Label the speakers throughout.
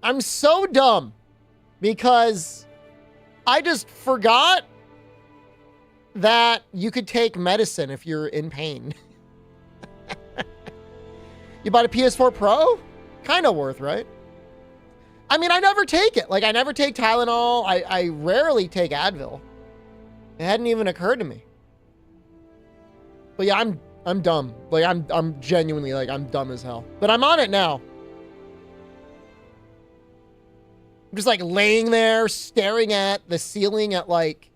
Speaker 1: I'm so dumb because I just forgot that you could take medicine if you're in pain. You bought a PS4 Pro? Kind of worth, right? I mean, I never take it. Like, I never take Tylenol. I rarely take Advil. It hadn't even occurred to me. But yeah, I'm dumb. Like, I'm genuinely, like, I'm dumb as hell. But I'm on it now. I'm just, like, laying there, staring at the ceiling at, like,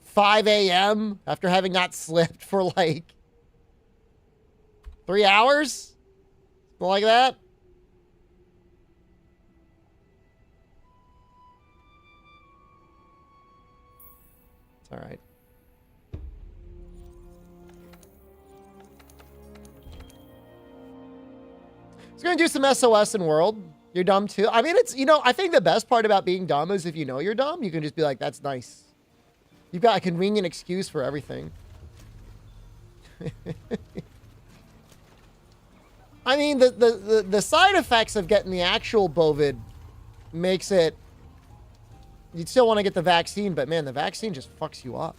Speaker 1: 5 a.m. after having not slept for, like, 3 hours? Something like that. It's all right. I was going to do some SOS in World. You're dumb too. I mean, it's, you know, I think the best part about being dumb is if you know you're dumb, you can just be like, that's nice. You've got a convenient excuse for everything. I mean, the side effects of getting the actual Bovid makes it, you'd still want to get the vaccine, but man, the vaccine just fucks you up.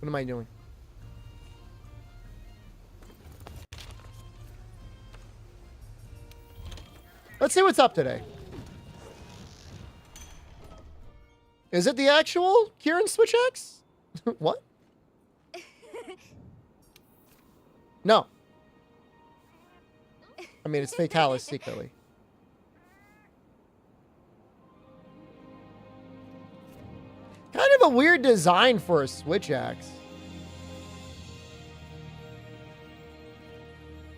Speaker 1: What am I doing? Let's see what's up today. Is it the actual Kieran Switch X? What? No. I mean, it's Fatalis secretly. Kind of a weird design for a Switch Axe.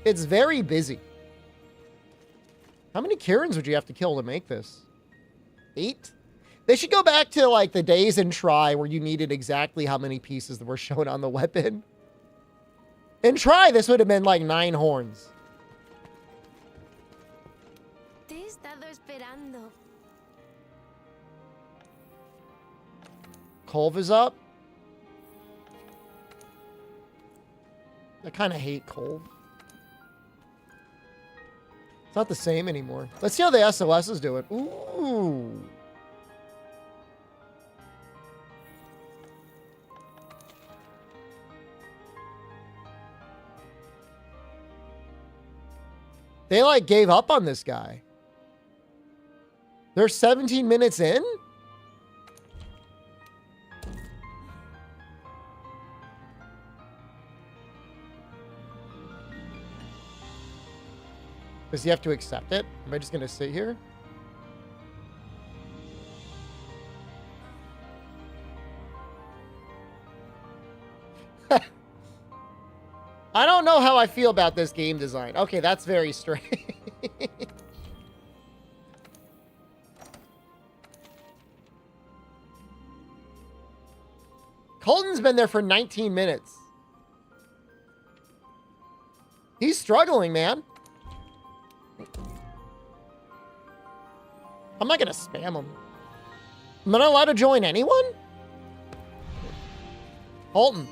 Speaker 1: It's very busy. How many Kirans would you have to kill to make this? 8? They should go back to like the days in Try where you needed exactly how many pieces that were shown on the weapon. In Try, this would have been like 9 horns. Colv is up. I kind of hate Colv. It's not the same anymore. Let's see how the SOS is doing. Ooh. They like gave up on this guy. They're 17 minutes in? Does he have to accept it? Am I just going to sit here? I don't know how I feel about this game design. Okay, that's very strange. Colton's been there for 19 minutes. He's struggling, man. I'm not going to spam him. Am I not allowed to join anyone? Holton.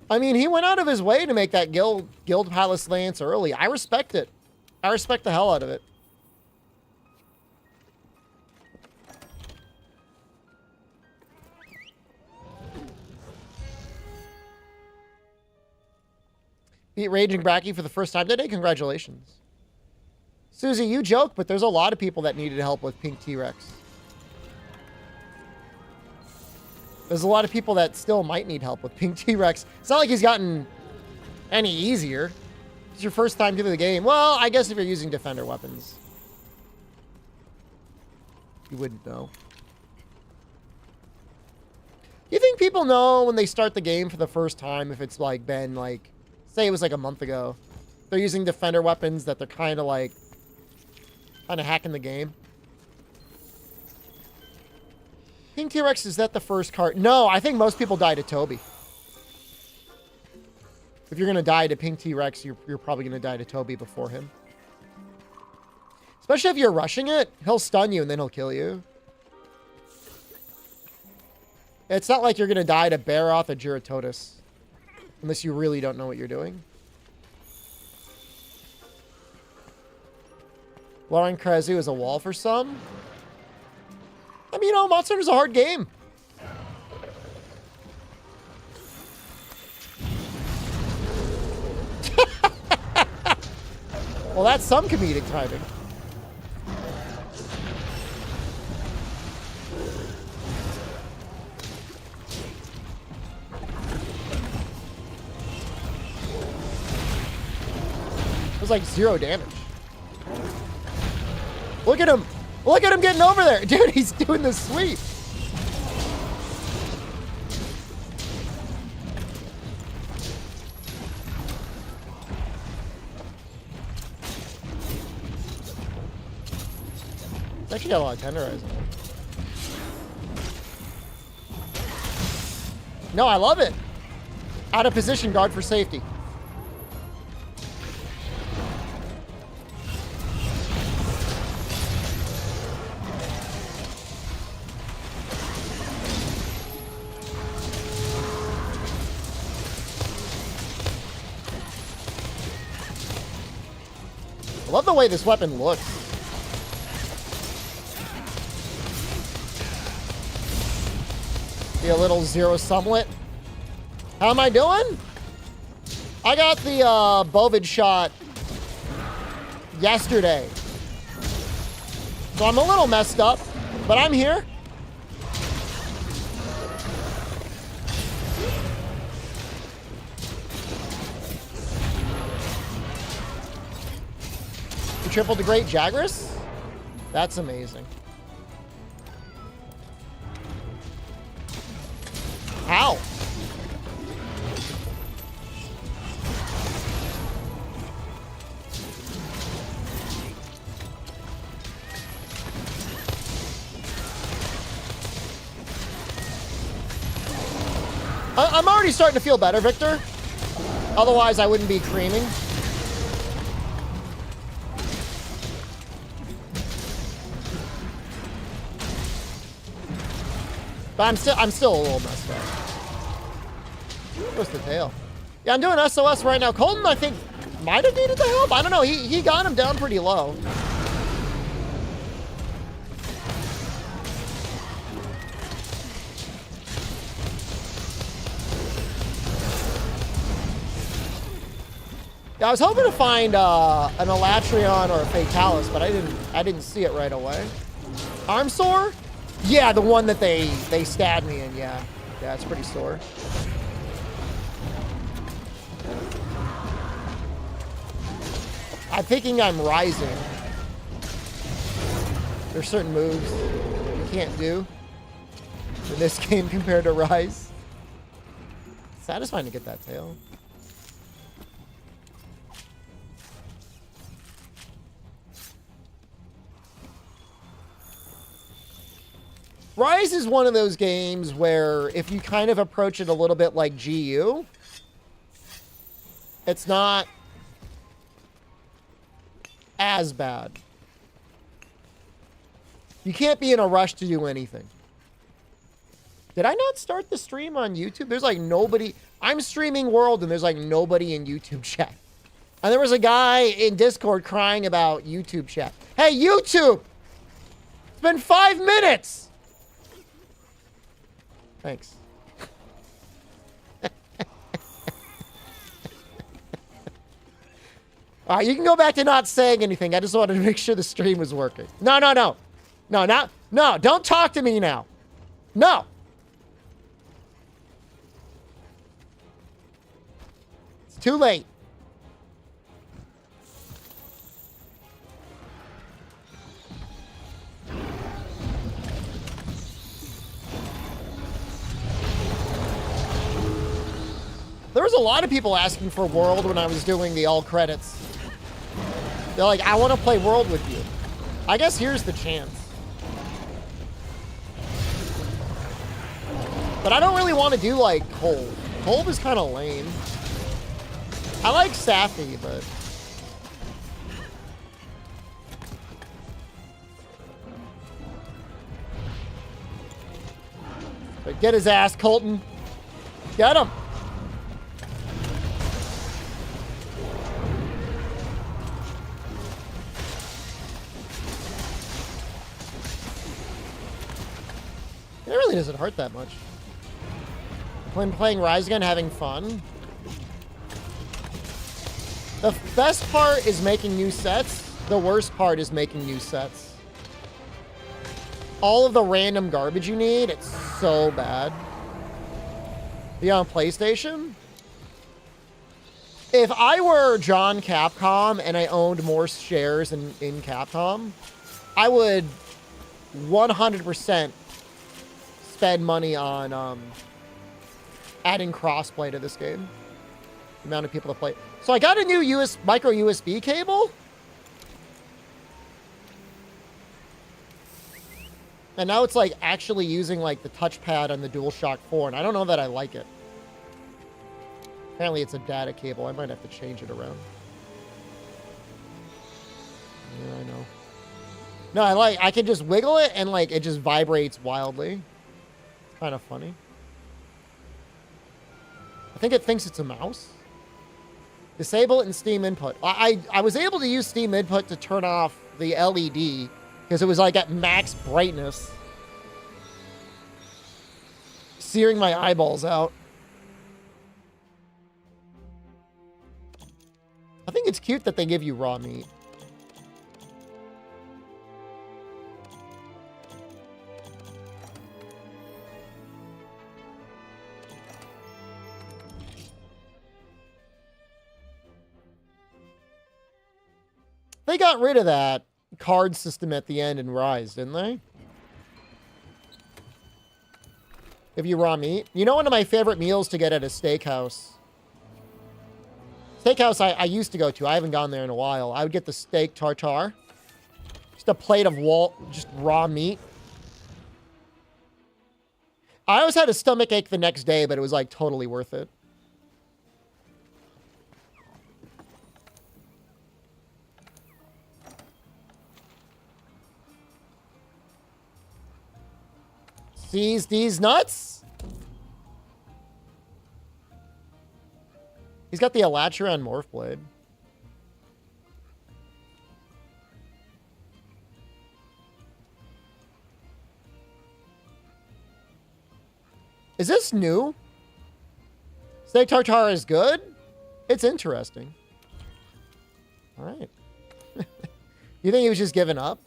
Speaker 1: I mean, he went out of his way to make that Guild Palace Lance early. I respect it. I respect the hell out of it. Beat Raging Bracky for the first time today. Congratulations. Susie, you joke, but there's a lot of people that needed help with Pink T-Rex. There's a lot of people that still might need help with Pink T-Rex. It's not like he's gotten any easier. It's your first time through the game. Well, I guess if you're using defender weapons, you wouldn't know. You think people know when they start the game for the first time if it's like been like, say it was like a month ago, they're using defender weapons that they're kind of like, kind of hacking the game? Pink T-Rex, is that the first card? No, I think most people die to Toby. If you're going to die to Pink T-Rex, you're probably going to die to Toby before him. Especially if you're rushing it, he'll stun you and then he'll kill you. It's not like you're going to die to Baroth or Giratotus. Unless you really don't know what you're doing. Lauren Krezu is a wall for some. I mean, you know, Monster Hunter's a hard game. Well, that's some comedic timing. It was like 0 damage. Look at him. Look at him getting over there. Dude, he's doing the sweep. It's actually got a lot of tenderizing. No, I love it. Out of position guard for safety. I love the way this weapon looks. Be a little zero sumlet. How am I doing? I got the Bovid shot yesterday. So I'm a little messed up, but I'm here. You tripled the Great Jagras? That's amazing. How? I'm already starting to feel better, Victor. Otherwise, I wouldn't be creaming. But I'm still a little messed up. What's the tail? Yeah, I'm doing SOS right now. Colton, I think, might have needed the help. I don't know. He got him down pretty low. Yeah, I was hoping to find an Elatrion or a Fatalis, but I didn't see it right away. Arm sore? Yeah, the one that they stabbed me in. Yeah, it's pretty sore. I'm thinking I'm rising. There's certain moves you can't do in this game compared to Rise. Satisfying to get that tail. Rise is one of those games where if you kind of approach it a little bit like GU, it's not as bad. You can't be in a rush to do anything. Did I not start the stream on YouTube? There's like nobody. I'm streaming World and there's like nobody in YouTube chat. And there was a guy in Discord crying about YouTube chat. Hey, YouTube! It's been 5 minutes! Thanks. All right, you can go back to not saying anything. I just wanted to make sure the stream was working. No. No, don't talk to me now. No. It's too late. There was a lot of people asking for World when I was doing the all credits. They're like, I want to play World with you. I guess here's the chance. But I don't really want to do like Kolb. Kolb is kind of lame. I like Safi, but get his ass, Colton. Get him. really doesn't hurt that much. When playing Rise again, having fun. The best part is making new sets. The worst part is making new sets. All of the random garbage you need, it's so bad. Be on PlayStation? If I were John Capcom and I owned more shares in Capcom, I would 100% spend money on adding crossplay to this game. The amount of people to play. So I got a new micro USB cable. And now it's like actually using like the touchpad on the DualShock 4, and I don't know that I like it. Apparently it's a data cable. I might have to change it around. Yeah, I know. No, I can just wiggle it and like it just vibrates wildly. It's kind of funny. I think it thinks it's a mouse. Disable it in Steam Input. I was able to use Steam Input to turn off the LED because it was like at max brightness. Searing my eyeballs out. I think it's cute that they give you raw meat. They got rid of that card system at the end in Rise, didn't they? Give you raw meat. You know, one of my favorite meals to get at a steakhouse. Steakhouse I used to go to. I haven't gone there in a while. I would get the steak tartare. Just a plate of just raw meat. I always had a stomach ache the next day, but it was like totally worth it. Seize these nuts. He's got the Elatrion Morph Blade. Is this new? Steak tartare is good? It's interesting. All right. You think he was just giving up?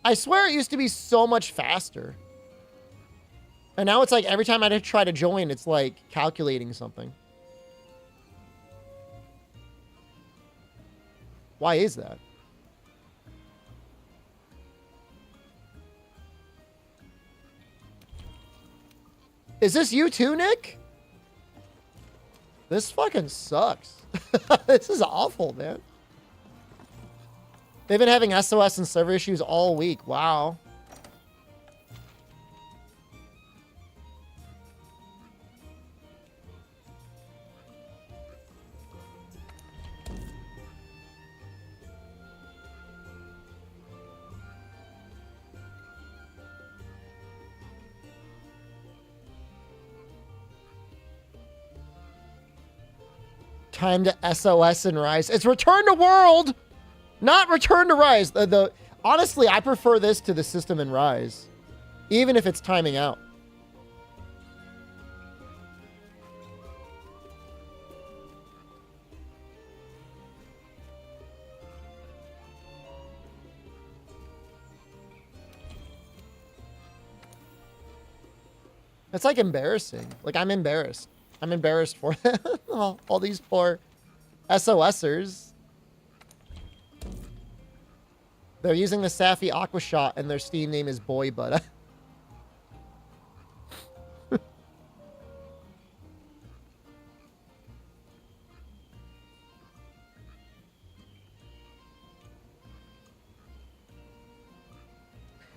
Speaker 1: I swear it used to be so much faster. And now it's like every time I try to join, it's like calculating something. Why is that? Is this you too, Nick? This fucking sucks. This is awful, man. They've been having SOS and server issues all week. Wow. Time to SOS and Rise. It's Return to World! Not Return to Rise. Honestly, I prefer this to the system in Rise. Even if it's timing out. It's like embarrassing. Like, I'm embarrassed. I'm embarrassed for all these poor SOSers. They're using the Safi Aqua Shot and their Steam name is Boy Butter.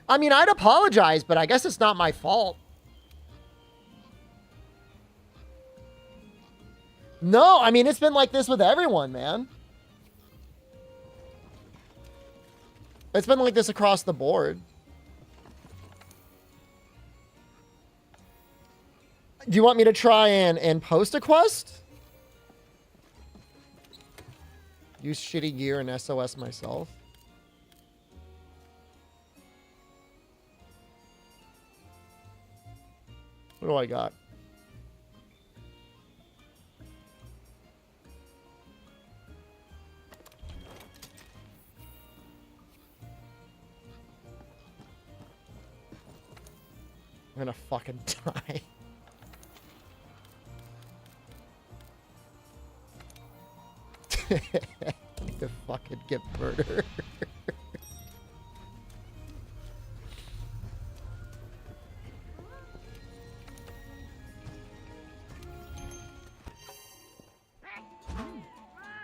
Speaker 1: I mean, I'd apologize, but I guess it's not my fault. No, I mean, it's been like this with everyone, man. It's been like this across the board. Do you want me to try and post a quest? Use shitty gear and SOS myself. What do I got? I'm gonna fucking die. To fucking get murdered.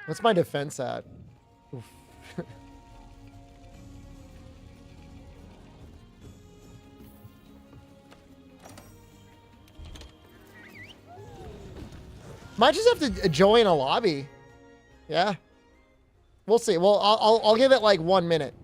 Speaker 1: What's my defense at? Oof. Might just have to join a lobby. Yeah. We'll see. Well, I'll give it like 1 minute.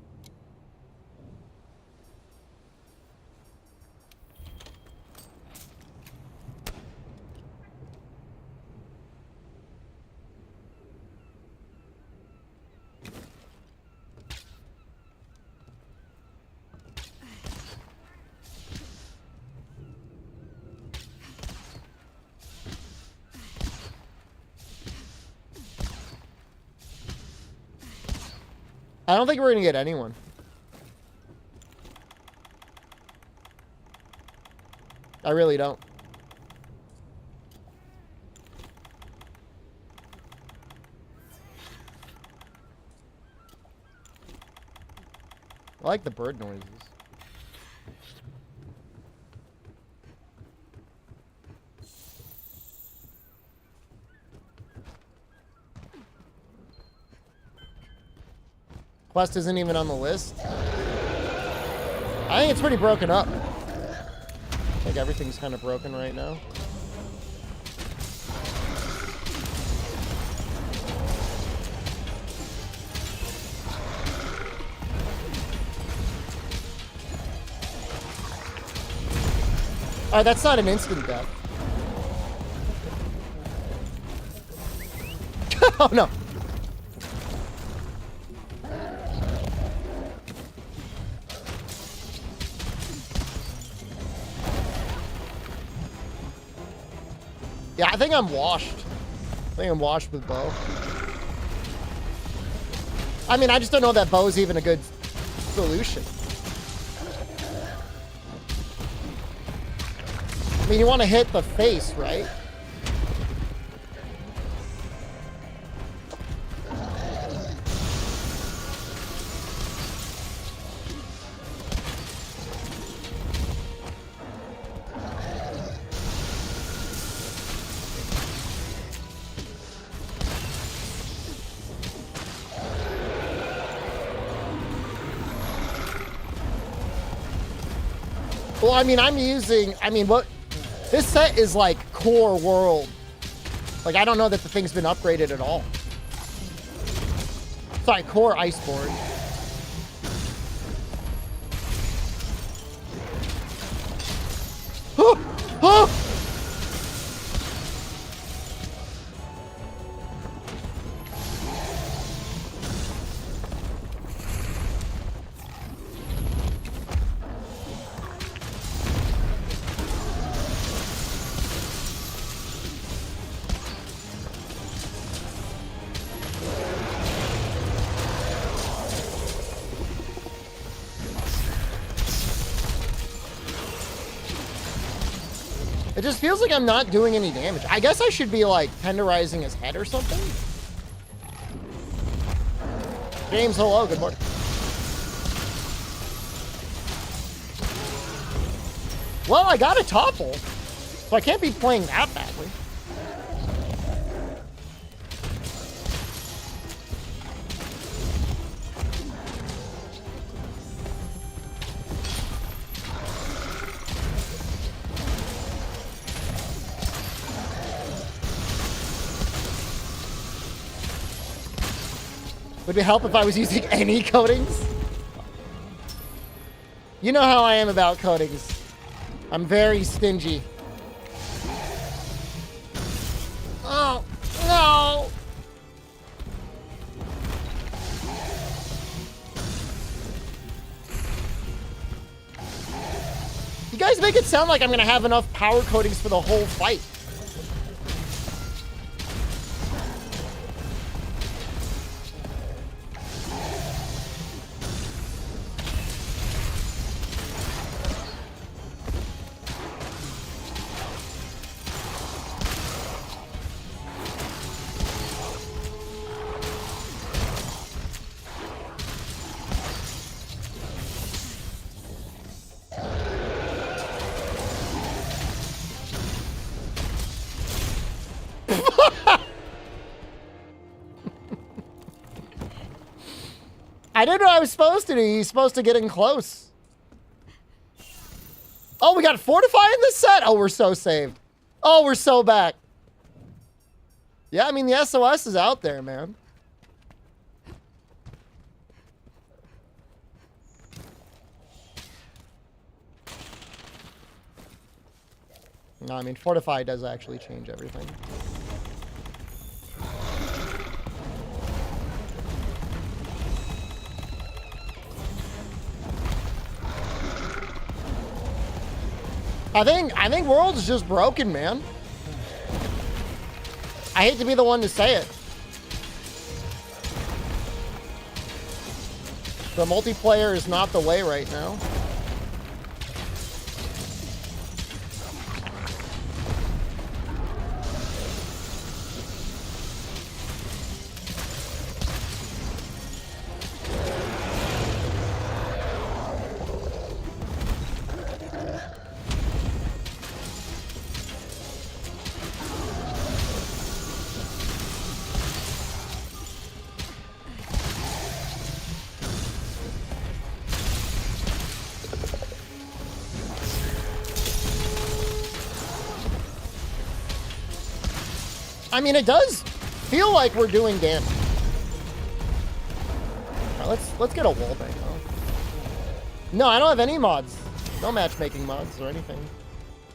Speaker 1: I don't think we're gonna get anyone. I really don't. I like the bird noises. Quest isn't even on the list. I think it's pretty broken up. Like everything's kind of broken right now. Alright, that's not an instant death. Oh no. Yeah, I think I'm washed. I think I'm washed with bow. I mean, I just don't know that bow is even a good solution. I mean, you want to hit the face, right? Well, I mean, what this set is like core world. Like, I don't know that the thing's been upgraded at all. Sorry, core Iceborne. Oh! Oh! It just feels like I'm not doing any damage. I guess I should be like tenderizing his head or something. James, hello, good morning. Well, I got a topple, so I can't be playing that badly. Would it help if I was using any coatings? You know how I am about coatings. I'm very stingy. guys make it sound like I'm gonna have enough power coatings for the whole fight. I didn't know I was supposed to do. He's supposed to get in close. Oh, we got Fortify in this set? Oh, we're so saved. Oh, we're so back. Yeah, I mean, the SOS is out there, man. No, I mean, Fortify does actually change everything. I think World's just broken, man. I hate to be the one to say it. The multiplayer is not the way right now. I mean, it does feel like we're doing damage. All right, let's get a wall bang, though. No, I don't have any mods. No matchmaking mods or anything.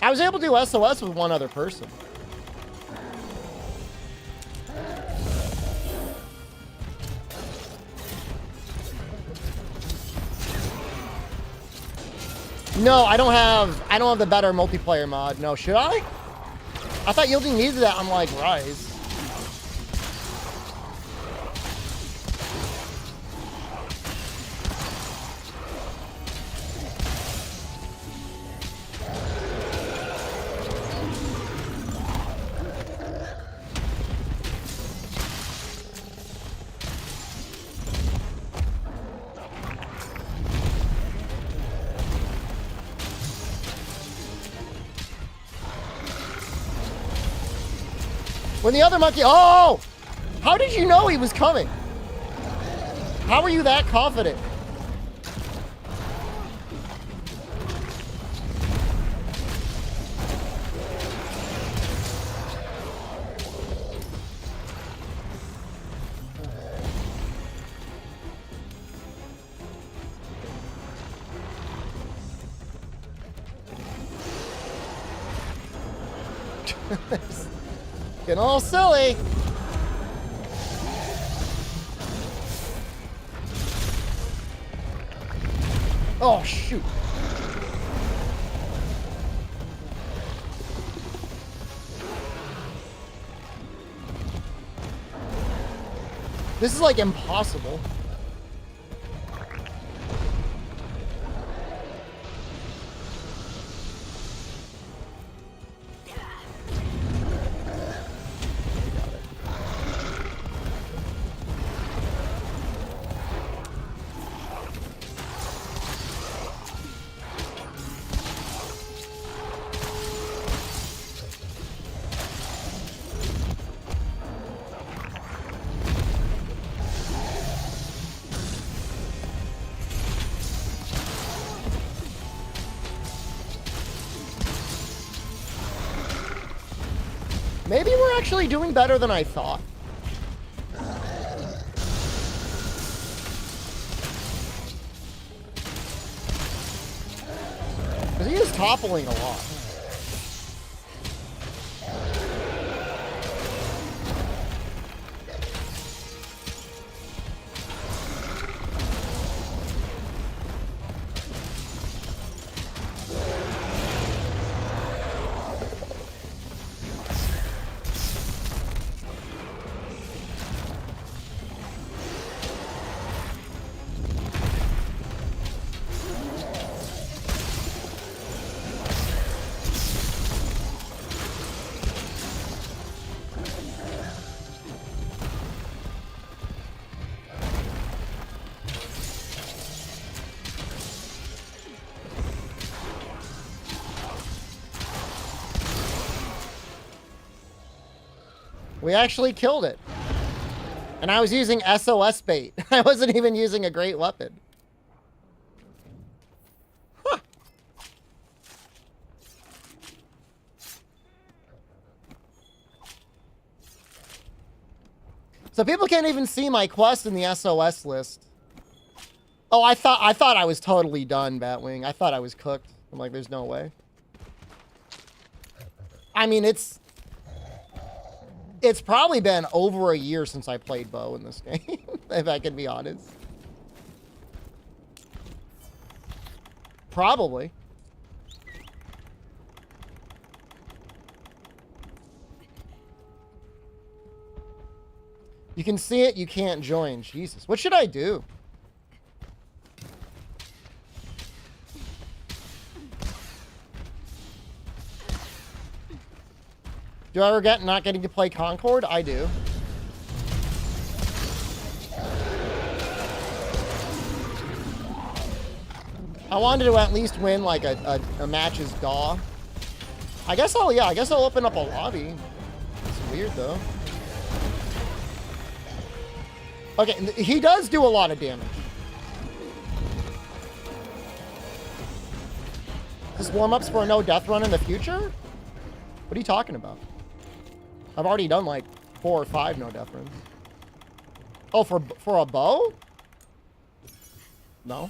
Speaker 1: I was able to do SOS with one other person. No, I don't have the better multiplayer mod. No, should I? I thought yielding needed that on like Rise. When the other monkey, oh! How did you know he was coming? How are you that confident? Getting all silly. Oh, shoot. This is like impossible. Maybe we're actually doing better than I thought. Because he is toppling a lot. We actually killed it. And I was using SOS bait. I wasn't even using a great weapon. Huh. So people can't even see my quest in the SOS list. Oh, I thought I was totally done, Batwing. I thought I was cooked. I'm like, there's no way. I mean, it's probably been over a year since I played Bo in this game, if I can be honest. Probably. You can see it, you can't join. Jesus. What should I do? Do I regret not getting to play Concord? I do. I wanted to at least win like a match's DAW. I guess I'll open up a lobby. It's weird though. Okay, he does do a lot of damage. Just warm-ups for a no death run in the future? What are you talking about? I've already done like 4 or 5 no death runs. Oh, for a bow? No.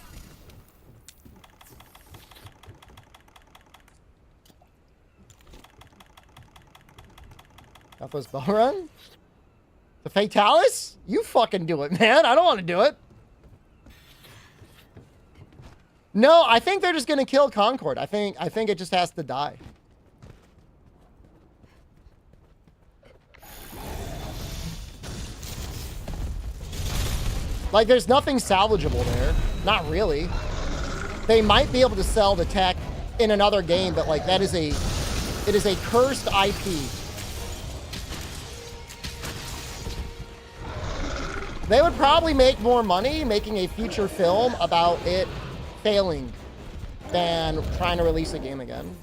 Speaker 1: That was bow run? The Fatalis? You fucking do it, man. I don't want to do it. No, I think they're just gonna kill Concord. I think it just has to die. Like, there's nothing salvageable there. Not really. They might be able to sell the tech in another game, but like it is a cursed IP. They would probably make more money making a feature film about it failing than trying to release a game again.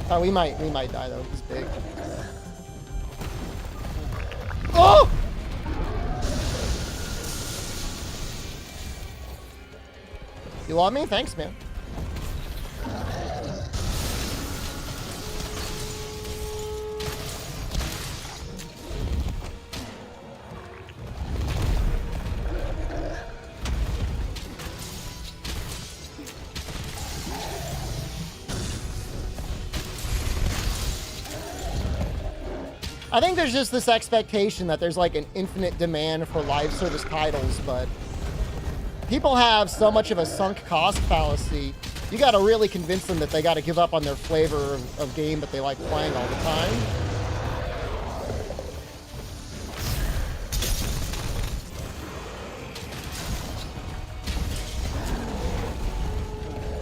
Speaker 1: Oh, we might die though. He's big. Oh! You love me? Thanks, man. I think there's just this expectation that there's like an infinite demand for live service titles, but people have so much of a sunk cost fallacy. You got to really convince them that they got to give up on their flavor of game that they like playing all the time.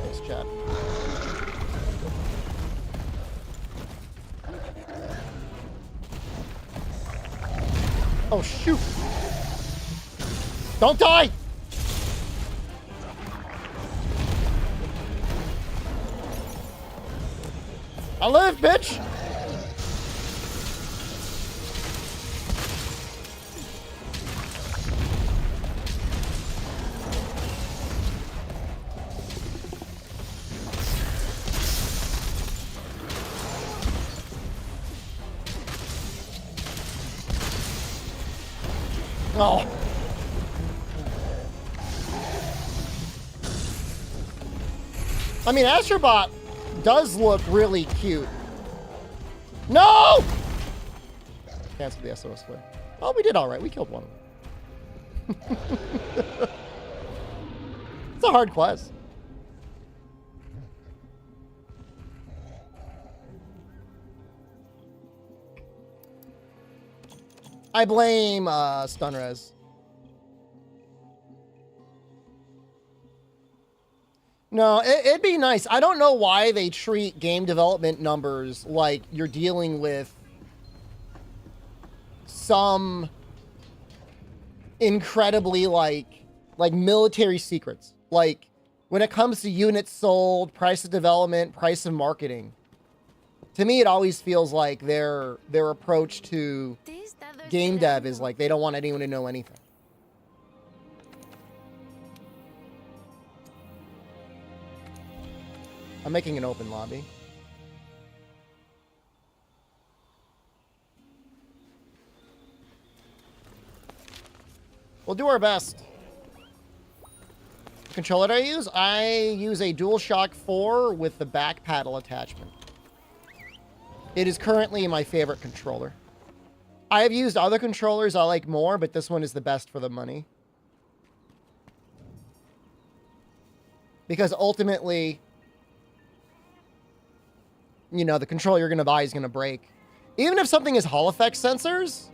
Speaker 1: Thanks, chat. Oh, shoot. Don't die! I live, bitch! Oh. I mean, Astrobot does look really cute. No! Cancel the SOS flare. Oh, we did all right. We killed one of them. It's a hard quest. I blame Stunrez. No, it'd be nice. I don't know why they treat game development numbers like you're dealing with some incredibly like military secrets. Like when it comes to units sold, price of development, price of marketing. To me, it always feels like their approach to game dev is like they don't want anyone to know anything. I'm making an open lobby. We'll do our best. The controller I use a DualShock 4 with the back paddle attachment. It is currently my favorite controller. I have used other controllers I like more, but this one is the best for the money. Because ultimately, you know, the controller you're going to buy is going to break. Even if something is Hall effect sensors,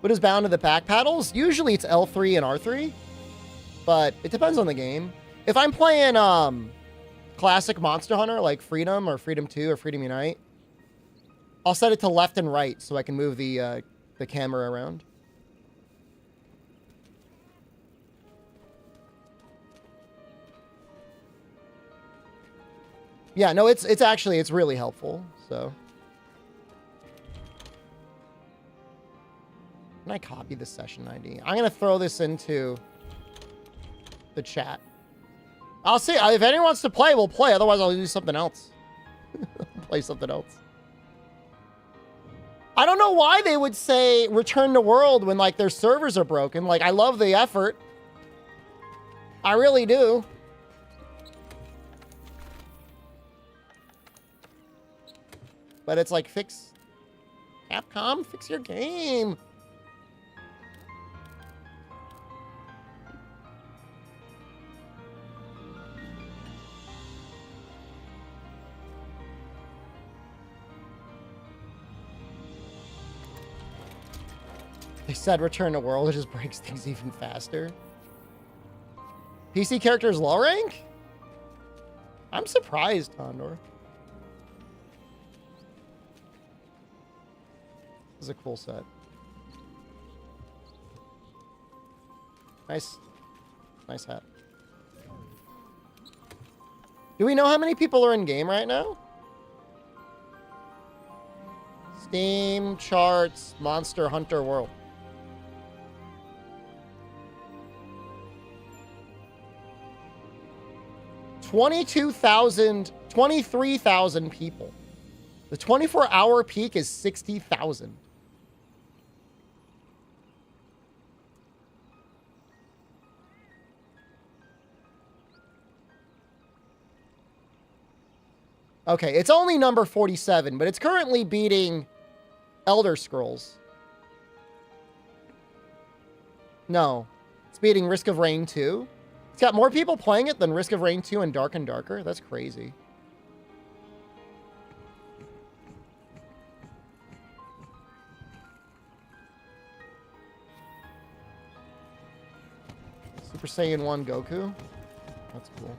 Speaker 1: but is bound to the back paddles, usually it's L3 and R3. But it depends on the game. If I'm playing classic Monster Hunter, like Freedom or Freedom 2 or Freedom Unite, I'll set it to left and right so I can move the camera around. Yeah, no, it's really helpful, so. Can I copy the session ID? I'm going to throw this into the chat. I'll see. If anyone wants to play, we'll play. Otherwise, I'll do something else. Play something else. I don't know why they would say return to world when, like, their servers are broken. Like, I love the effort. I really do. But it's like, Capcom, fix your game. They said return to world, it just breaks things even faster. PC characters low rank? I'm surprised, Condor. This is a cool set. Nice hat. Do we know how many people are in game right now? Steam charts, Monster Hunter World. 23,000 people. The 24-hour peak is 60,000. Okay, it's only number 47, but it's currently beating Elder Scrolls. No, it's beating Risk of Rain 2. It's got more people playing it than Risk of Rain 2 and Dark and Darker. That's crazy. Super Saiyan 1 Goku. That's cool.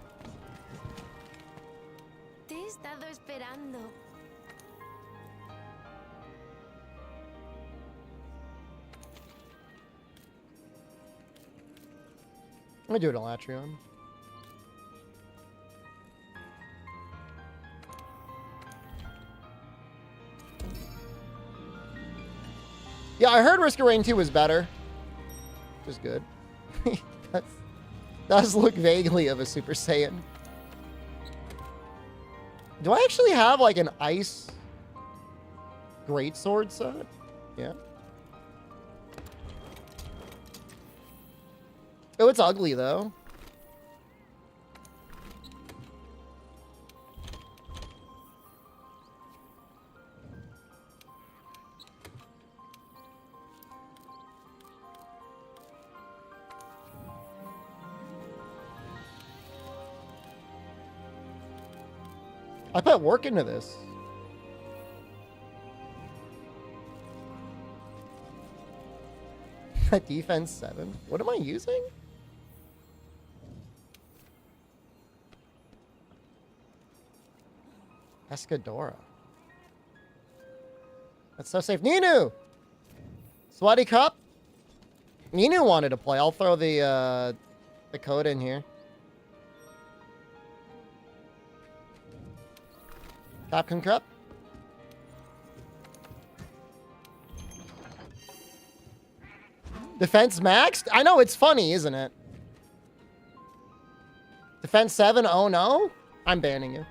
Speaker 2: Te he estado esperando.
Speaker 1: I'm gonna do it Elatrion. Yeah, I heard Risk of Rain 2 was better. Which is good. That does look vaguely of a Super Saiyan. Do I actually have like an ice greatsword set? Yeah. Oh, it's ugly though. I put work into this. Defense 7. What am I using? Pescadora. That's so safe. Ninu! Sweaty Cup? Ninu wanted to play. I'll throw the code in here. Capcom Cup? Defense maxed? I know, it's funny, isn't it? Defense 7? Oh no? I'm banning you.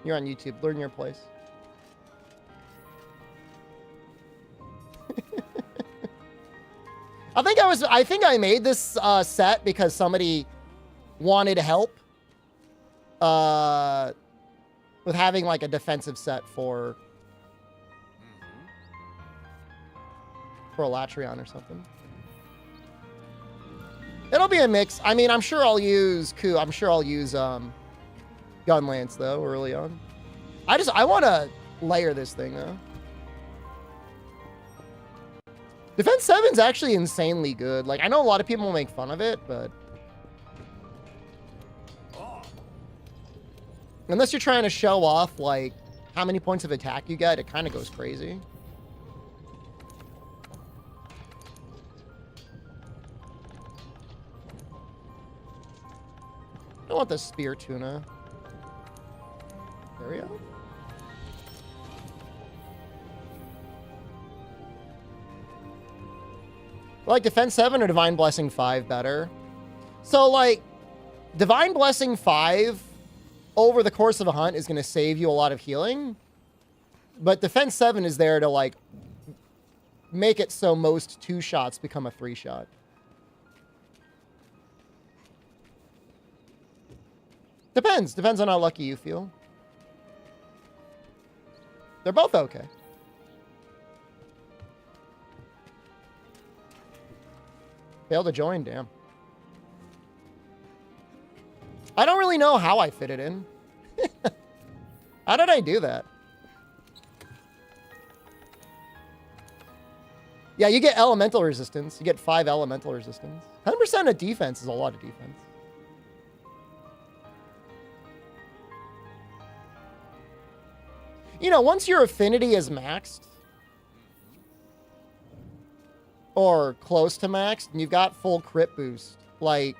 Speaker 1: You're on YouTube. Learn your place. I think I made this set because somebody wanted help with having like a defensive set for Latreon or something. It'll be a mix. I mean, I'm sure I'll use Gunlance though early on. I want to layer this thing though. Defense 7's actually insanely good. Like, I know a lot of people make fun of it, but unless you're trying to show off like how many points of attack you get, it kind of goes crazy. I want the spear tuna. There we go. Like Defense 7 or Divine Blessing 5 better? So like Divine Blessing 5 over the course of a hunt is going to save you a lot of healing. But Defense 7 is there to like make it so most 2 shots become a 3 shot. Depends on how lucky you feel. They're both okay. Failed to join, damn. I don't really know how I fit it in. How did I do that? Yeah, you get elemental resistance. You get 5 elemental resistance. 10% of defense is a lot of defense. You know, once your affinity is maxed, or close to maxed, and you've got full crit boost, like,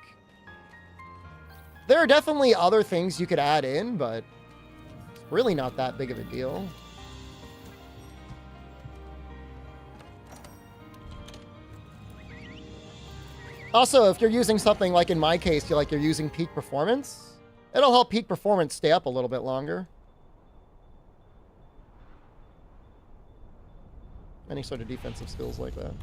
Speaker 1: there are definitely other things you could add in, but it's really not that big of a deal. Also, if you're using something like in my case, you're using peak performance, it'll help peak performance stay up a little bit longer. Any sort of defensive skills like that.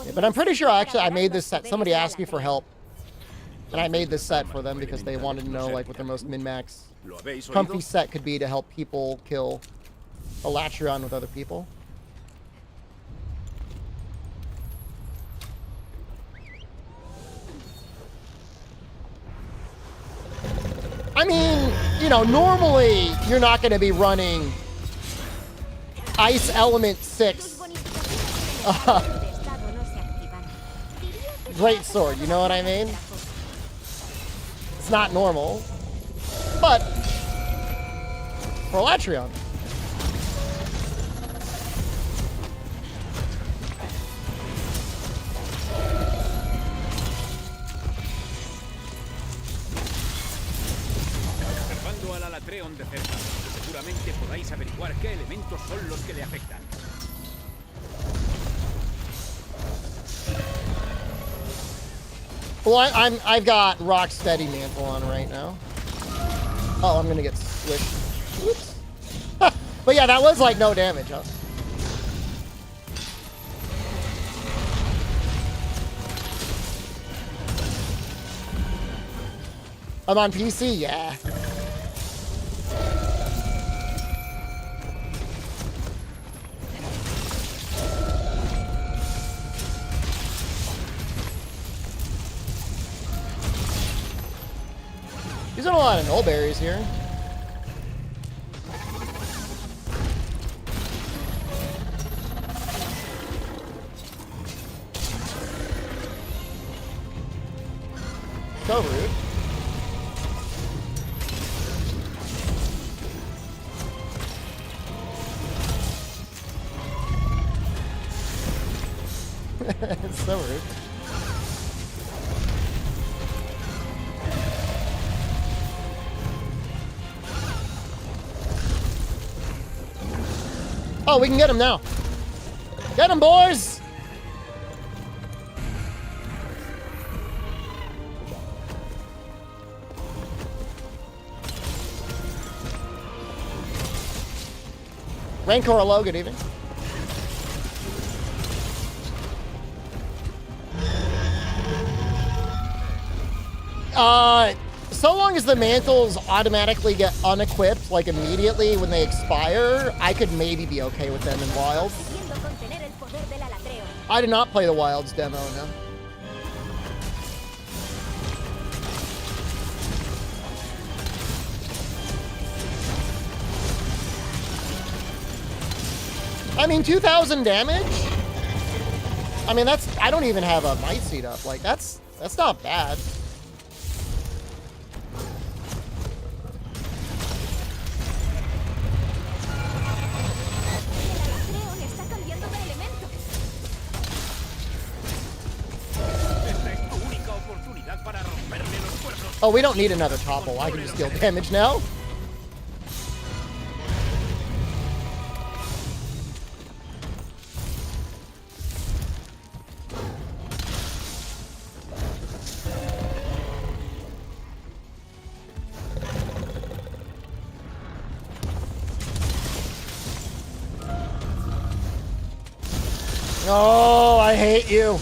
Speaker 1: Yeah, but I'm pretty sure actually I made this set. Somebody asked me for help, and I made this set for them because they wanted to know like what their most min-max comfy set could be to help people kill a Latreon with other people. I mean, you know, normally you're not going to be running Ice Element 6 Great Sword, you know what I mean? It's not normal, but for Latreon.
Speaker 3: Observando al Alatreon de cerca, seguramente podáis averiguar qué elementos son los que le afectan.
Speaker 1: Well, I've got Rocksteady Mantle on right now. Oh, I'm gonna get squished. Oops. But yeah, that was like no damage, huh? I'm on PC, yeah. Using a lot of null berries here. So rude. It's so rude. Oh, we can get him now. Get him, boys! Rancor hello, good evening. So long as the mantles automatically get unequipped, like immediately when they expire, I could maybe be okay with them in Wilds. I did not play the Wilds demo, no. I mean, 2,000 damage? I mean, that's, I don't even have a might seat up. Like, that's not bad. Oh, we don't need another topple. I can just deal damage now. Oh, I hate you.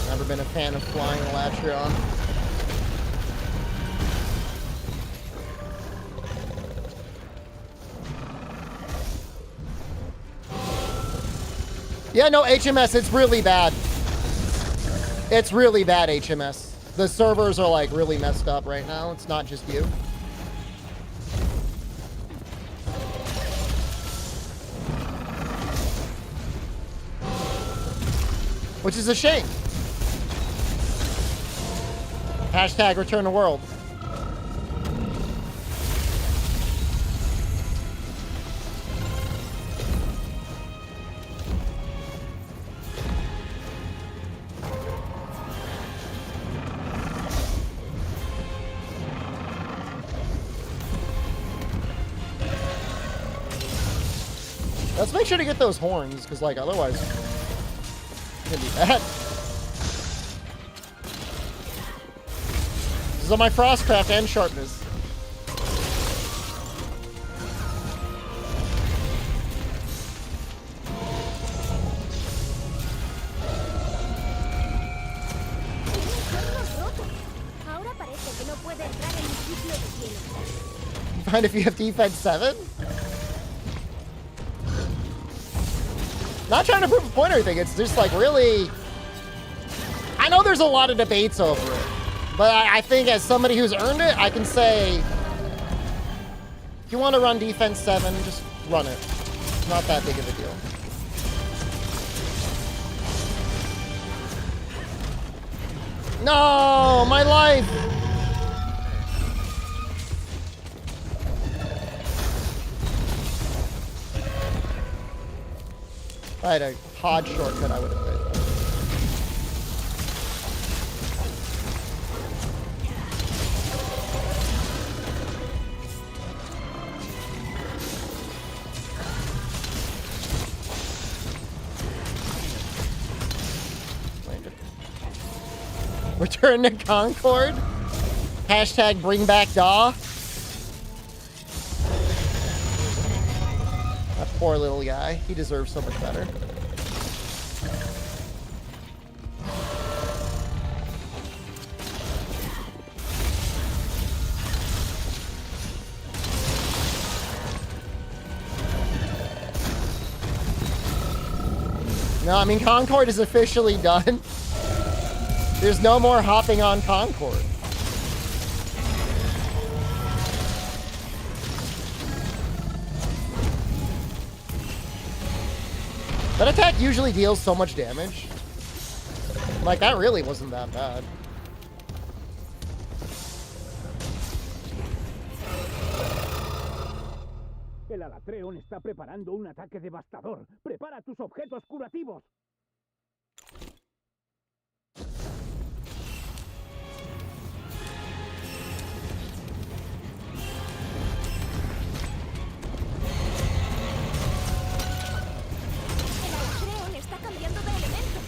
Speaker 1: Never been a fan of flying Latreon. Yeah, no, HMS, it's really bad. It's really bad, HMS. The servers are like really messed up right now. It's not just you. Which is a shame. Hashtag return to world. Let's make sure to get those horns, because like otherwise it's gonna be bad. This is on my Frostcraft and Sharpness. Find if you have defense 7? Not trying to prove a point or anything, it's just like really... I know there's a lot of debates over it, but I think as somebody who's earned it, I can say, if you want to run defense 7, just run it. It's not that big of a deal. No, my life! If I had a hard shortcut, I would have played that. Return to Concord. Hashtag bring back Daw. That poor little guy. He deserves so much better. No, I mean, Concord is officially done. There's no more hopping on Concord. That attack usually deals so much damage. Like, that really wasn't that bad.
Speaker 3: El Alatreon está preparando un ataque devastador. Prepara tus objetos curativos.
Speaker 2: El Alatreon está cambiando de elemento.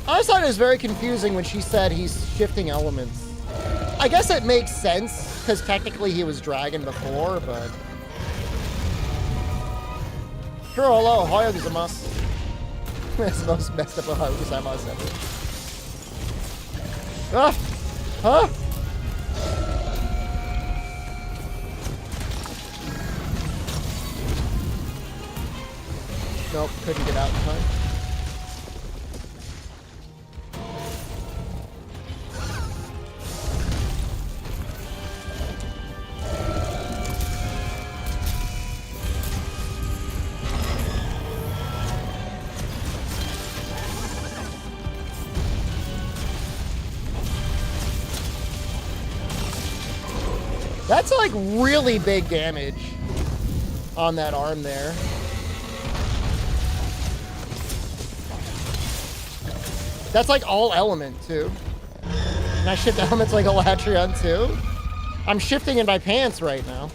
Speaker 1: I always thought it was very confusing when she said he's shifting elements. I guess it makes sense, because technically he was dragon before, but... Sure, hello, Ohio gozaimasu. That's the most messed up Ohio gozaimasu ever. Ah! Huh? Nope, couldn't get out in time. That's like really big damage on that arm there. That's like all element too. And I shift elements like Elatrion too. I'm shifting in my pants right now.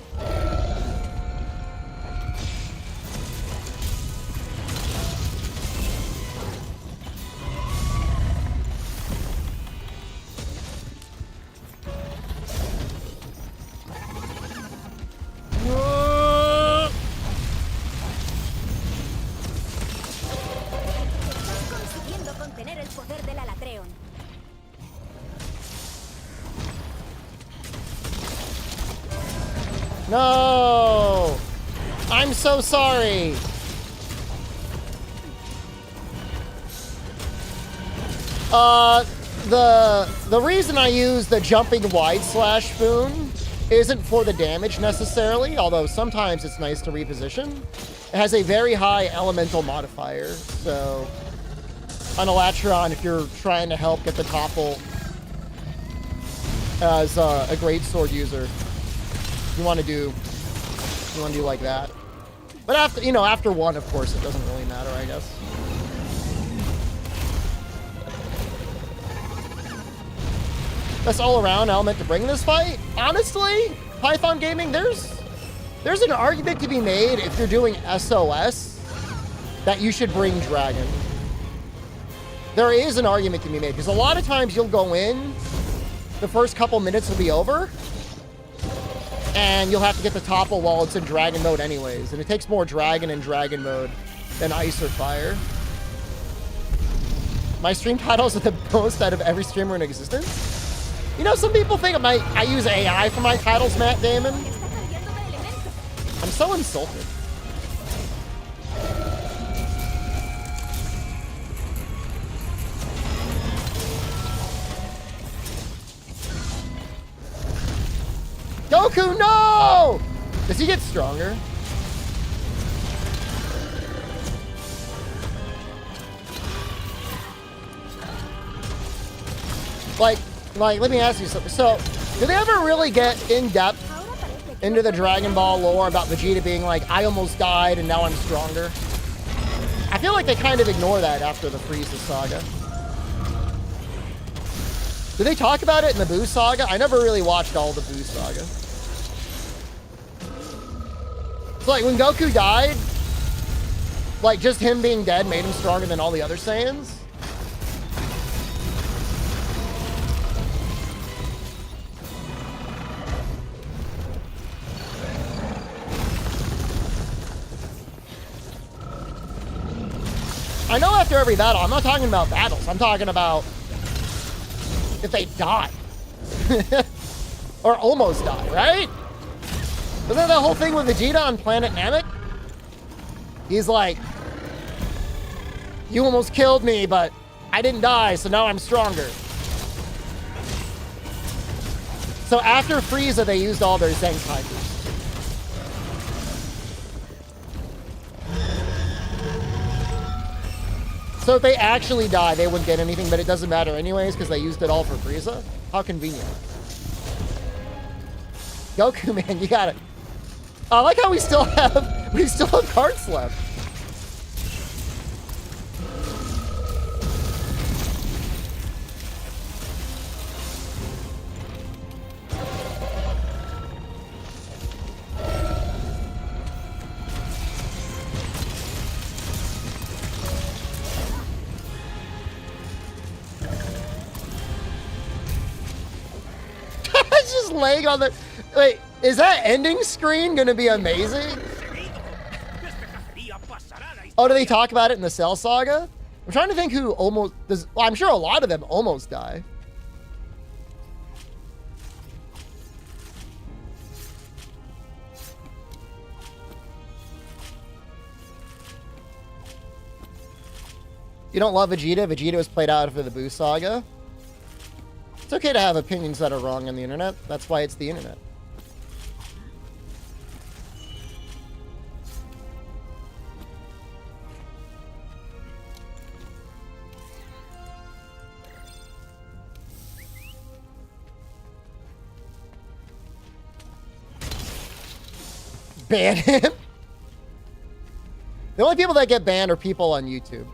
Speaker 2: Estás consiguiendo contener el poder del Alatreon.
Speaker 1: No! I'm so sorry. The reason I use the jumping wide slash boon isn't for the damage necessarily, although sometimes it's nice to reposition. It has a very high elemental modifier, so on Elatrion, if you're trying to help get the topple as a great sword user, you want to do like that. But after one, of course, it doesn't really matter, I guess. That's all around element to bring this fight. Honestly, Python Gaming, there's an argument to be made if you're doing SOS that you should bring Dragon. There is an argument to be made because a lot of times you'll go in, the first couple minutes will be over, and you'll have to get the topple while it's in Dragon mode anyways. And it takes more Dragon in Dragon mode than Ice or Fire. My stream titles are the most out of every streamer in existence. You know, some people think I use AI for my titles, Matt Damon.
Speaker 2: Está cambiando de elemento.
Speaker 1: I'm so insulted. Goku, no! Does he get stronger? Like, let me ask you something. So, do they ever really get in-depth
Speaker 2: Ahora parece que
Speaker 1: into the Dragon Ball lore about Vegeta being like, I almost died and now I'm stronger? I feel like they kind of ignore that after the Frieza saga. Do they talk about it in the Buu saga? I never really watched all the Buu saga. So like when Goku died, like just him being dead made him stronger than all the other Saiyans? I know after every battle, I'm not talking about battles, I'm talking about if they die. Or almost die, right? Wasn't that the whole thing with Vegeta on Planet Namek? He's like, you almost killed me, but I didn't die, so now I'm stronger. So after Frieza, they used all their Zenkai boosts. So if they actually die, they wouldn't get anything, but it doesn't matter anyways because they used it all for Frieza? How convenient. Goku, man, you got it. I like how we still have cards left. Just laying on the... Wait, is that ending screen gonna be amazing? Oh, do they talk about it in the Cell Saga? I'm trying to think who almost does. Well, I'm sure a lot of them almost die. You don't love Vegeta? Vegeta was played out for the Buu Saga. It's okay to have opinions that are wrong on the internet. That's why it's the internet. Ban him? The only people that get banned are people on YouTube.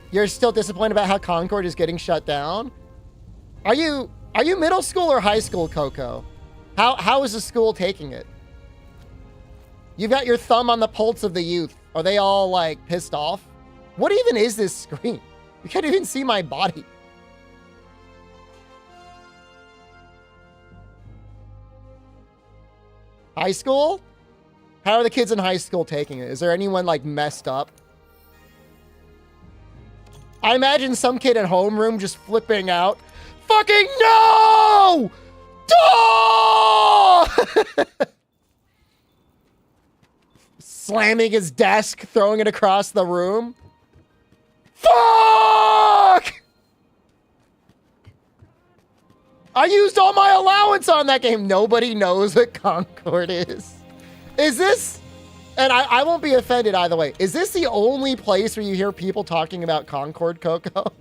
Speaker 1: You're still disappointed about how Concord is getting shut down? Are you middle school or high school, Coco? How is the school taking it? You've got your thumb on the pulse of the youth. Are they all like pissed off? What even is this screen? You can't even see my body. High school? How are the kids in high school taking it? Is there anyone like messed up? I imagine some kid at homeroom just flipping out. Fucking no! Slamming his desk, throwing it across the room. Fuck! I used all my allowance on that game. Nobody knows what Concord is. Is this... And I won't be offended either way. Is this the only place where you hear people talking about Concord, Coco?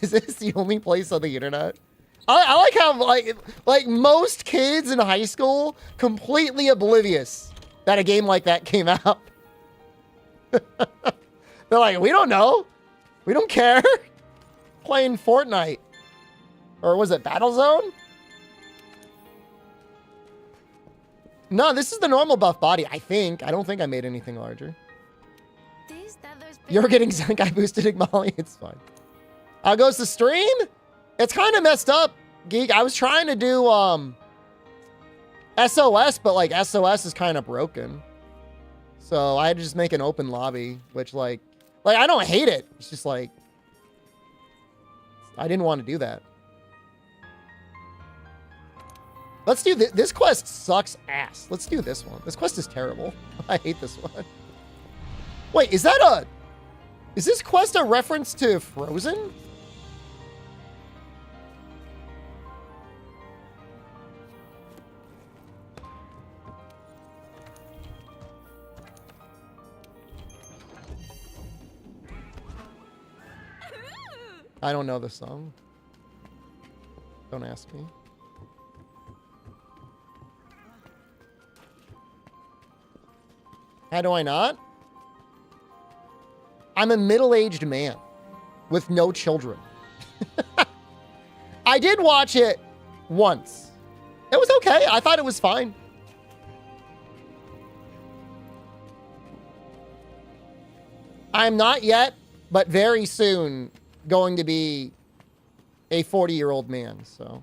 Speaker 1: Is this the only place on the internet? I like how like most kids in high school completely oblivious that a game like that came out. They're like, we don't know. We don't care. Playing Fortnite. Or was it Battlezone? No, this is the normal buff body, I think. I don't think I made anything larger. You're getting Zenkai boosted, Igmali. It's fine. How goes the stream? It's kind of messed up, Geek. I was trying to do SOS, but like SOS is kind of broken. So I had to just make an open lobby, which like I don't hate it. It's just like, I didn't want to do that. Let's do this. This quest sucks ass. Let's do this one. This quest is terrible. I hate this one. Wait, is this quest a reference to Frozen? I don't know the song. Don't ask me. How do I not? I'm a middle-aged man with no children. I did watch it once. It was okay. I thought it was fine. I'm not yet, but very soon going to be a 40-year-old man. So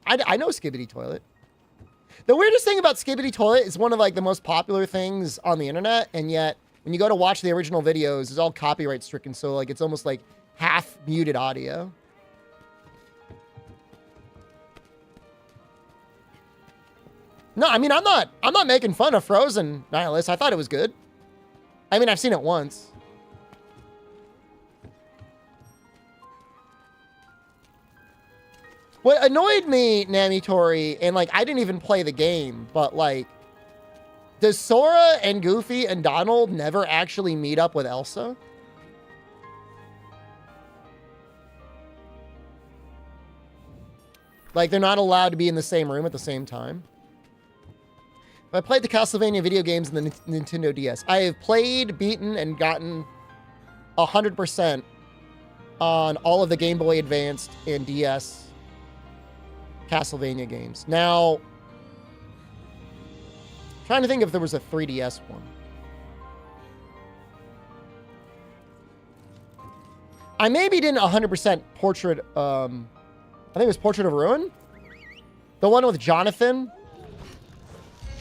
Speaker 1: I know Skibbity Toilet. The weirdest thing about Skibbity Toilet is one of like the most popular things on the internet, and yet when you go to watch the original videos, it's all copyright stricken, so like it's almost like half muted audio. No, I mean I'm not making fun of Frozen, Nihilist. I thought it was good. I mean, I've seen it once. What annoyed me, Namitori, and like I didn't even play the game, but like Does Sora and Goofy and Donald never actually meet up with Elsa? Like, they're not allowed to be in the same room at the same time? I played the Castlevania video games in the Nintendo DS. I have played, beaten, and gotten 100% on all of the Game Boy Advanced and DS Castlevania games. Now, trying to think if there was a 3DS one. I maybe didn't 100% Portrait, I think it was Portrait of Ruin? The one with Jonathan?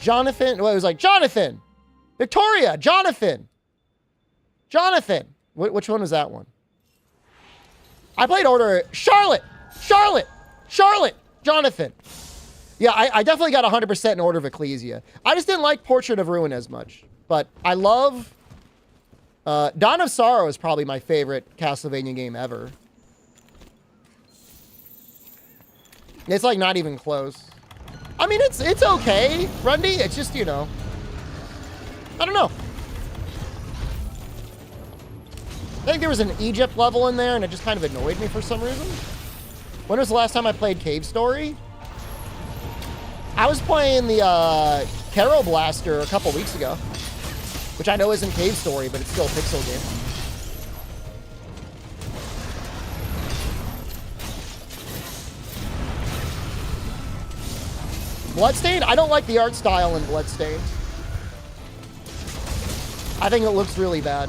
Speaker 1: Jonathan, well, it was like, Jonathan! Victoria! Jonathan! Jonathan! Which one was that one? I played Order, Charlotte! Charlotte! Charlotte! Jonathan! Yeah, I definitely got 100% in Order of Ecclesia. I just didn't like Portrait of Ruin as much. But I love... Dawn of Sorrow is probably my favorite Castlevania game ever. It's like not even close. I mean, it's okay, Rundy. It's just, you know, I don't know. I think there was an Egypt level in there, and it just kind of annoyed me for some reason. When was the last time I played Cave Story? I was playing the Carol Blaster a couple weeks ago, which I know isn't Cave Story, but it's still a pixel game. Bloodstained? I don't like the art style in Bloodstained. I think it looks really bad.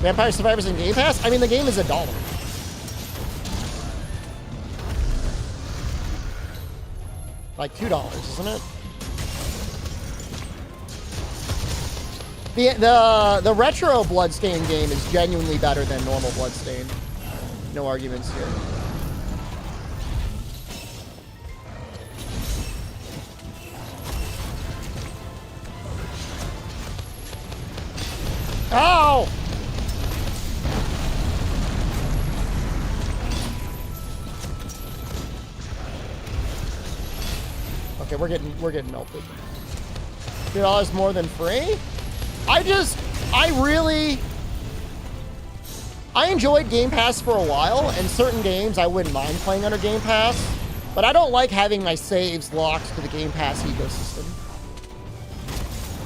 Speaker 1: Vampire Survivors in Game Pass? I mean, the game is $1. Like $2, isn't it? The retro Bloodstained game is genuinely better than normal Bloodstained. No arguments here. Ow! Okay, we're getting melted. $2 more than free? I enjoyed Game Pass for a while, and certain games I wouldn't mind playing under Game Pass, but I don't like having my saves locked to the Game Pass ecosystem.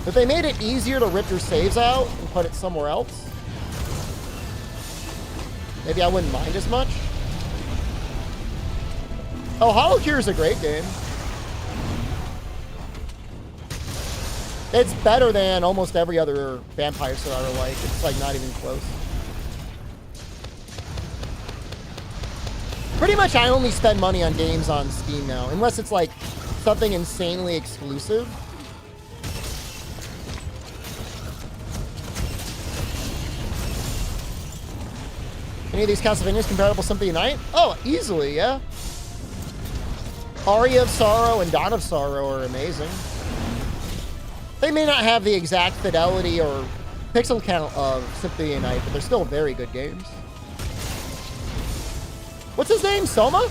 Speaker 1: If they made it easier to rip your saves out and put it somewhere else, maybe I wouldn't mind as much. Oh, Hollow Cure is a great game. It's better than almost every other Vampire Survivor like. It's like not even close. Pretty much I only spend money on games on Steam now, unless it's like something insanely exclusive. Any of these Castlevanias comparable to Symphony of the Night? Oh, easily, yeah. Aria of Sorrow and Dawn of Sorrow are amazing. They may not have the exact fidelity or pixel count of Symphony of the Night, but they're still very good games. What's his name? Soma?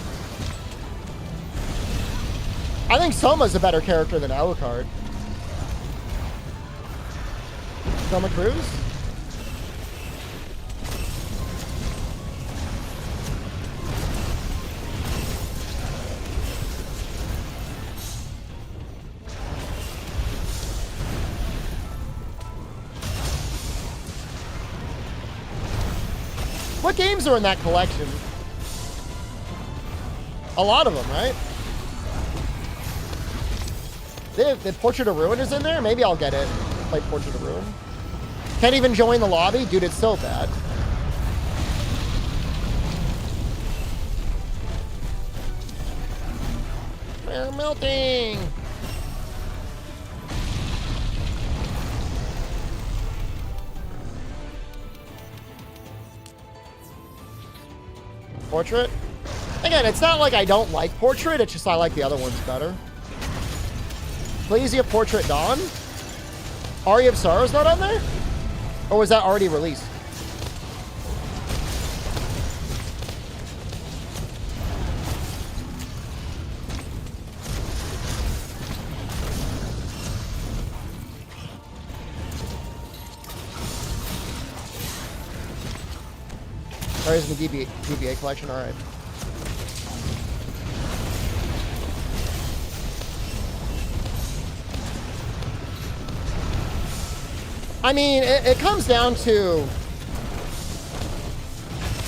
Speaker 1: I think Soma's a better character than Alucard. Soma Cruz? What games are in that collection? A lot of them, right? The Portrait of Ruin is in there? Maybe I'll get it. Play Portrait of Ruin. Can't even join the lobby? Dude, it's so bad. They're melting! Portrait? Again, it's not like I don't like Portrait, it's just I like the other ones better. Ecclesia Portrait Dawn? Aria of Sorrow's not on there? Or was that already released? Or is it the DBA collection? All right. I mean, it comes down to,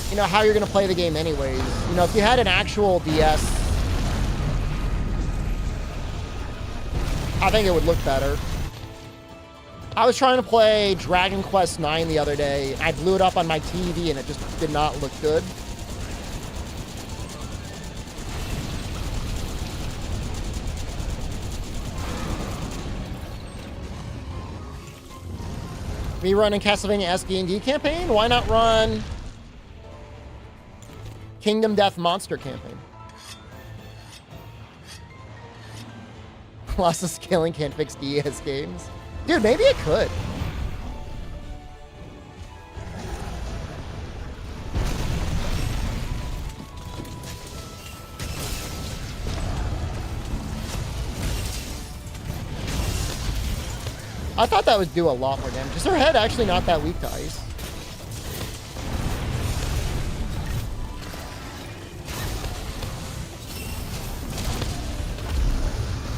Speaker 1: you know, how you're going to play the game anyways. You know, if you had an actual DS, I think it would look better. I was trying to play Dragon Quest IX the other day. I blew it up on my TV and it just did not look good. Me running Castlevania SD&D campaign? Why not run Kingdom Death Monster campaign? Loss of scaling can't fix DS games. Dude, maybe it could. I thought that would do a lot more damage. Is her head actually not that weak to ice?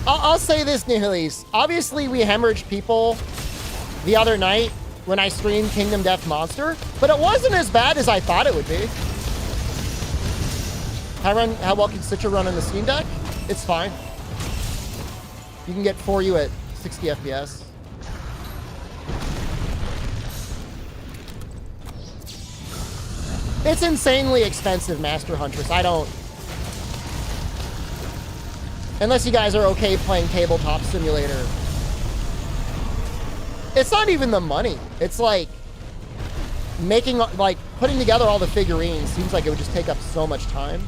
Speaker 1: I'll say this, Nihilis. Obviously, we hemorrhaged people the other night when I streamed Kingdom Death Monster, but it wasn't as bad as I thought it would be. How well can Citra run on the Steam Deck? It's fine. You can get 4U at 60 FPS. It's insanely expensive, Master Huntress. I don't... Unless you guys are okay playing Tabletop Simulator. It's not even the money. It's like... making, like, putting together all the figurines seems like it would just take up so much time.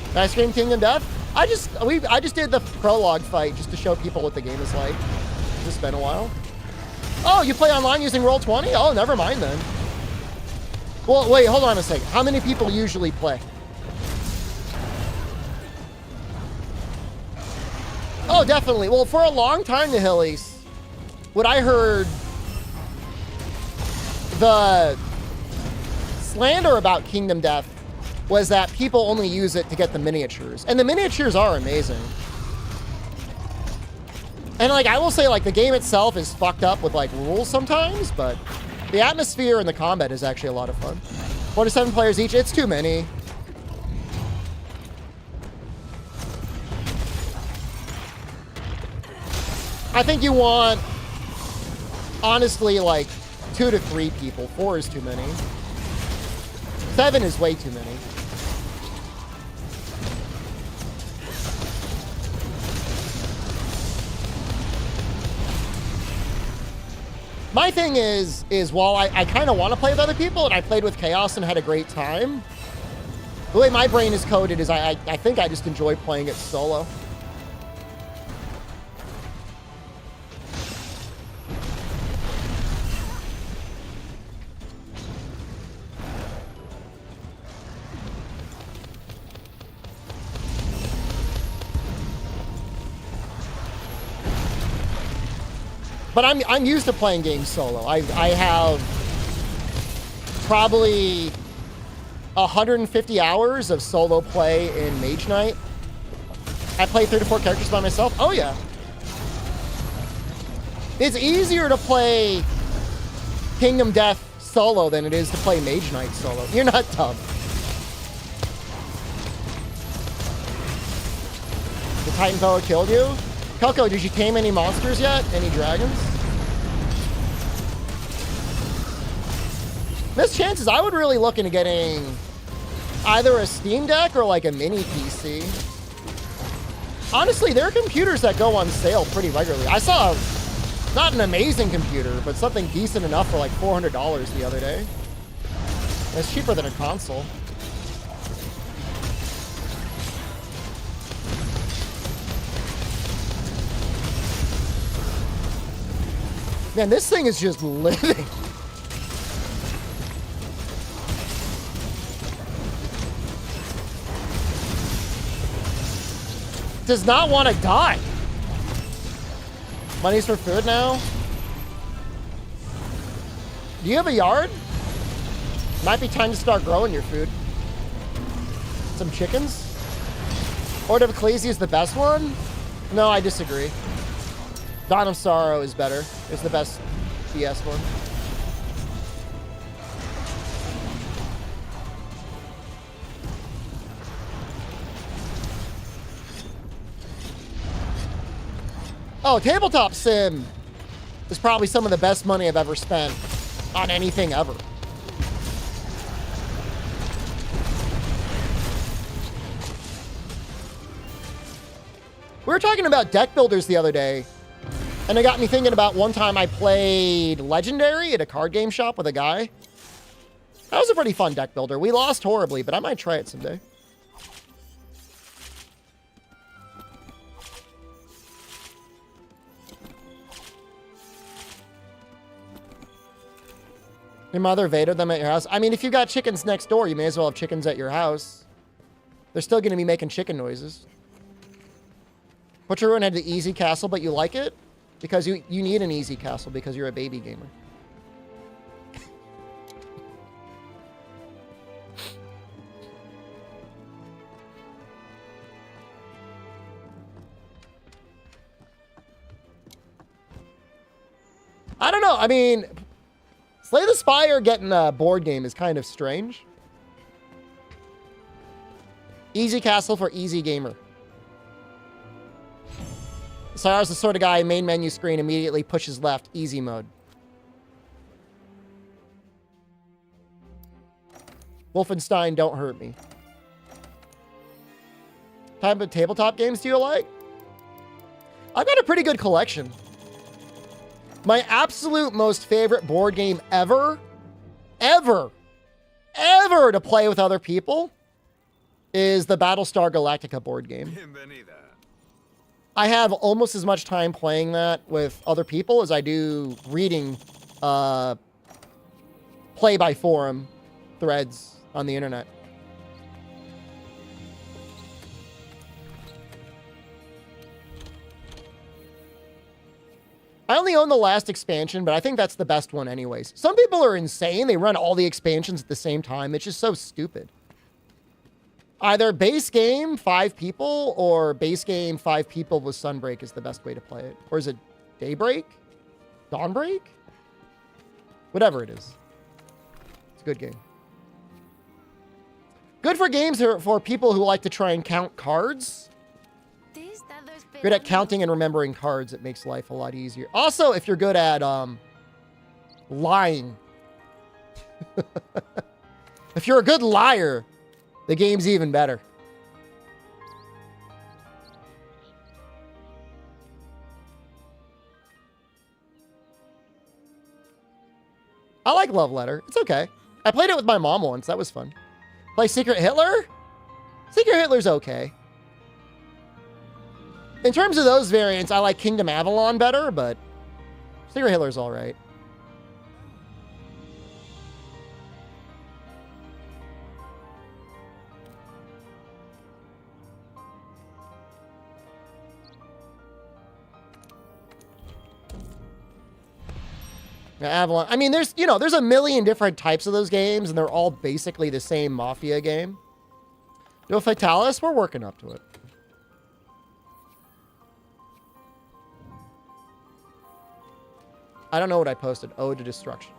Speaker 1: Did I stream Kingdom Death? I just did the prologue fight just to show people what the game is like. It's been a while. Oh, you play online using Roll20? Oh, never mind then. Well, wait, hold on a second. How many people usually play? Oh, definitely. Well, for a long time, Nihilis, what I heard, the slander about Kingdom Death was that people only use it to get the miniatures. And the miniatures are amazing. And, like, I will say, like, the game itself is fucked up with, like, rules sometimes, but the atmosphere and the combat is actually a lot of fun. 4 to 7 players each. It's too many. I think you want, honestly, like, 2 to 3 people. 4 is too many. 7 is way too many. My thing is while I kind of want to play with other people, and I played with Chaos and had a great time, the way my brain is coded is I think I just enjoy playing it solo. But I'm used to playing games solo. I have probably 150 hours of solo play in Mage Knight. I play 3 to 4 characters by myself. Oh yeah. It's easier to play Kingdom Death solo than it is to play Mage Knight solo. You're not dumb. The Titan Fellow killed you? Coco, did you tame any monsters yet? Any dragons? Miss Chances, I would really look into getting either a Steam Deck or like a mini PC. Honestly, there are computers that go on sale pretty regularly. I saw not an amazing computer, but something decent enough for like $400 the other day. It's cheaper than a console. Man, this thing is just living. Does not want to die. Money's for food now. Do you have a yard? Might be time to start growing your food. Some chickens? Order of Ecclesia is the best one? No, I disagree. Dawn of Sorrow is better. It's the best DS one. Oh, Tabletop Sim is probably some of the best money I've ever spent on anything ever. We were talking about deck builders the other day, and it got me thinking about one time I played Legendary at a card game shop with a guy. That was a pretty fun deck builder. We lost horribly, but I might try it someday. Your mother Vader them at your house? I mean, if you got chickens next door, you may as well have chickens at your house. They're still going to be making chicken noises. Butcher Ruin had the easy castle, but you like it? Because you need an easy castle because you're a baby gamer. I don't know. I mean, Slay the Spire getting a board game is kind of strange. Easy castle for easy gamer. Sarah's the sort of guy, main menu screen, immediately pushes left, easy mode. Wolfenstein, don't hurt me. Type of tabletop games do you like? I've got a pretty good collection. My absolute most favorite board game ever to play with other people is the Battlestar Galactica board game.
Speaker 4: Bienvenida.
Speaker 1: I have almost as much time playing that with other people as I do reading play-by-forum threads on the internet. I only own the last expansion, but I think that's the best one anyways. Some people are insane. They run all the expansions at the same time. It's just so stupid. Either base game, 5 people, or base game, 5 people with Sunbreak is the best way to play it. Or is it Daybreak? Dawnbreak? Whatever it is. It's a good game. Good for games for people who like to try and count cards. Good at counting and remembering cards. It makes life a lot easier. Also, if you're good at lying. If you're a good liar, the game's even better. I like Love Letter. It's okay. I played it with my mom once. That was fun. Play Secret Hitler? Secret Hitler's okay. In terms of those variants, I like Kingdom Avalon better, but Secret Hitler's all right. Avalon. I mean, there's a million different types of those games, and they're all basically the same Mafia game. Do a Fatalis? We're working up to it. I don't know what I posted. Ode to Destruction.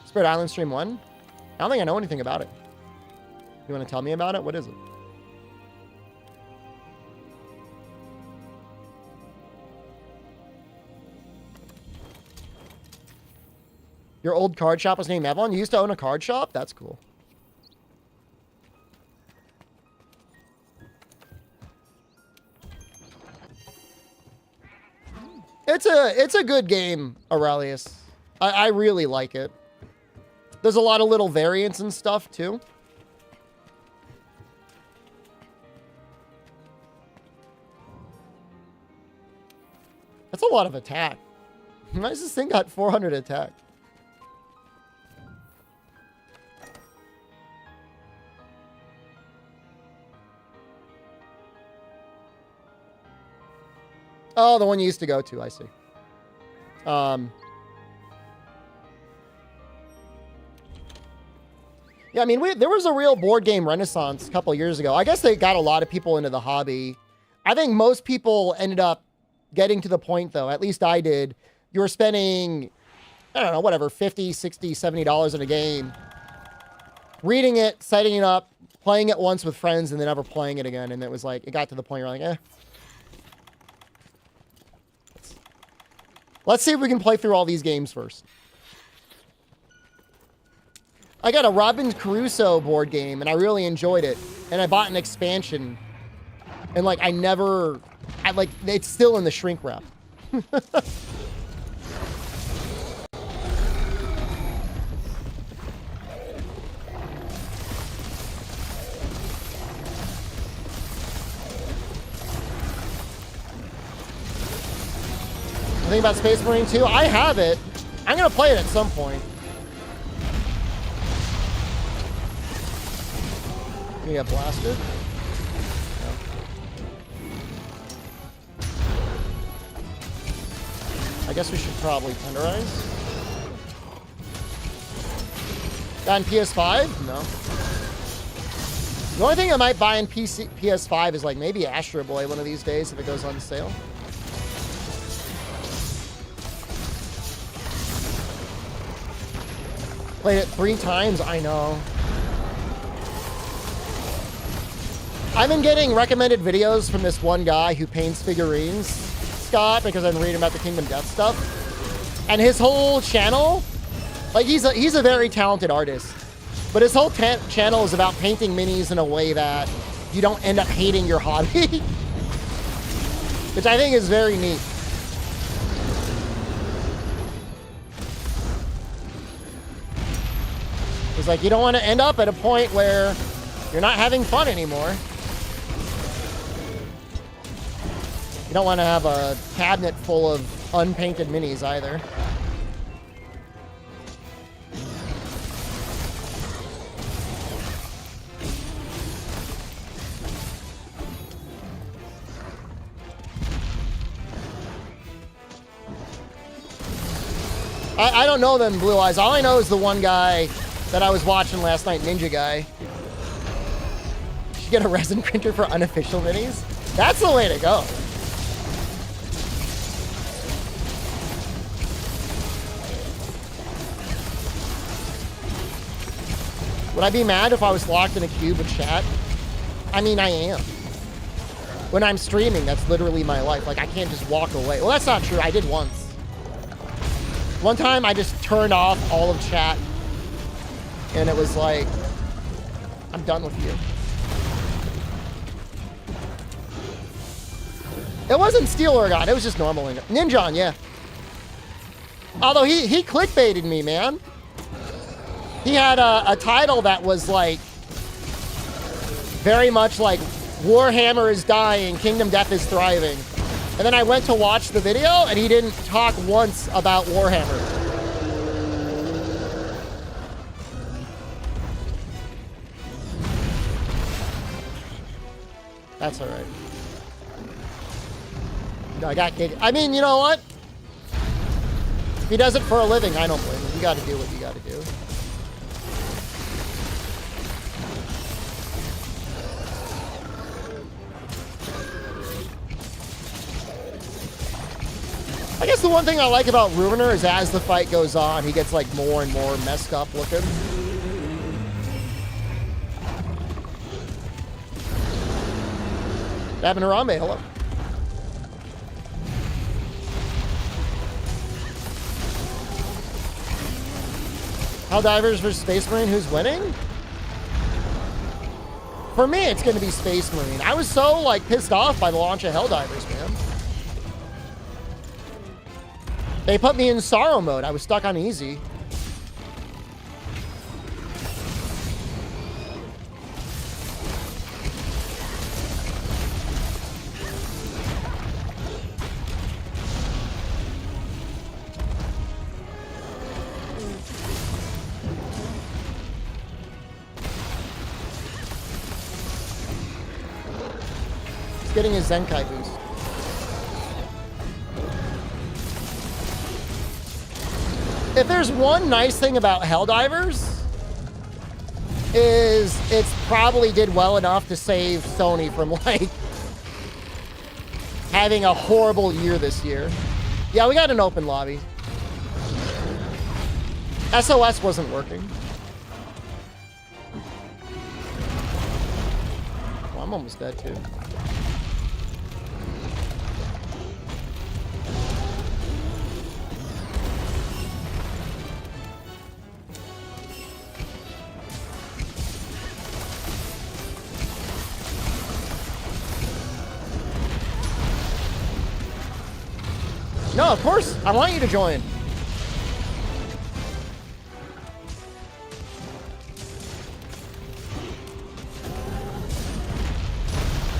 Speaker 1: Spirit Island Stream 1? I don't think I know anything about it. You want to tell me about it? What is it? Your old card shop was named Avalon? You used to own a card shop? That's cool. It's a good game, Aurelius. I really like it. There's a lot of little variants and stuff, too. That's a lot of attack. Why does this thing got 400 attack? Oh, the one you used to go to. I see. Yeah, I mean, there was a real board game renaissance a couple years ago. I guess they got a lot of people into the hobby. I think most people ended up getting to the point, though, at least I did. You were spending, I don't know, whatever, $50, $60, $70 in a game. Reading it, setting it up, playing it once with friends, and then never playing it again. And it was like, it got to the point where you're like, eh. Let's see if we can play through all these games first. I got a Robinson Crusoe board game, and I really enjoyed it. And I bought an expansion. And, like, it's still in the shrink wrap. Think about Space Marine 2? I have it. I'm going to play it at some point. You get blasted? No. I guess we should probably tenderize. Got on PS5? No. The only thing I might buy in PS5 is like maybe Astro Boy one of these days if it goes on sale. Played it 3 times, I know. I've been getting recommended videos from this one guy who paints figurines, Scott, because I've been reading about the Kingdom Death stuff. And his whole channel, like he's a very talented artist, but his whole channel is about painting minis in a way that you don't end up hating your hobby, which I think is very neat. It's like you don't want to end up at a point where you're not having fun anymore. You don't want to have a cabinet full of unpainted minis either. I don't know them Blue Eyes. All I know is the one guy that I was watching last night, Ninja Guy. You should get a resin printer for unofficial minis. That's the way to go. Would I be mad if I was locked in a cube with chat? I mean, I am. When I'm streaming, that's literally my life. Like, I can't just walk away. Well, that's not true. I did once. One time, I just turned off all of chat. And it was like, I'm done with you. It wasn't Steel Oregon. It was just normal. Ninjon, yeah. Although he clickbaited me, man. He had a title that was like, very much like, Warhammer is dying, Kingdom Death is thriving. And then I went to watch the video, and he didn't talk once about Warhammer. That's all right. I got kicked. I mean, you know what? If he does it for a living, I don't blame him. You got to do what you got to do. I guess the one thing I like about Ruiner is as the fight goes on, he gets like more and more messed up looking. Dabin Harambe, hello. Helldivers versus Space Marine, who's winning? For me, it's going to be Space Marine. I was so like pissed off by the launch of Helldivers, man. They put me in sorrow mode. I was stuck on easy. He's getting his Zenkai boost. If there's one nice thing about Helldivers, is it's probably did well enough to save Sony from, like, having a horrible year this year. Yeah, we got an open lobby. SOS wasn't working. Well, I'm almost dead, too. No, of course. I want you to join.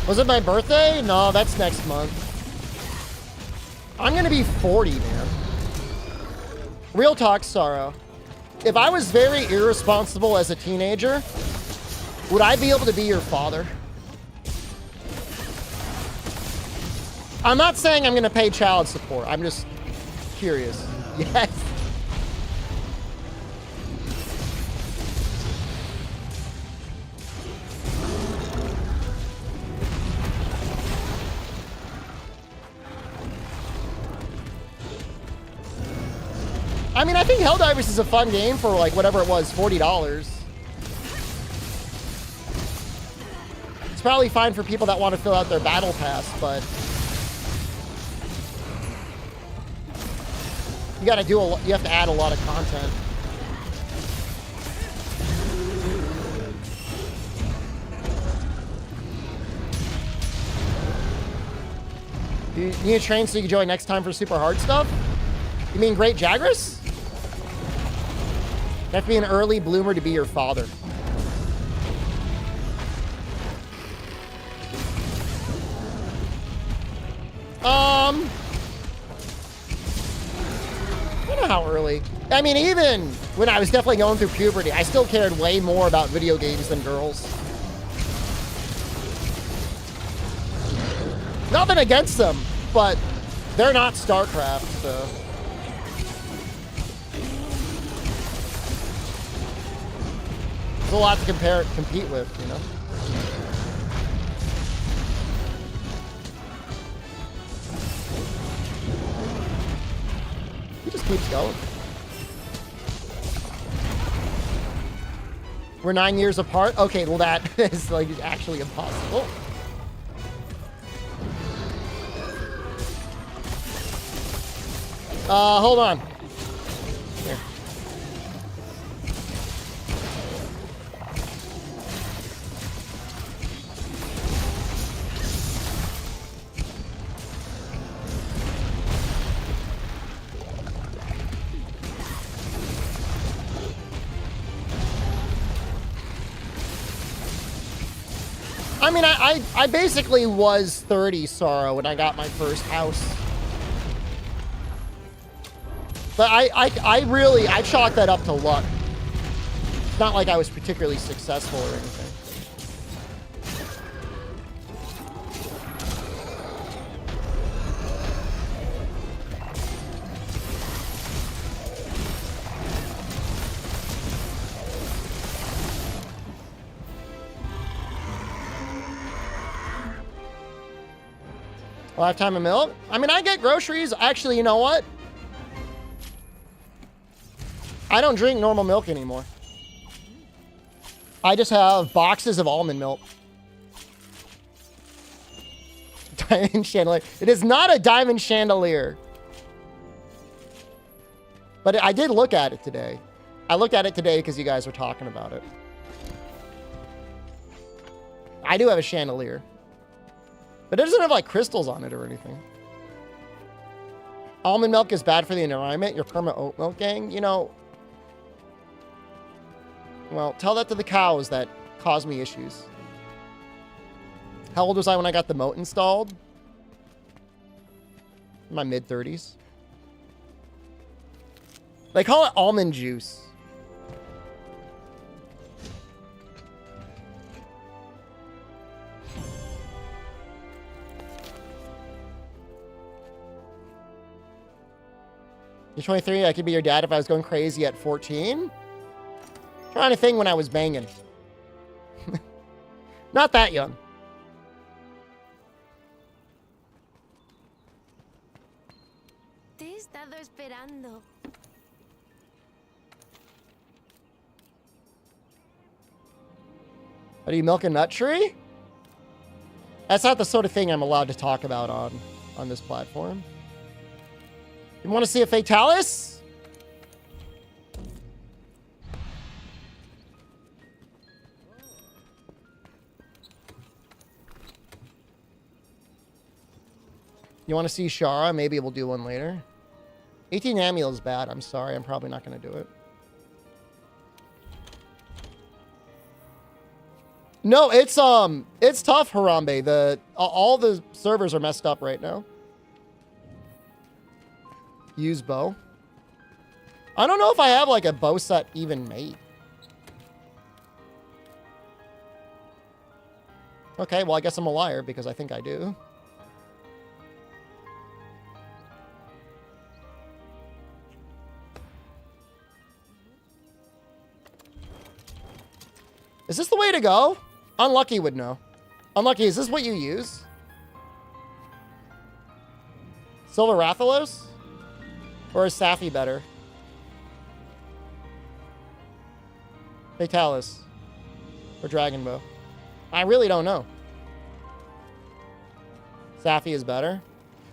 Speaker 1: Was it my birthday? No, that's next month. I'm gonna be 40, man. Real talk, Sorrow. If I was very irresponsible as a teenager, would I be able to be your father? I'm not saying I'm gonna pay child support. I'm just curious. Yes. I mean, I think Helldivers is a fun game for, like, whatever it was, $40. It's probably fine for people that want to fill out their battle pass, but you gotta do you have to add a lot of content. You need to train so you can join next time for super hard stuff? You mean Great Jagras? You have to be an early bloomer to be your father. I don't know how early. I mean, even when I was definitely going through puberty, I still cared way more about video games than girls. Nothing against them, but they're not StarCraft, so. There's a lot to compete with, you know? He just keeps going. We're 9 years apart? Okay, well that is, like, actually impossible. Hold on. Here. I mean, I basically was 30, Sorrow, when I got my first house. But I chalked that up to luck. It's not like I was particularly successful or anything. Lifetime of milk? I mean, I get groceries. Actually, you know what? I don't drink normal milk anymore. I just have boxes of almond milk. Diamond chandelier. It is not a diamond chandelier. But I did look at it today. I looked at it today because you guys were talking about it. I do have a chandelier. But it doesn't have, like, crystals on it or anything. Almond milk is bad for the environment. Your perma oat milk gang, you know. Well, tell that to the cows that caused me issues. How old was I when I got the moat installed? In my mid-30s. They call it almond juice. You're 23. I could be your dad if I was going crazy at 14. Trying to think when I was banging. Not that young.
Speaker 2: Te he estado esperando.
Speaker 1: How do you milk a nut tree? That's not the sort of thing I'm allowed to talk about on this platform. You want to see a Fatalis? You want to see Shara? Maybe we'll do one later. 18 Amiel is bad. I'm sorry. I'm probably not going to do it. No, it's tough, Harambe. All the servers are messed up right now. Use bow. I don't know if I have like a bow set even made. Okay, well I guess I'm a liar because I think I do. Is this the way to go? Unlucky would know. Unlucky, is this what you use? Silver Rathalos? Or is Safi better? Fatalis. Or Dragon Bow? I really don't know. Safi is better.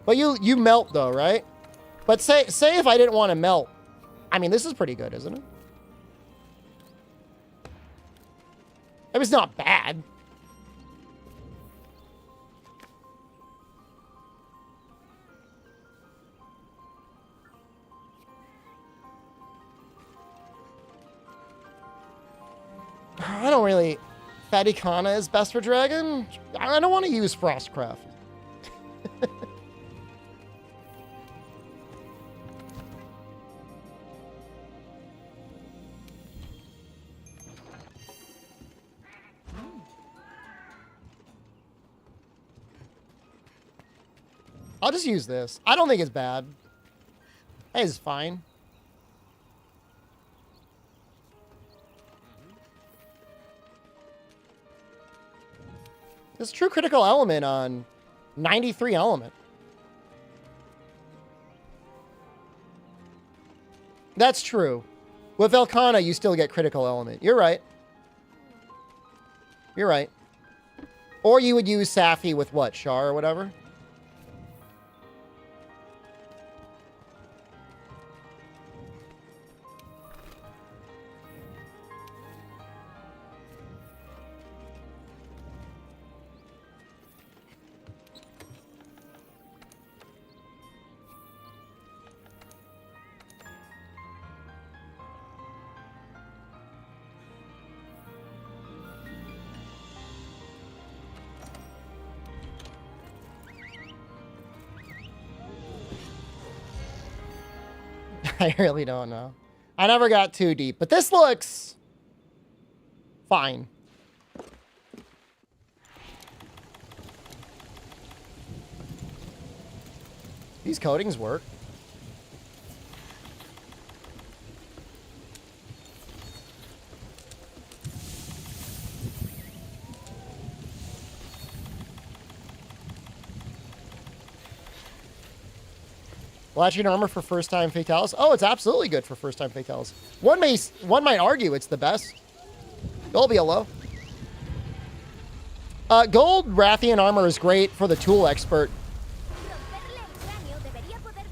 Speaker 1: But you melt though, right? But say if I didn't want to melt. I mean, this is pretty good, isn't it? It was not bad. I don't really... Faticana is best for Dragon? I don't want to use Frostcraft. I'll just use this. I don't think it's bad. It's fine. This true critical element on 93 element. That's true. With Velkhana, you still get critical element. You're right. You're right. Or you would use Safi with what? Char or whatever? I really don't know. I never got too deep, but this looks fine. These coatings work. Latching armor for first-time Fatalis. Oh, it's absolutely good for first-time Fatalis. One might argue it's the best. It'll be a low. Gold Rathian armor is great for the tool expert.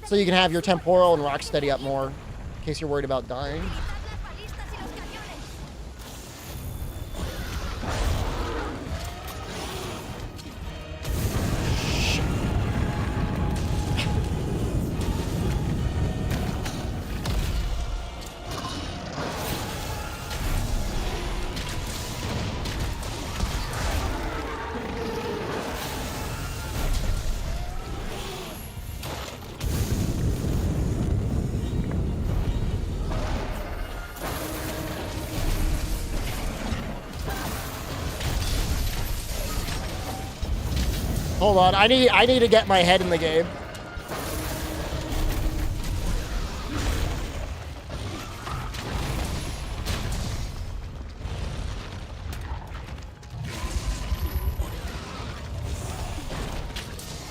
Speaker 1: So you can have your temporal and rock steady up more in case you're worried about dying. Hold on, I need to get my head in the game.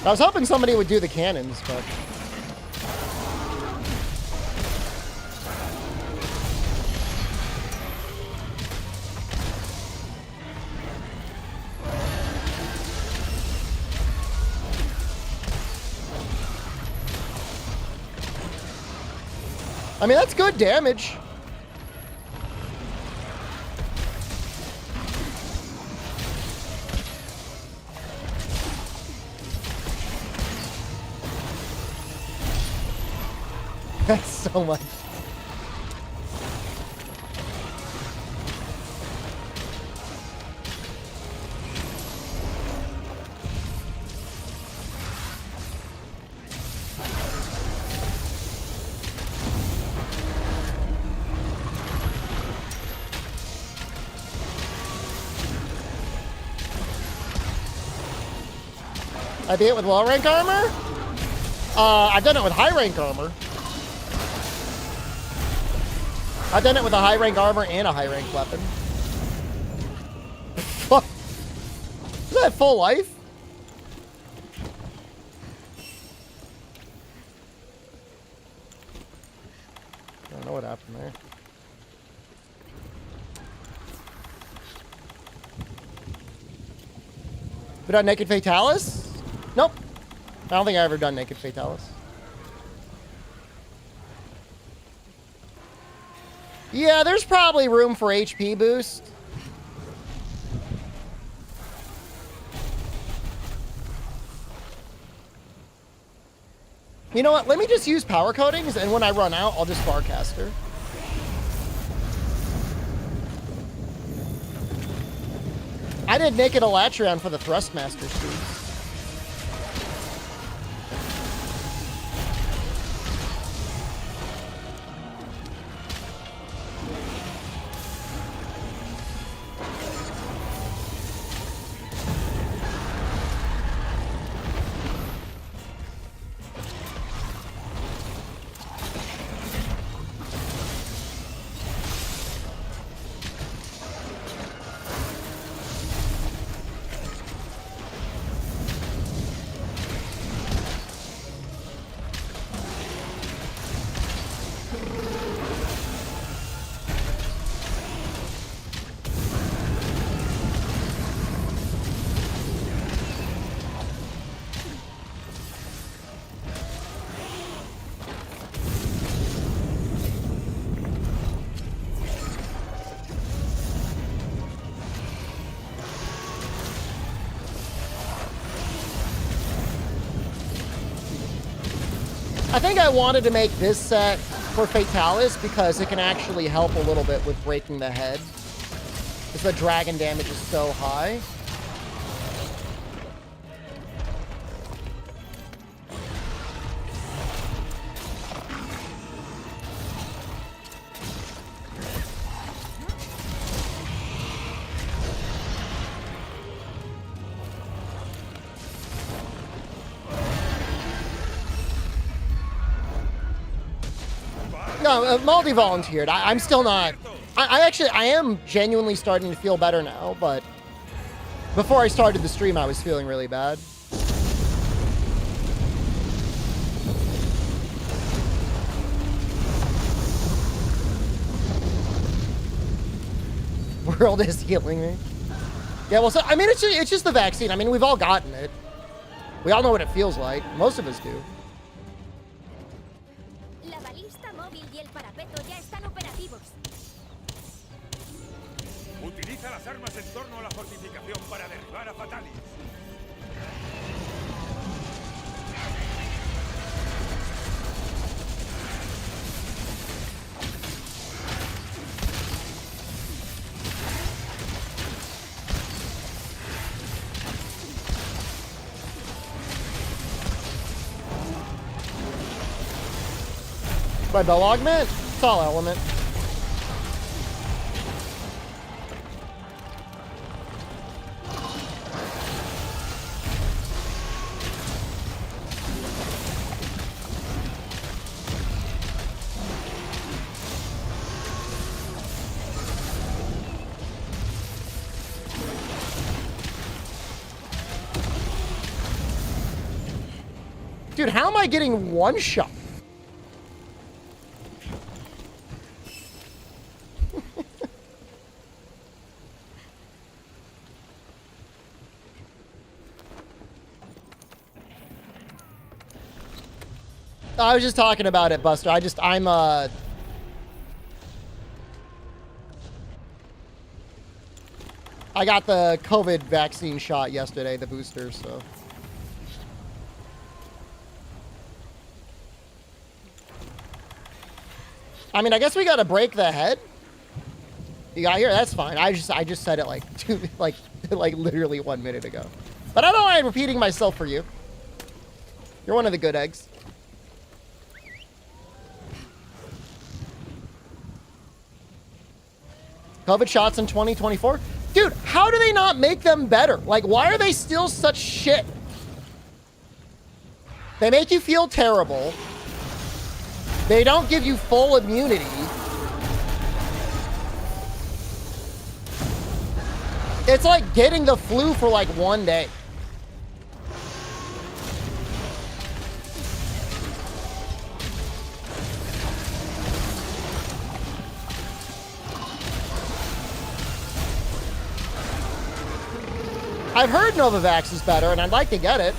Speaker 1: I was hoping somebody would do the cannons, but... I mean, that's good damage. That's so much. I did it with low rank armor? I've done it with high rank armor. I've done it with a high rank armor and a high rank weapon. Fuck. Is that full life? I don't know what happened there. We done Naked Fatalis? Nope. I don't think I ever done Naked Fatalis. Yeah, there's probably room for HP boost. You know what? Let me just use power coatings, and when I run out, I'll just Farcaster. I did Naked Elatrion for the Thrustmaster suits. I think I wanted to make this set for Fatalis because it can actually help a little bit with breaking the head. Because the dragon damage is so high. No, multi-volunteered. I'm still not. I am genuinely starting to feel better now, but before I started the stream, I was feeling really bad. World is healing me. Yeah, well, so, I mean, it's just the vaccine. I mean, we've all gotten it. We all know what it feels like. Most of us do.
Speaker 3: Utiliza las armas en torno a la fortificación para derribar a Fatalis.
Speaker 1: By Bell Augment? It's all element. Dude, how am I getting one shot? I was just talking about it, Buster. I got the COVID vaccine shot yesterday, the booster, so. I mean, I guess we gotta break the head. You got here, that's fine. I just said it like like literally 1 minute ago. But I don't mind repeating myself for you. You're one of the good eggs. COVID shots in 2024? Dude, how do they not make them better? Like, why are they still such shit? They make you feel terrible. They don't give you full immunity. It's like getting the flu for like 1 day. I've heard Novavax is better, and I'd like to get it.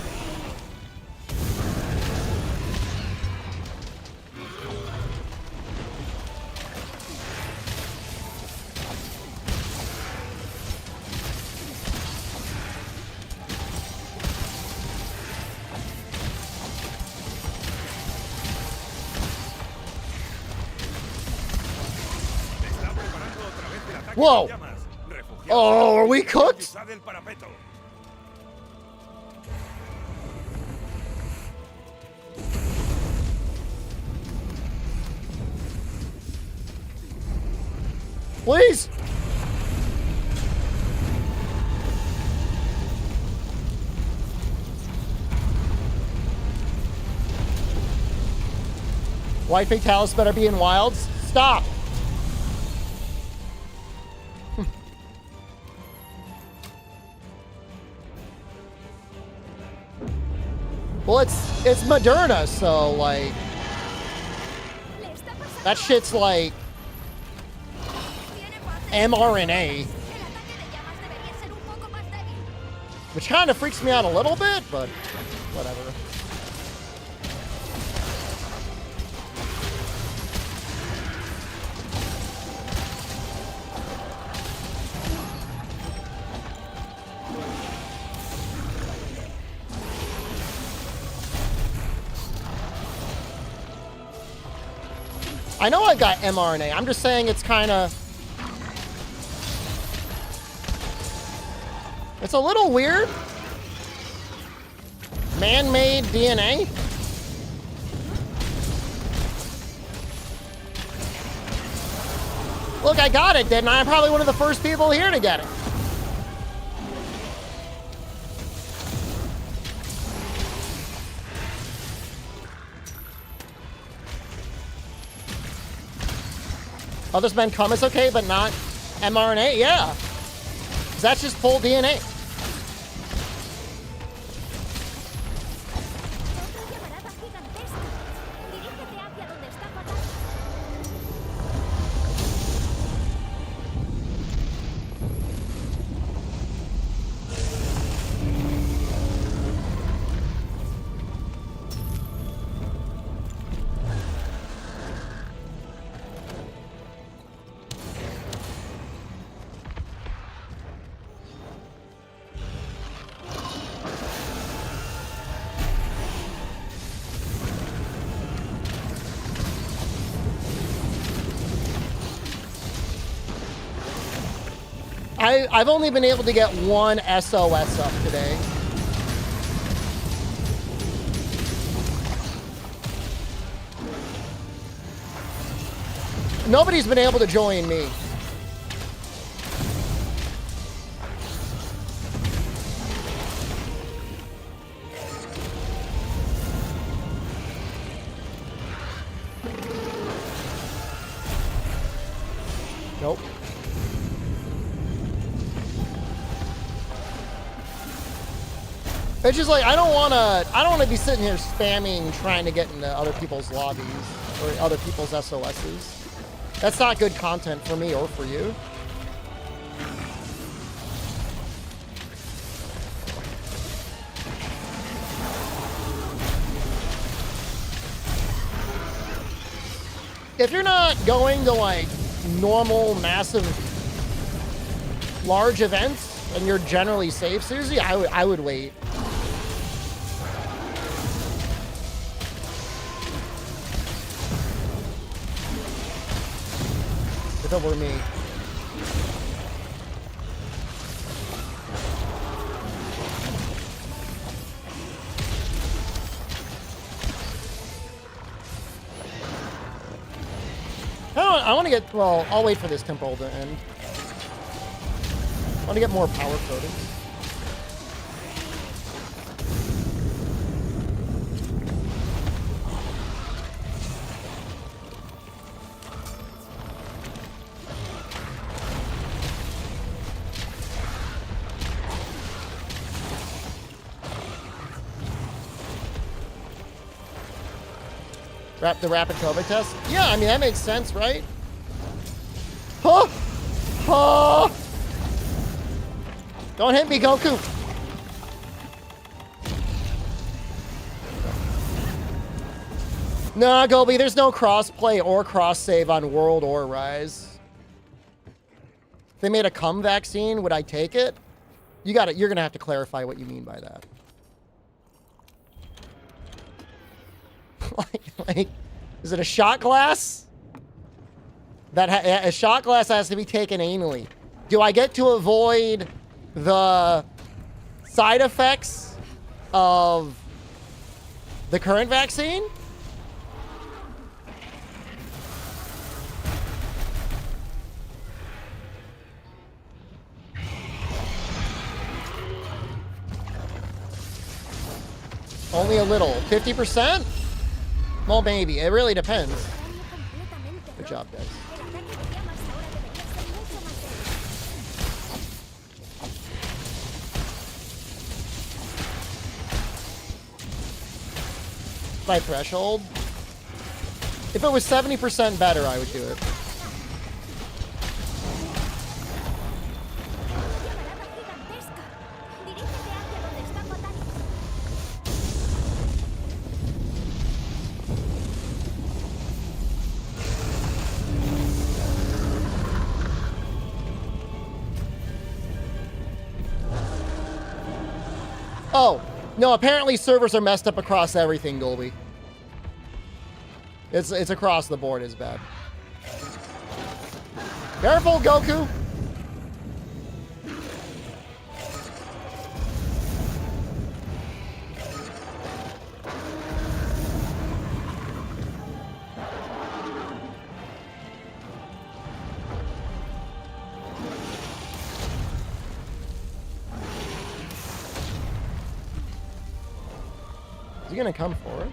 Speaker 1: Whoa! Oh, are we cooked? Please! White Fatalis better be in wilds. Stop! Well, it's Moderna, so like that shit's like mRNA, which kind of freaks me out a little bit, but whatever. I know I got mRNA. I'm just saying it's kind of... It's a little weird. Man-made DNA. Look, I got it, didn't I? I'm probably one of the first people here to get it. Others men come, it's okay, but not mRNA? Yeah. 'Cause that's just full DNA. I've only been able to get one SOS up today. Nobody's been able to join me. Nope. It's just like, I don't want to be sitting here spamming trying to get into other people's lobbies or other people's SOSs. That's not good content for me or for you. If you're not going to like normal, massive, large events and you're generally safe, Susie, I would wait. If it were me. I want to get, well, I'll wait for this temporal to end. I want to get more power coding. The rapid COVID test? Yeah, I mean, that makes sense, right? Huh? Huh? Don't hit me, Goku. Nah, Gobi, there's no cross-play or cross-save on World or Rise. If they made a cum vaccine, would I take it? You're gonna have to clarify what you mean by that. like, is it a shot glass? A shot glass has to be taken anally. Do I get to avoid the side effects of the current vaccine? Only a little. 50%? Well, maybe. It really depends. Good job, guys. My threshold? If it was 70% better, I would do it. Oh, no, apparently servers are messed up across everything, Dolby. It's across the board is bad. Careful, Goku! Is he gonna come forward?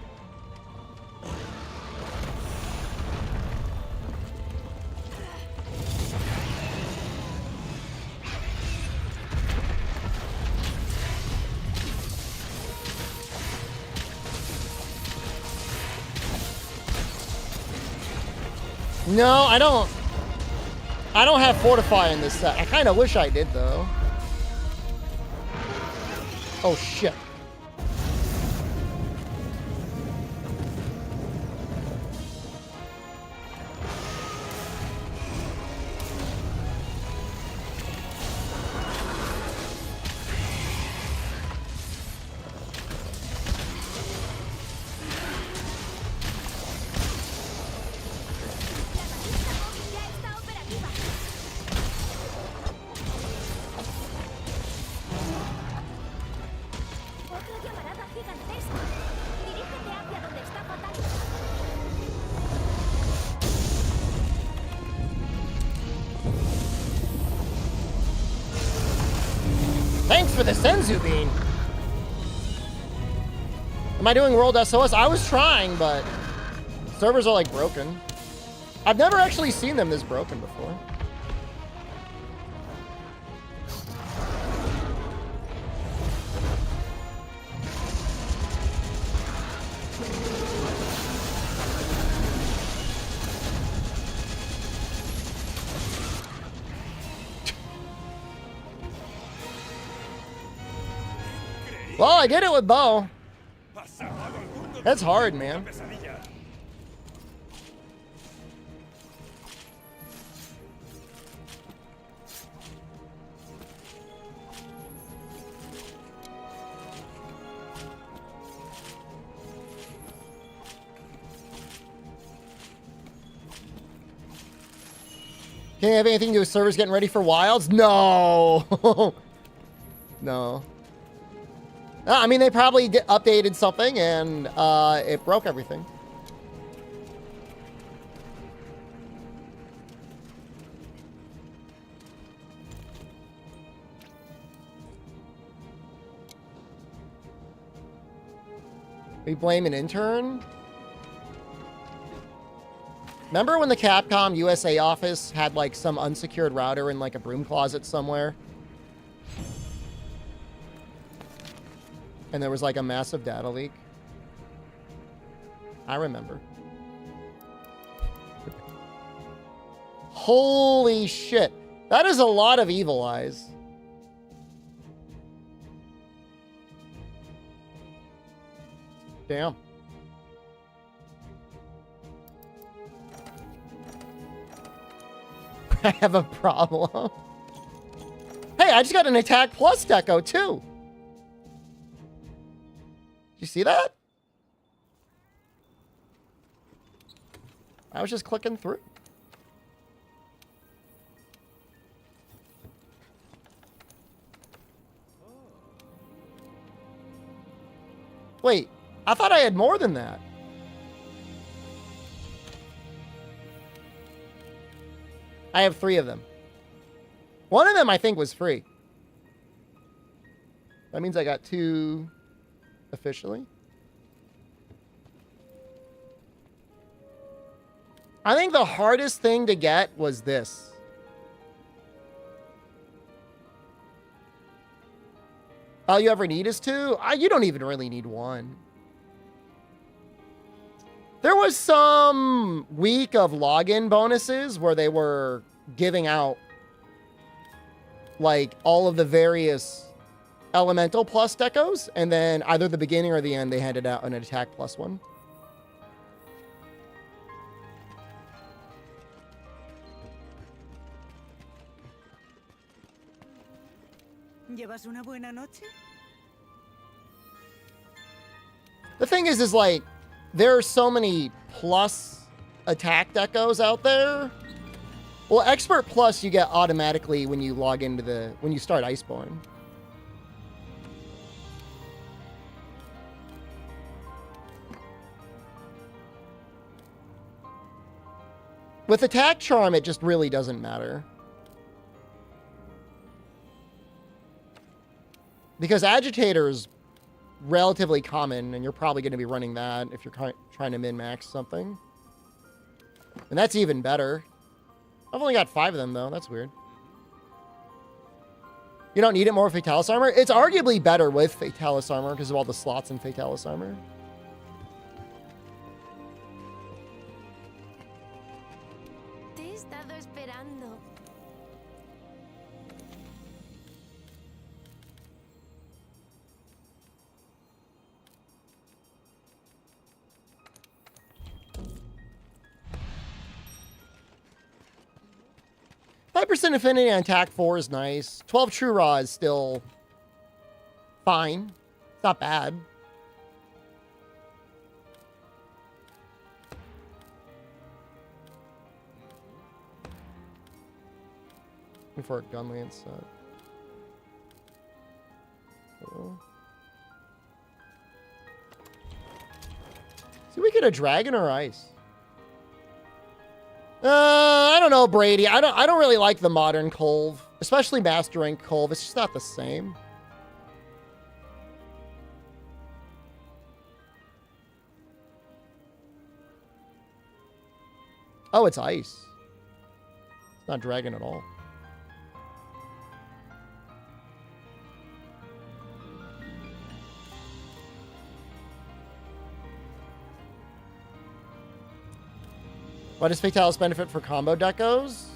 Speaker 1: No, I don't have Fortify in this set. I kind of wish I did, though. Oh, shit. Thanks for the Senzu bean. Am I doing World SOS? I was trying, but servers are like broken. I've never actually seen them this broken before. Well, I did it with bow. That's hard, man. Can you have anything to do with servers getting ready for Wilds? No. No. I mean, they probably updated something and it broke everything. We blame an intern? Remember when the Capcom USA office had like some unsecured router in like a broom closet somewhere? And there was like a massive data leak? I remember. Holy shit. That is a lot of evil eyes. Damn. I have a problem. Hey, I just got an attack plus deco too. Did you see that? I was just clicking through. Wait, I thought I had more than that. I have 3 of them. One of them I think was free. That means I got 2 officially. I think the hardest thing to get was this. All you ever need is 2? You don't even really need 1. There was some week of login bonuses where they were giving out like all of the various elemental plus decos, and then either the beginning or the end they handed out an attack plus one.
Speaker 4: ¿Llevas una buena noche?
Speaker 1: The thing is like, there are so many plus attack decos out there. Well, Expert Plus you get automatically when you log into when you start Iceborne. With Attack Charm, it just really doesn't matter. Because Agitator is relatively common, and you're probably going to be running that if you're trying to min-max something. And that's even better. I've only got 5 of them, though. That's weird. You don't need it more with Fatalis Armor? It's arguably better with Fatalis Armor because of all the slots in Fatalis Armor.
Speaker 2: Te he estado esperando.
Speaker 1: %, affinity on attack 4 is nice. 12 true raw is still fine. It's not bad. Looking for a gunlance set. Oh. See, we get a dragon or ice. I don't know, Brady. I don't really like the modern Kolv, especially Master Rank Kolv. It's just not the same. Oh, it's ice. It's not dragon at all. What does Fatalis benefit for combo decos?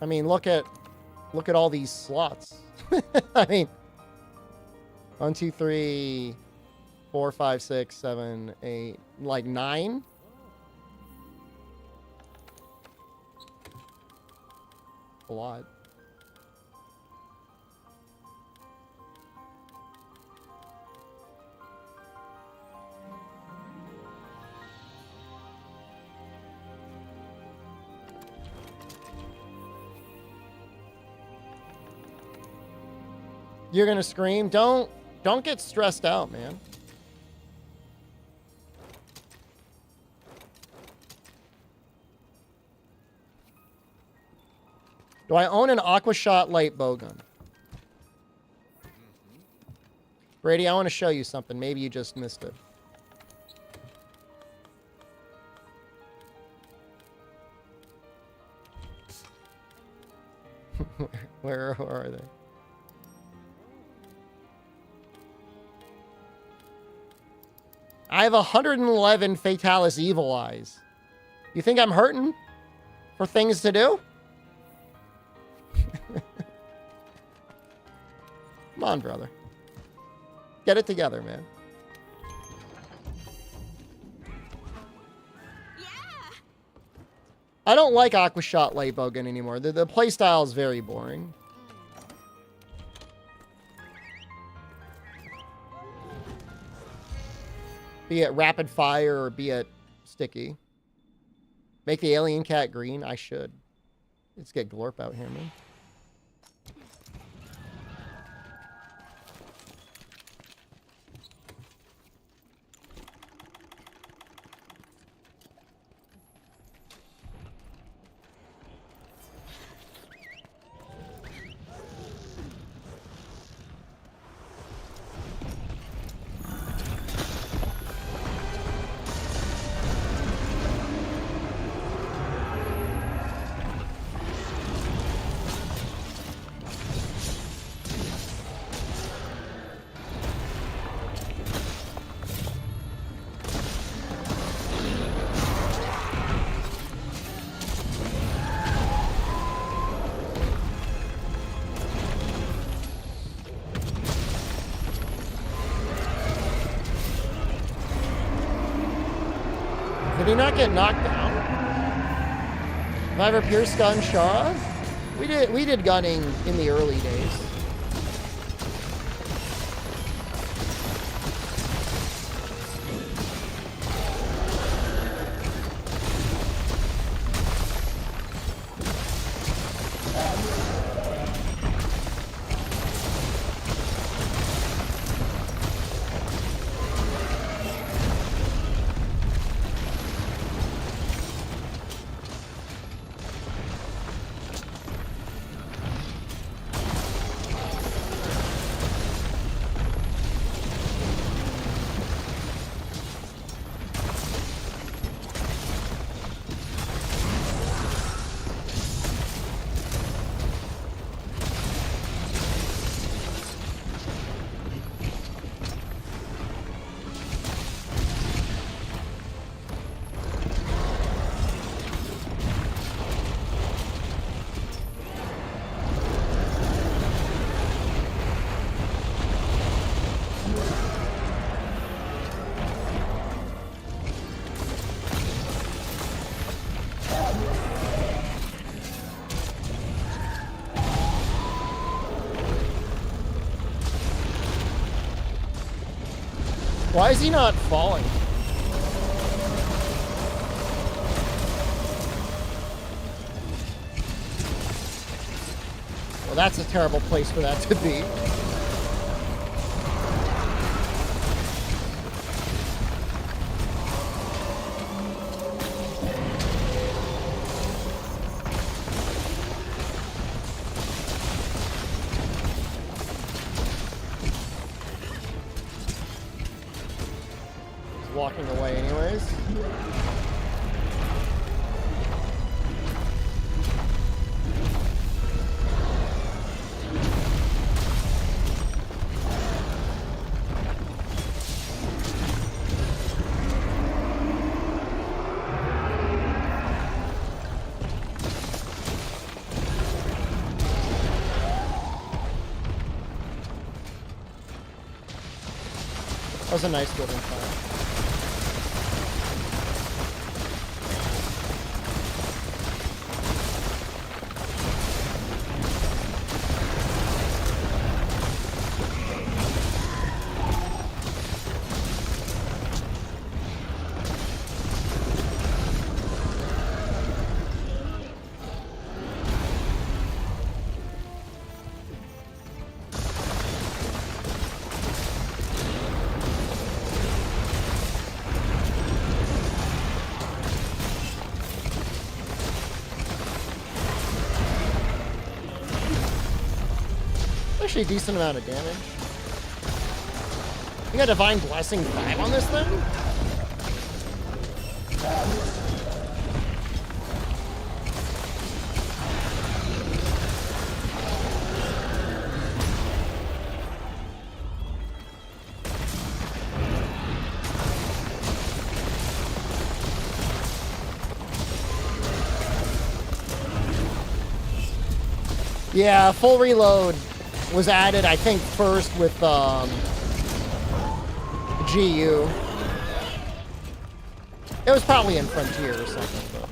Speaker 1: I mean, look at Look at all these slots. I mean, 1, 2, 3, 4, 5, 6, 7, 8, like 9. A lot. You're gonna scream. Don't get stressed out, man. Do I own an Aquashot light bowgun? Brady, I want to show you something. Maybe you just missed it. Where are they? I have 111 Fatalis Evil Eyes. You think I'm hurting for things to do? Come on, brother. Get it together, man.
Speaker 2: Yeah.
Speaker 1: I don't like Aquashot light bowgun anymore. The playstyle is very boring. Be it rapid fire or be it sticky. Make the alien cat green? I should. Let's get Glorp out here, man. Did he not get knocked down? Have I ever pierced gun Shara? We did gunning in the early days. Why is he not falling? Well, that's a terrible place for that to be. Walking away anyways. was a nice building fire. Actually a decent amount of damage. You got Divine Blessing 5 on this thing? Yeah, full reload was added, I think, first with GU. It was probably in Frontier or something, but.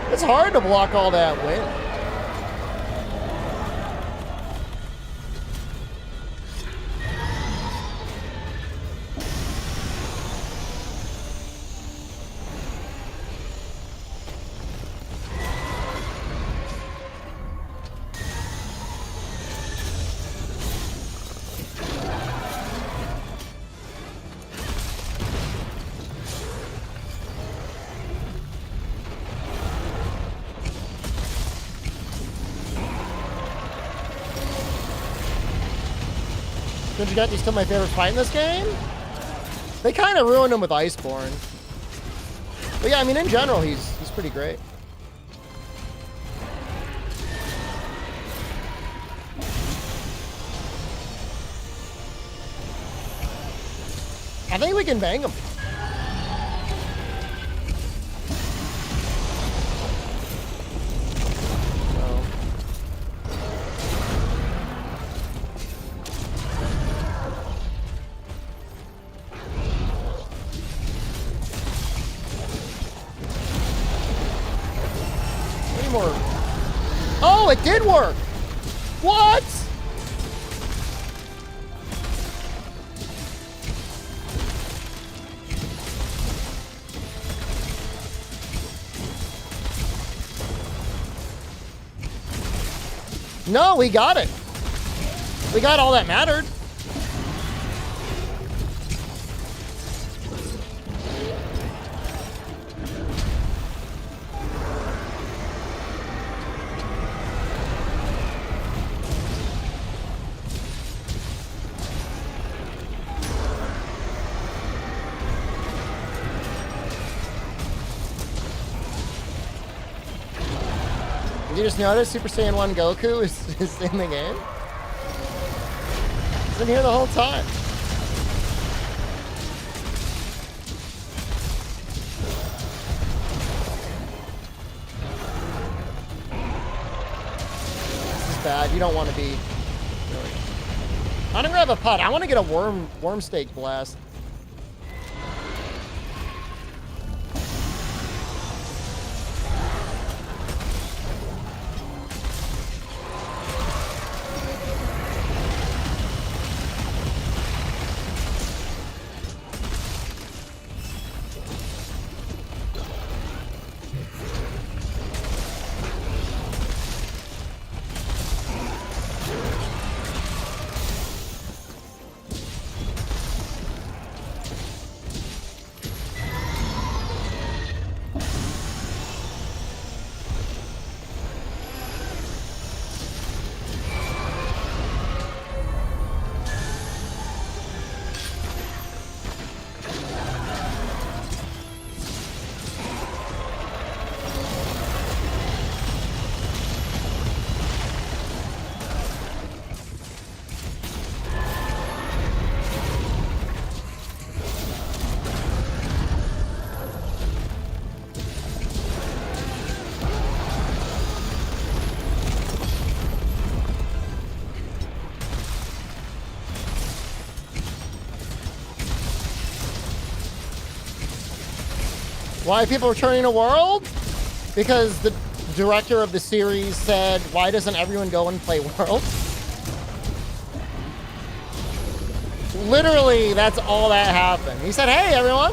Speaker 1: It's hard to block all that wind. Don't you got? He's still my favorite fight in this game? They kind of ruined him with Iceborne. But yeah, I mean, in general, he's pretty great. I think we can bang him. Oh, it did work! What? No, we got it. We got all that mattered. Did you just notice Super Saiyan 1 Goku is in the game? He's been here the whole time. This is bad. You don't want to be. Really. I'm gonna grab a pot. I want to get a worm steak blast. Why are people returning to World? Because the director of the series said, why doesn't everyone go and play World? Literally, that's all that happened. He said, hey, everyone.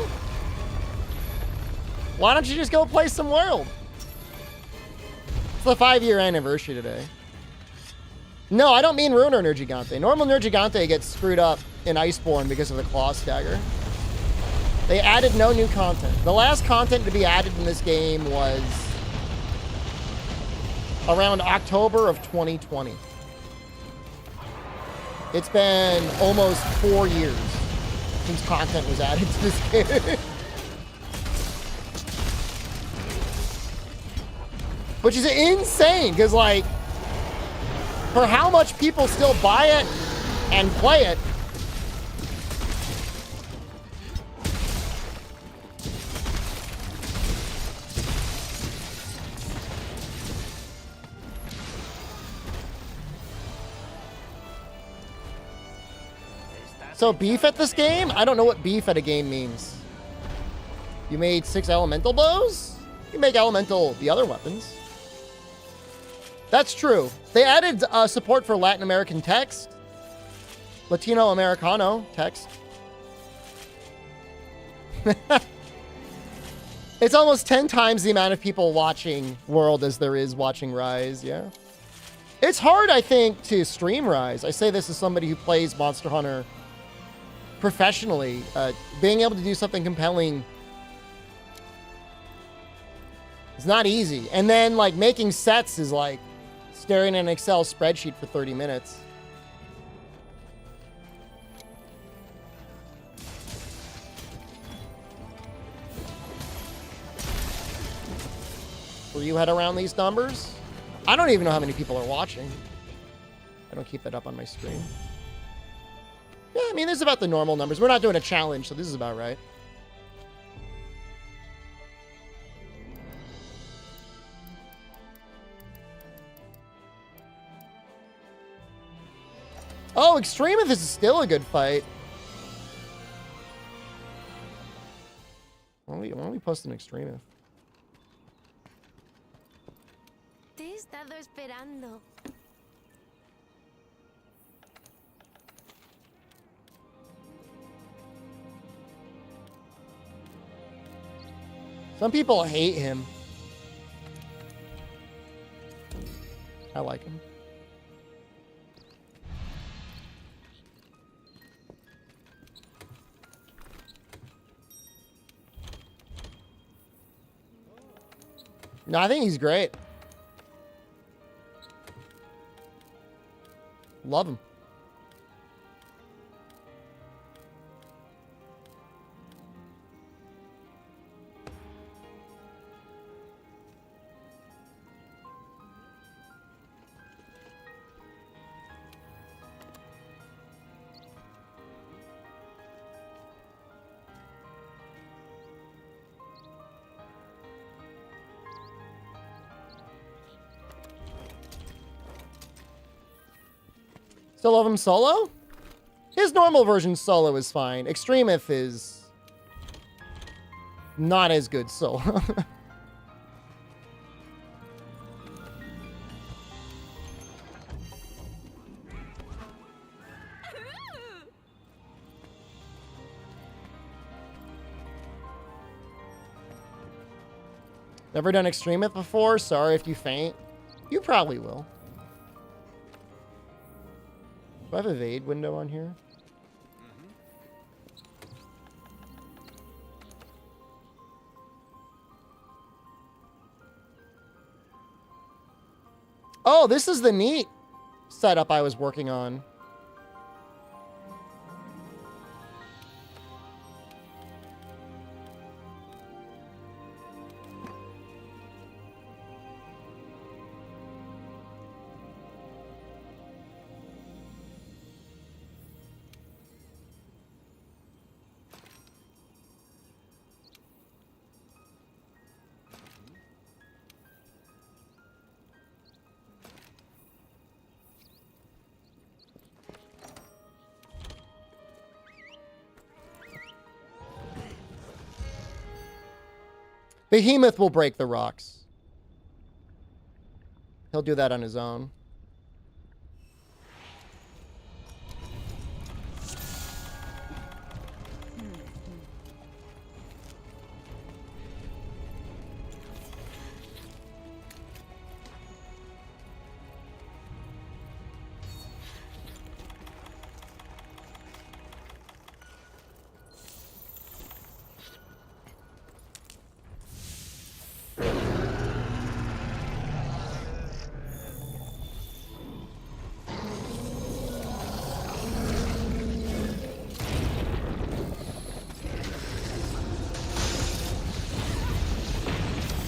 Speaker 1: Why don't you just go play some World? It's the 5-year anniversary today. No, I don't mean Ruiner Nergigante. Normal Nergigante gets screwed up in Iceborne because of the Claw Stagger. They added no new content. The last content to be added in this game was around October of 2020. It's been almost 4 years since content was added to this game. Which is insane, because like, for how much people still buy it and play it, so beef at this game? I don't know what beef at a game means. You made 6 elemental bows? You make elemental the other weapons. That's true. They added support for Latin American text. Latino Americano text. It's almost 10 times the amount of people watching World as there is watching Rise, yeah. It's hard, I think, to stream Rise. I say this as somebody who plays Monster Hunter professionally. Being able to do something compelling is not easy. And then, like, making sets is like staring at an Excel spreadsheet for 30 minutes. Were you head around these numbers? I don't even know how many people are watching. I don't keep that up on my screen. Yeah, I mean, this is about the normal numbers. We're not doing a challenge, so this is about right. Oh, Extremeth is still a good fight. Why don't we post an Extremeth?
Speaker 2: Te he estado esperando.
Speaker 1: Some people hate him. I like him. No, I think he's great. Love him. Still love him solo? His normal version solo is fine. Extremeth is not as good solo. Never done Extremeth before? Sorry if you faint. You probably will. Do I have a evade window on here? Oh, this is the neat setup I was working on. Behemoth will break the rocks. He'll do that on his own.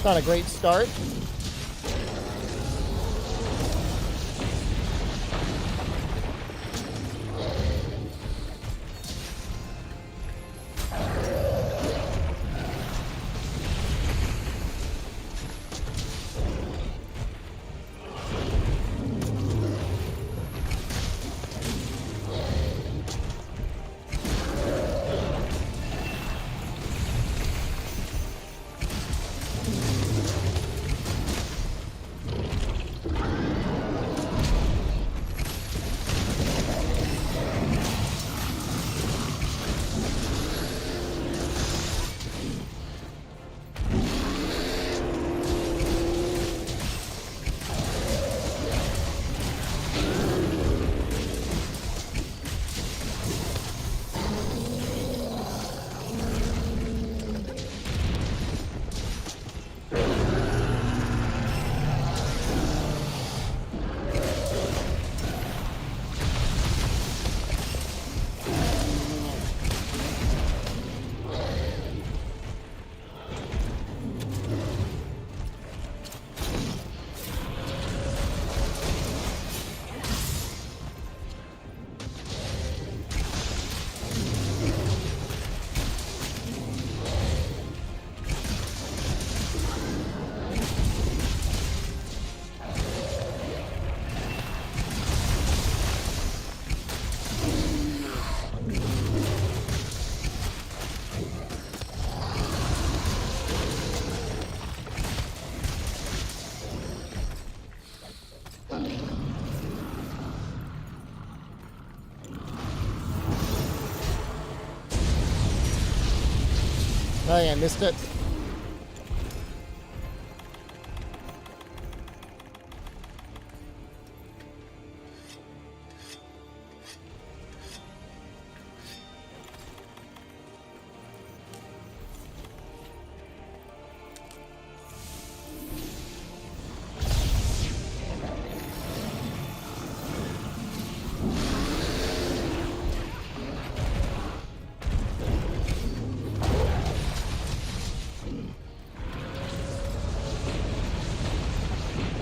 Speaker 1: Not a great start. Oh yeah, missed it.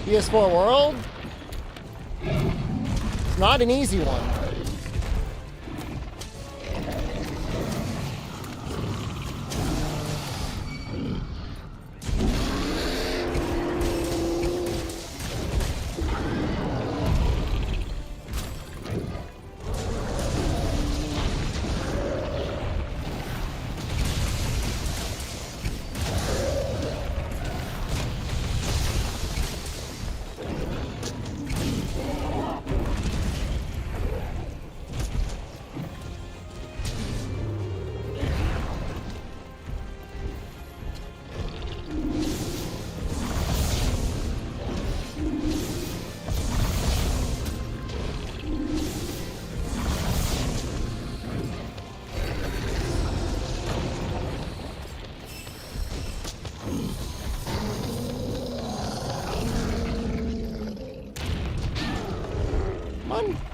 Speaker 1: PS4 World? It's not an easy one.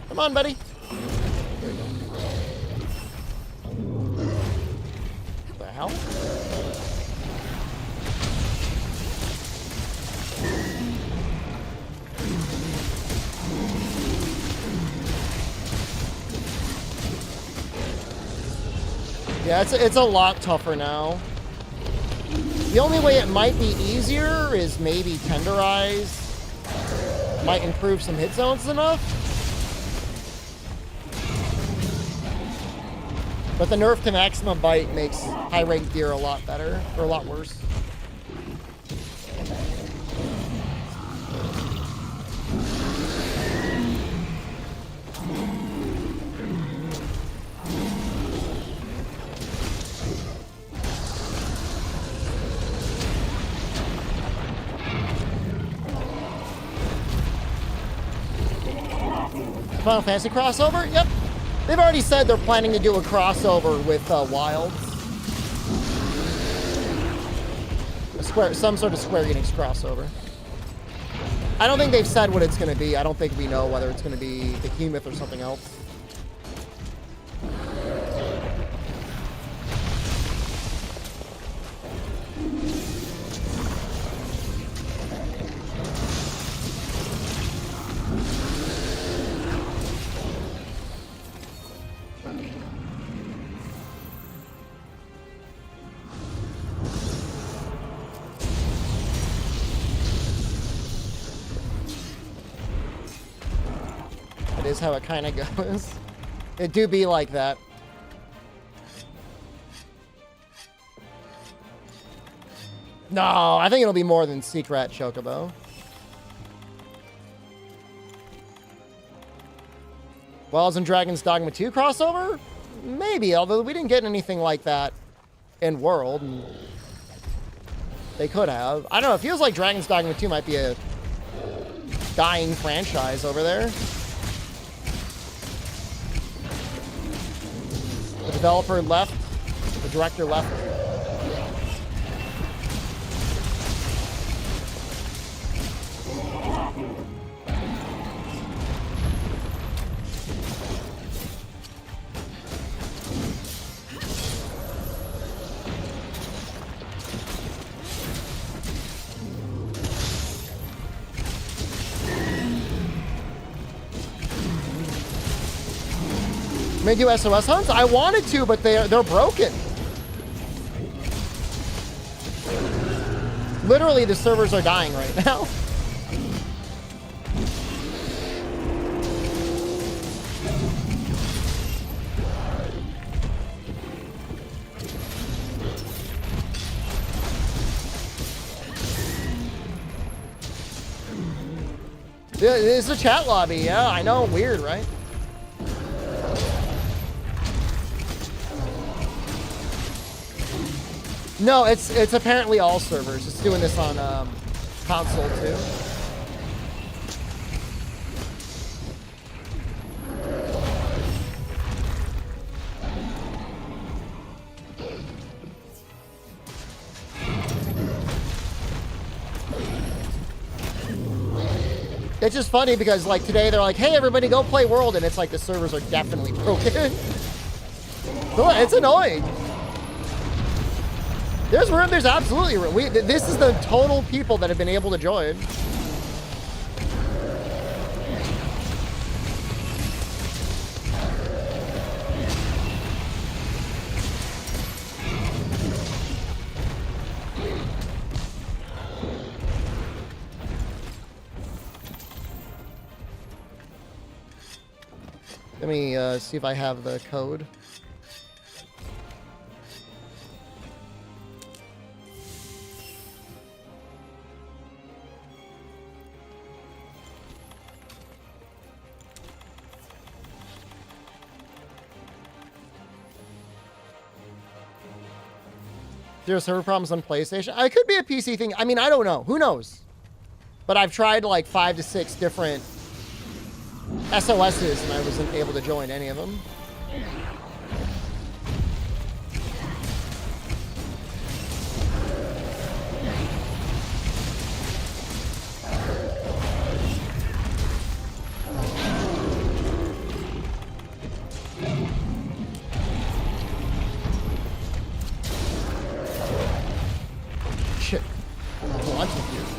Speaker 1: Come on, buddy. What the hell? Yeah, it's a lot tougher now. The only way it might be easier is maybe tenderize. Might improve some hit zones enough. But the nerf to maximum bite makes high ranked gear a lot better, or a lot worse. Final Fantasy crossover? Yep. They've already said they're planning to do a crossover with Wilds. Some sort of Square Enix crossover. I don't think they've said what it's going to be. I don't think we know whether it's going to be Behemoth or something else. Is how it kind of goes. It do be like that. No, I think it'll be more than Secret Chocobo. Wells and Dragon's Dogma 2 crossover? Maybe, although we didn't get anything like that in World. And they could have. I don't know, it feels like Dragon's Dogma 2 might be a dying franchise over there. The developer left. The director left. May do SOS hunts? I wanted to, but they're broken. Literally, the servers are dying right now. It's a chat lobby, yeah, I know, weird, right? No, it's apparently all servers. It's doing this on console too. It's just funny because like today they're like, hey everybody go play World, and it's like the servers are definitely broken. So it's annoying. There's room, there's absolutely room. This is the total people that have been able to join. Let me see if I have the code. There are server problems on PlayStation. It could be a PC thing. I mean, I don't know. Who knows? But I've tried like 5 to 6 different SOSs and I wasn't able to join any of them. Shit. Oh, I'm confused.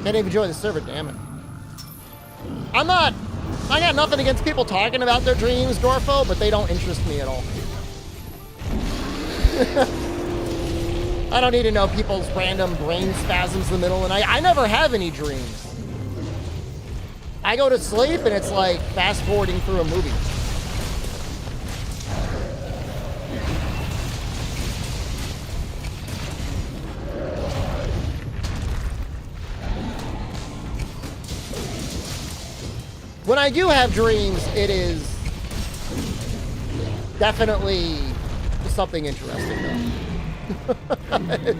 Speaker 1: Can't even join the server, damn it. I got nothing against people talking about their dreams, Dorfo, but they don't interest me at all. I don't need to know people's random brain spasms in the middle of the night. I never have any dreams. I go to sleep and it's like fast forwarding through a movie. When I do have dreams, it is definitely something interesting, though. It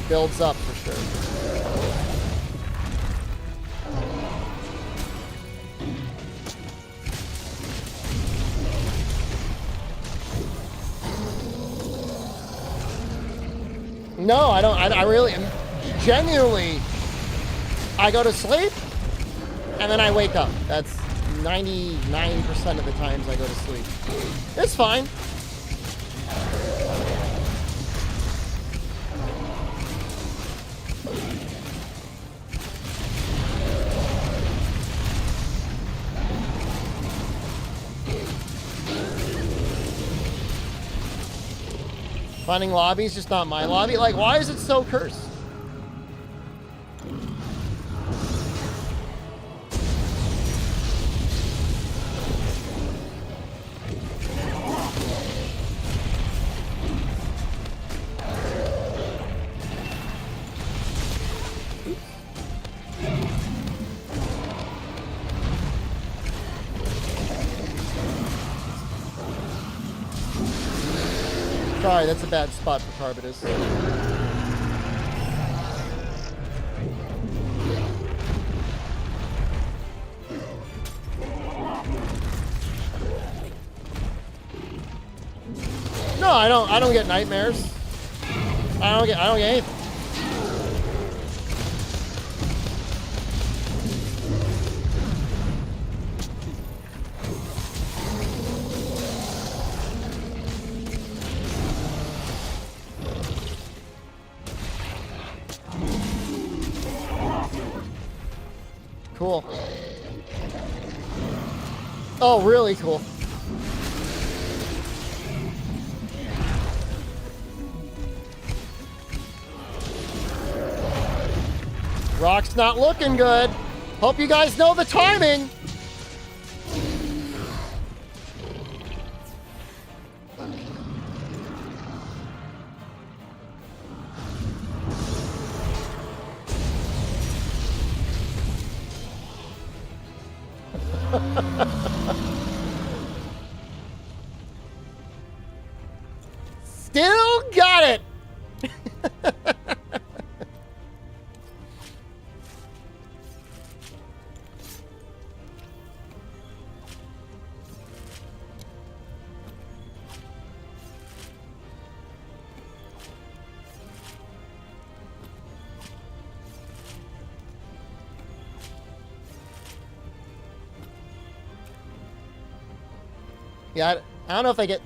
Speaker 1: builds up for sure. No, I don't. I really, genuinely, I go to sleep and then I wake up. That's 99% of the times I go to sleep. It's fine. Finding lobbies, just not my lobby. Like, why is it so cursed? Sorry, that's a bad spot for Carbitus. No, I don't get nightmares. I don't get anything. Cool. Oh, really cool. Rock's not looking good. Hope you guys know the timing. Still got it. Yeah, I don't know if they get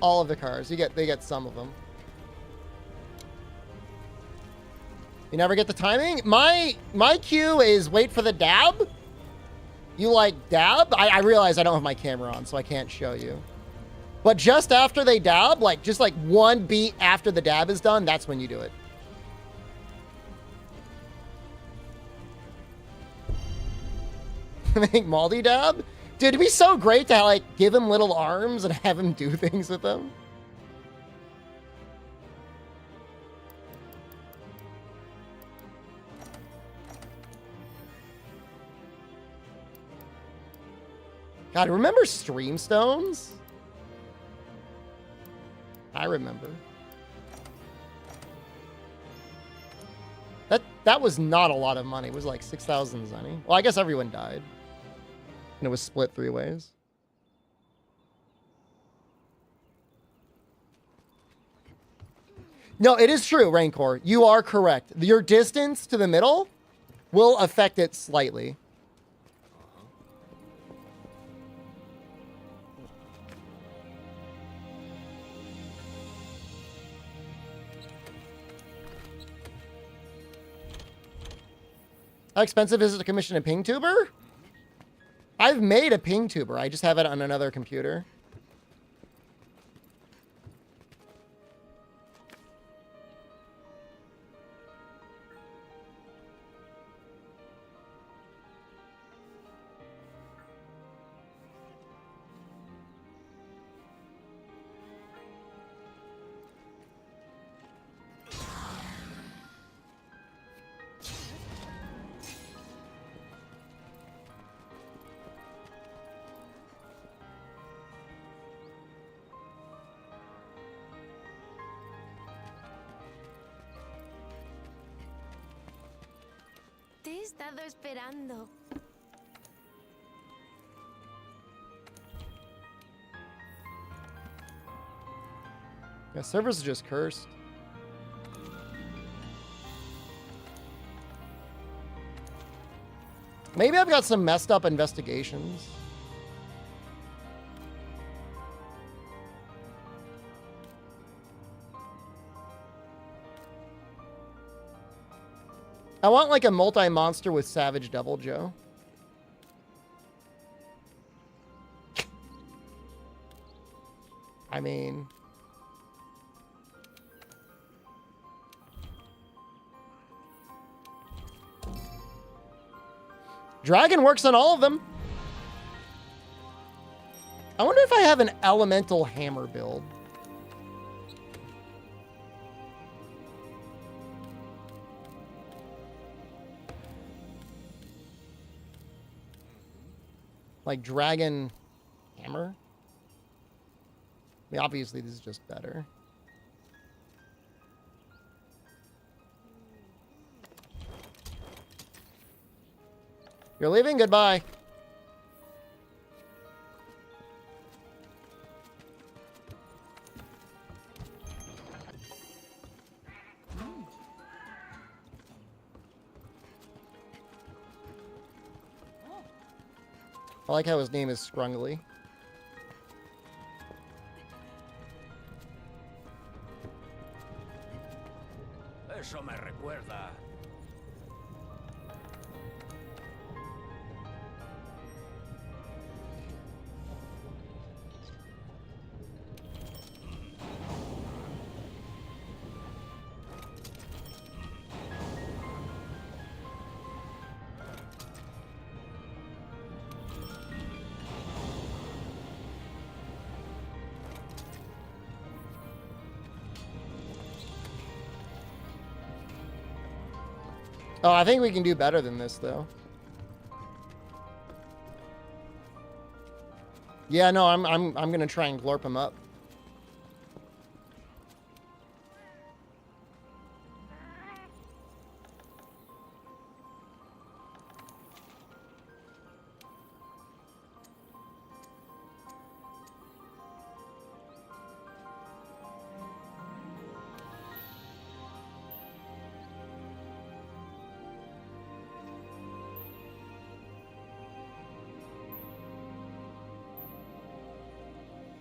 Speaker 1: all of the cars. They get some of them. You never get the timing? My cue is wait for the dab. You like dab? I realize I don't have my camera on, so I can't show you. But just after they dab, like just like one beat after the dab is done, that's when you do it. Make Maldi dab? Dude, it'd be so great to like give him little arms and have him do things with them. God, remember Stream Stones? I remember. That was not a lot of money. It was like 6,000 Zenny. Well, I guess everyone died. And it was split 3 ways. No, it is true, Rancor. You are correct. Your distance to the middle will affect it slightly. How expensive is it to commission a ping tuber? I've made a ping tuber. I just have it on another computer.
Speaker 2: Te he estado esperando.
Speaker 1: Yeah, servers are just cursed. Maybe I've got some messed up investigations. I want like a multi-monster with Savage Devil Joe. I mean... Dragon works on all of them. I wonder if I have an elemental hammer build. Like dragon hammer? I mean, obviously this is just better. You're leaving? Goodbye. I like how his name is Scrungly.
Speaker 3: Eso me recuerda.
Speaker 1: Oh, I think we can do better than this, though. Yeah, no, I'm gonna try and glorp him up.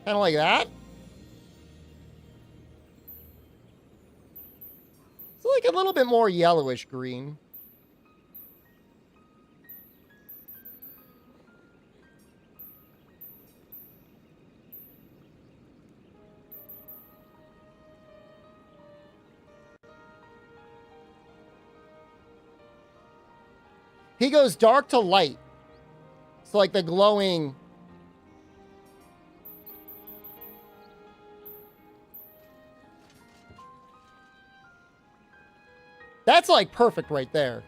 Speaker 1: Kind of like that. It's like a little bit more yellowish green. He goes dark to light. So like the glowing... That's like perfect right there.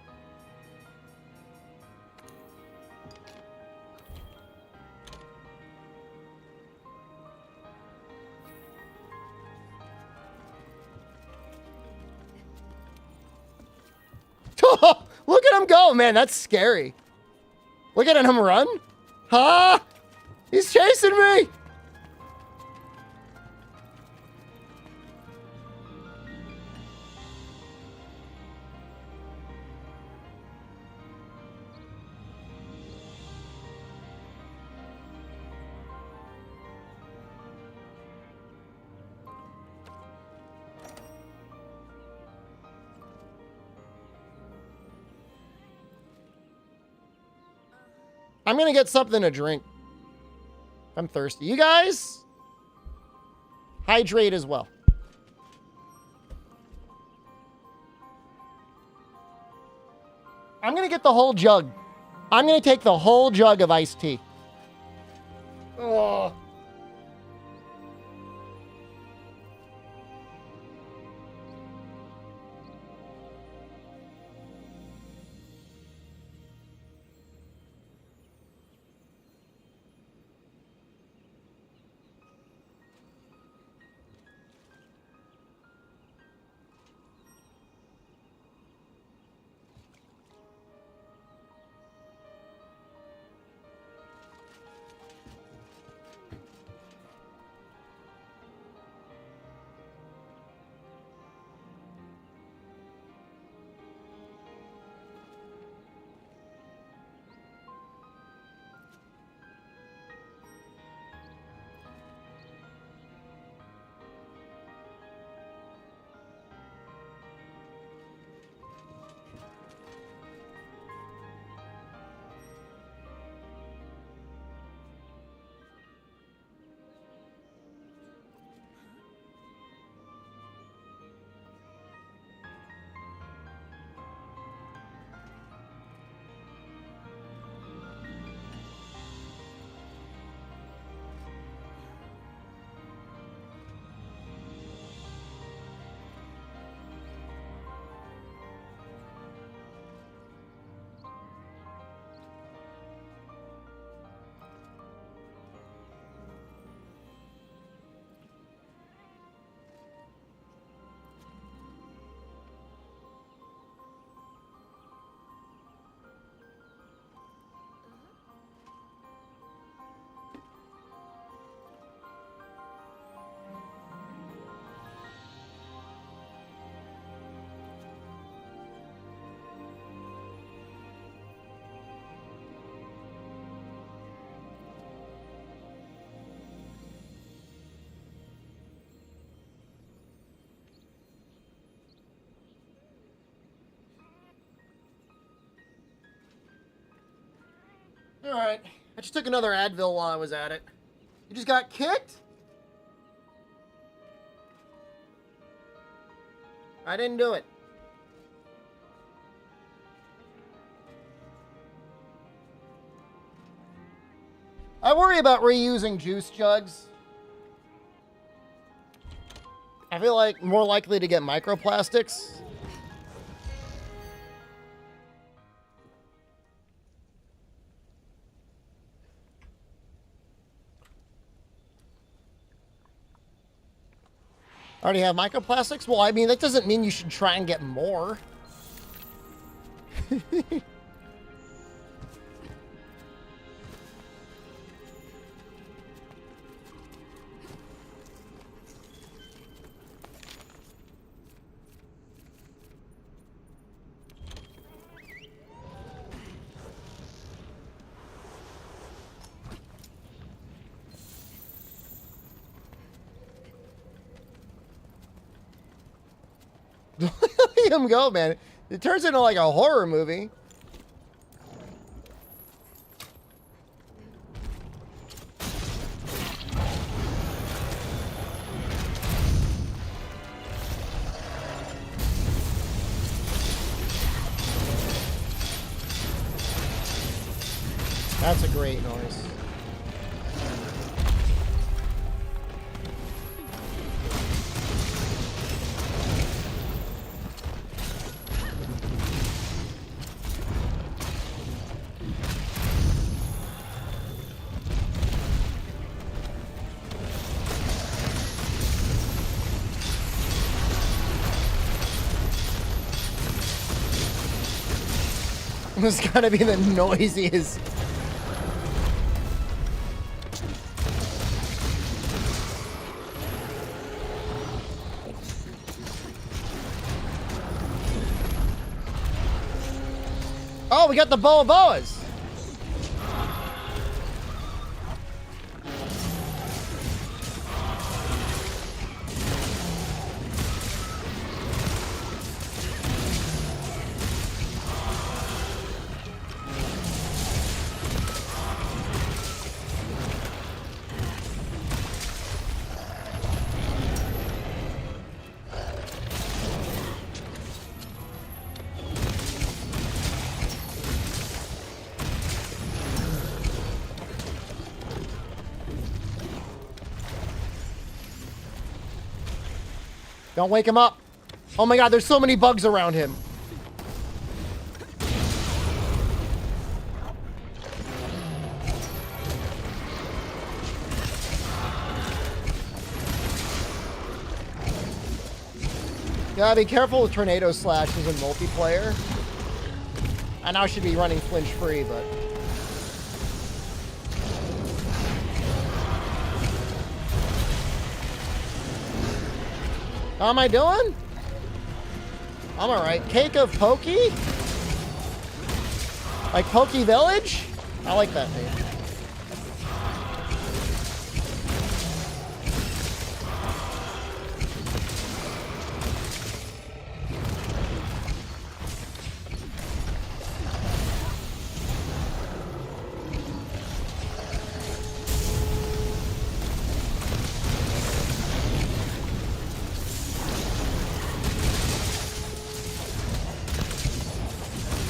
Speaker 1: Look at him go, man. That's scary. Look at him run. Huh? He's chasing me. I'm going to get something to drink. I'm thirsty. You guys, hydrate as well. I'm going to get the whole jug. I'm going to take the whole jug of iced tea. Oh. All right. I just took another Advil while I was at it. You just got kicked? I didn't do it. I worry about reusing juice jugs. I feel like more likely to get microplastics. Already have microplastics? Well, I mean, that doesn't mean you should try and get more. Let him go, man. It turns into like a horror movie. That's a great noise. It's gotta be the noisiest. Oh, we got the boas. Don't wake him up. Oh my god, there's so many bugs around him. Gotta be careful with tornado slashes in multiplayer. I now should be running flinch free, but... How am I doing? I'm alright. Cake of Pokey? Like Pokey Village? I like that name.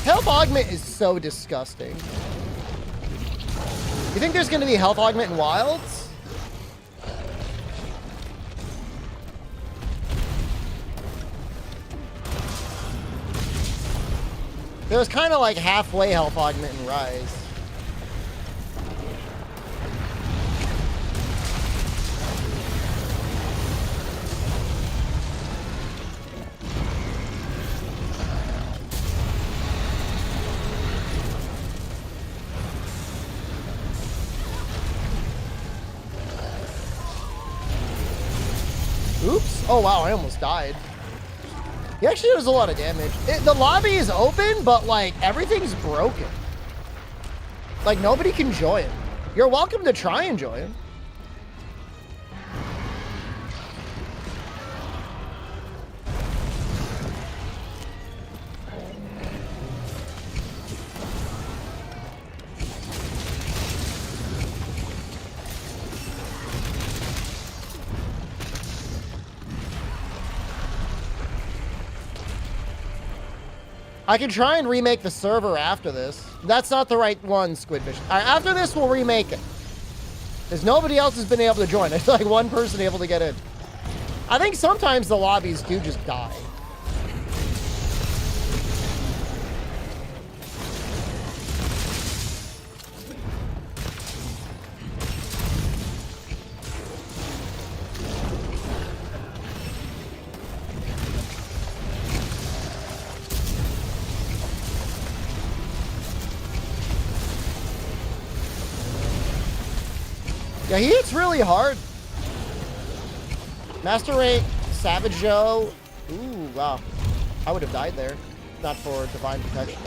Speaker 1: Health augment is so disgusting. You think there's going to be health augment in Wilds? There was kind of like halfway health augment in Rise. Oops. Oh, wow. I almost died. He actually does a lot of damage. The lobby is open, but, like, everything's broken. Like, nobody can join. You're welcome to try and join. I can try and remake the server after this. That's not the right one, Squidfish. After this, we'll remake it. Because nobody else has been able to join. There's like one person able to get in. I think sometimes the lobbies do just die. Yeah, he hits really hard. Master Rank, Savage Joe. Ooh, wow. I would have died there. Not for Divine Protection.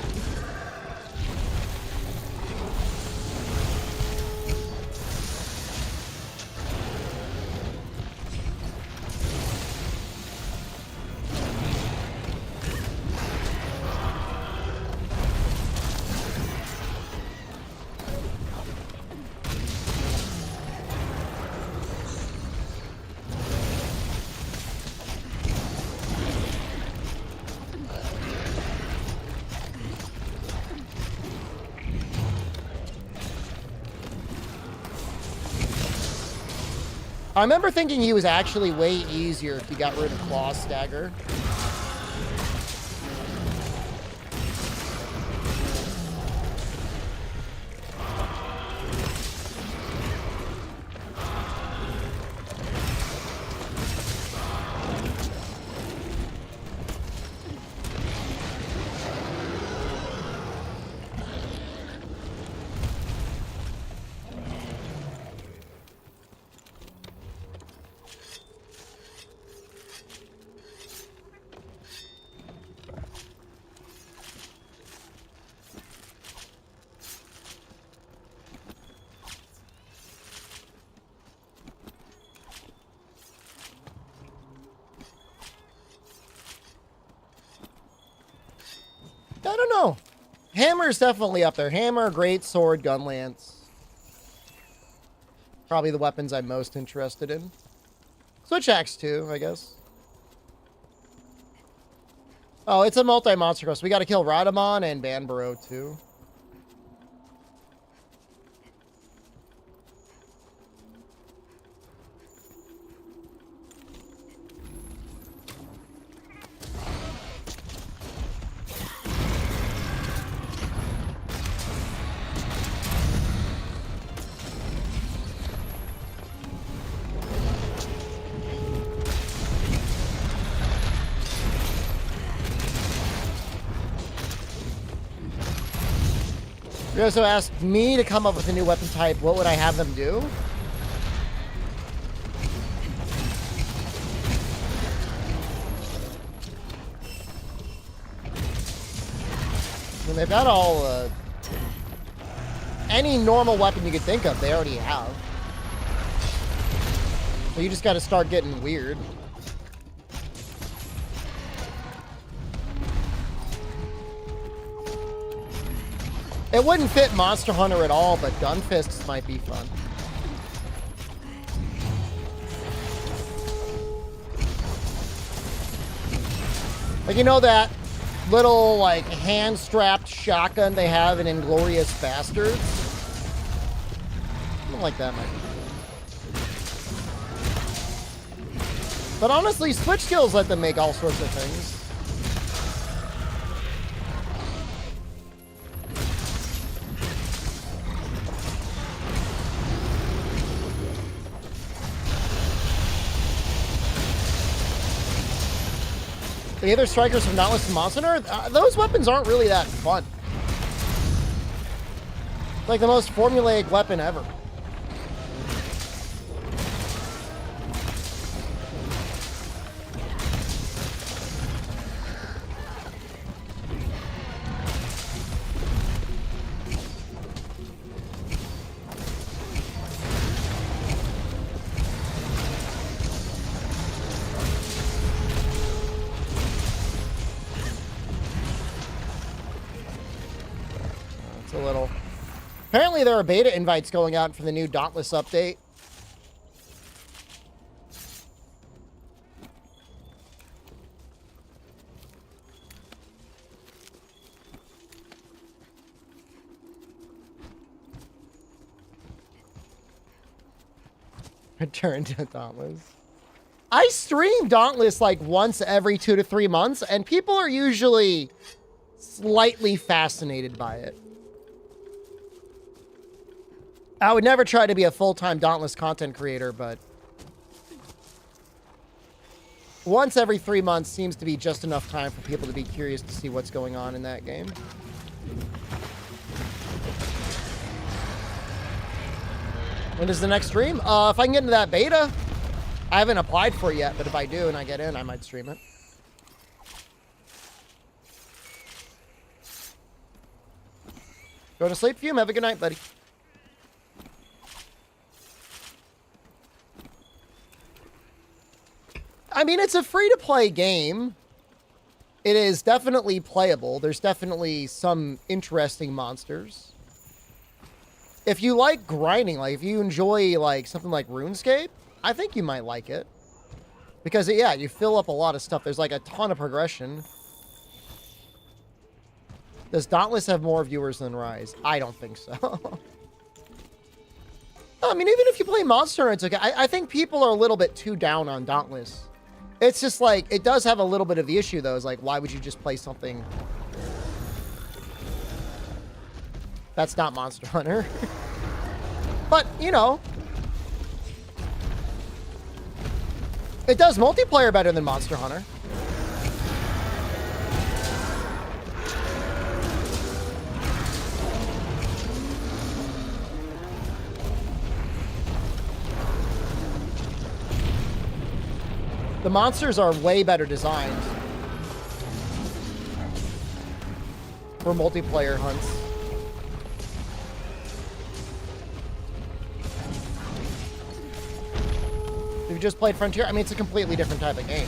Speaker 1: I remember thinking he was actually way easier if you got rid of Claw Stagger. I don't know. Hammer's definitely up there. Hammer, great sword, gun lance. Probably the weapons I'm most interested in. Switch axe too, I guess. Oh, it's a multi-monster quest. We gotta kill Radamon and Banbaro too. You also asked me to come up with a new weapon type. What would I have them do? I mean, they've got all, any normal weapon you could think of, they already have. So you just got to start getting weird. It wouldn't fit Monster Hunter at all, but gun fists might be fun. Like, you know that little, like, hand-strapped shotgun they have in Inglourious Bastards? Something like that might be. But honestly, Switch skills let them make all sorts of things. The other strikers from Dauntless and Monster Hunter, those weapons aren't really that fun. It's like the most formulaic weapon ever. Apparently there are beta invites going out for the new Dauntless update. Return to Dauntless. I stream Dauntless like once every 2 to 3 months, and people are usually slightly fascinated by it. I would never try to be a full-time Dauntless content creator, but once every 3 months seems to be just enough time for people to be curious to see what's going on in that game. When is the next stream? If I can get into that beta. I haven't applied for it yet, but if I do and I get in, I might stream it. Go to sleep, Fume. Have a good night, buddy. I mean, it's a free-to-play game. It is definitely playable. There's definitely some interesting monsters. If you like grinding, like if you enjoy like something like RuneScape, I think you might like it. Because, yeah, you fill up a lot of stuff. There's like a ton of progression. Does Dauntless have more viewers than Rise? I don't think so. I mean, even if you play Monster Hunter, it's okay. I think people are a little bit too down on Dauntless. It's just like, it does have a little bit of the issue, though. Is like, why would you just play something that's not Monster Hunter? But, you know, it does multiplayer better than Monster Hunter. The monsters are way better designed for multiplayer hunts. If you just played Frontier, I mean, it's a completely different type of game.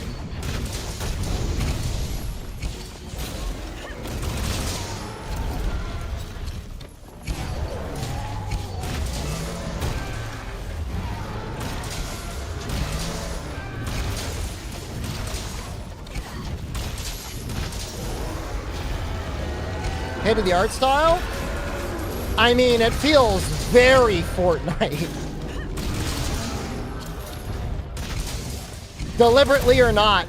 Speaker 1: Hated the art style? I mean, it feels very Fortnite. Deliberately or not,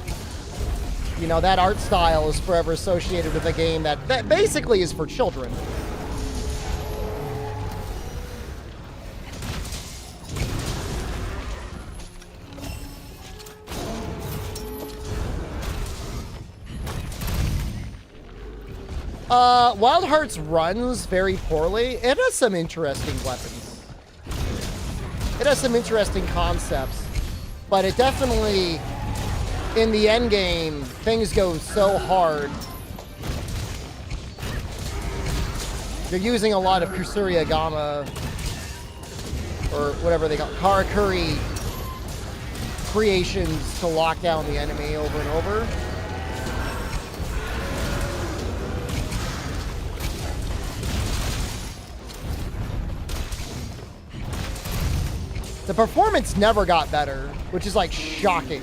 Speaker 1: you know, that art style is forever associated with a game that basically is for children. Wild Hearts runs very poorly. It has some interesting weapons. It has some interesting concepts. But it definitely, in the end game, things go so hard. You're using a lot of Kusuriagama, or whatever they call it, Karakuri creations to lock down the enemy over and over. The performance never got better, which is like shocking.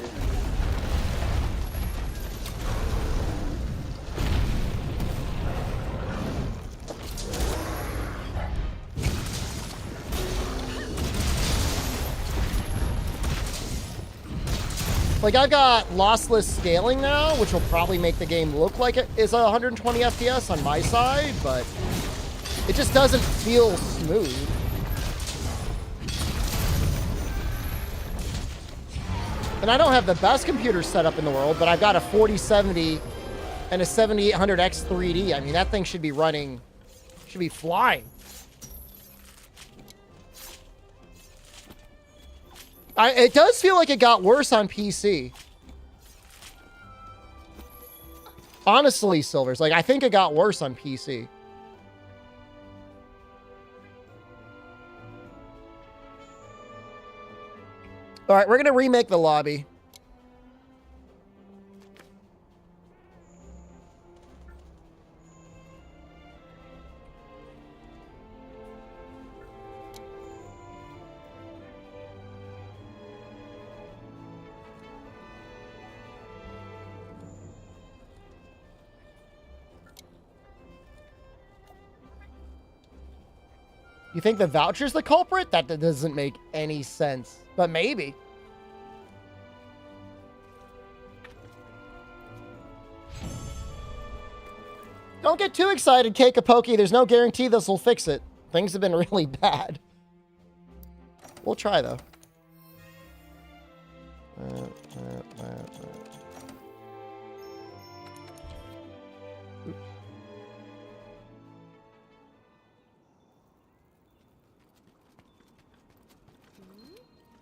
Speaker 1: Like, I've got lossless scaling now, which will probably make the game look like it is 120 FPS on my side, but it just doesn't feel smooth. And I don't have the best computer setup in the world, but I've got a 4070 and a 7800X 3D. I mean, that thing should be running, should be flying. It does feel like it got worse on PC. Honestly, Silvers, like, I think it got worse on PC. All right, we're going to remake the lobby. You think the voucher's the culprit? That doesn't make any sense, but maybe. Don't get too excited, Cake a Pokey. There's no guarantee this will fix it. Things have been really bad. We'll try, though.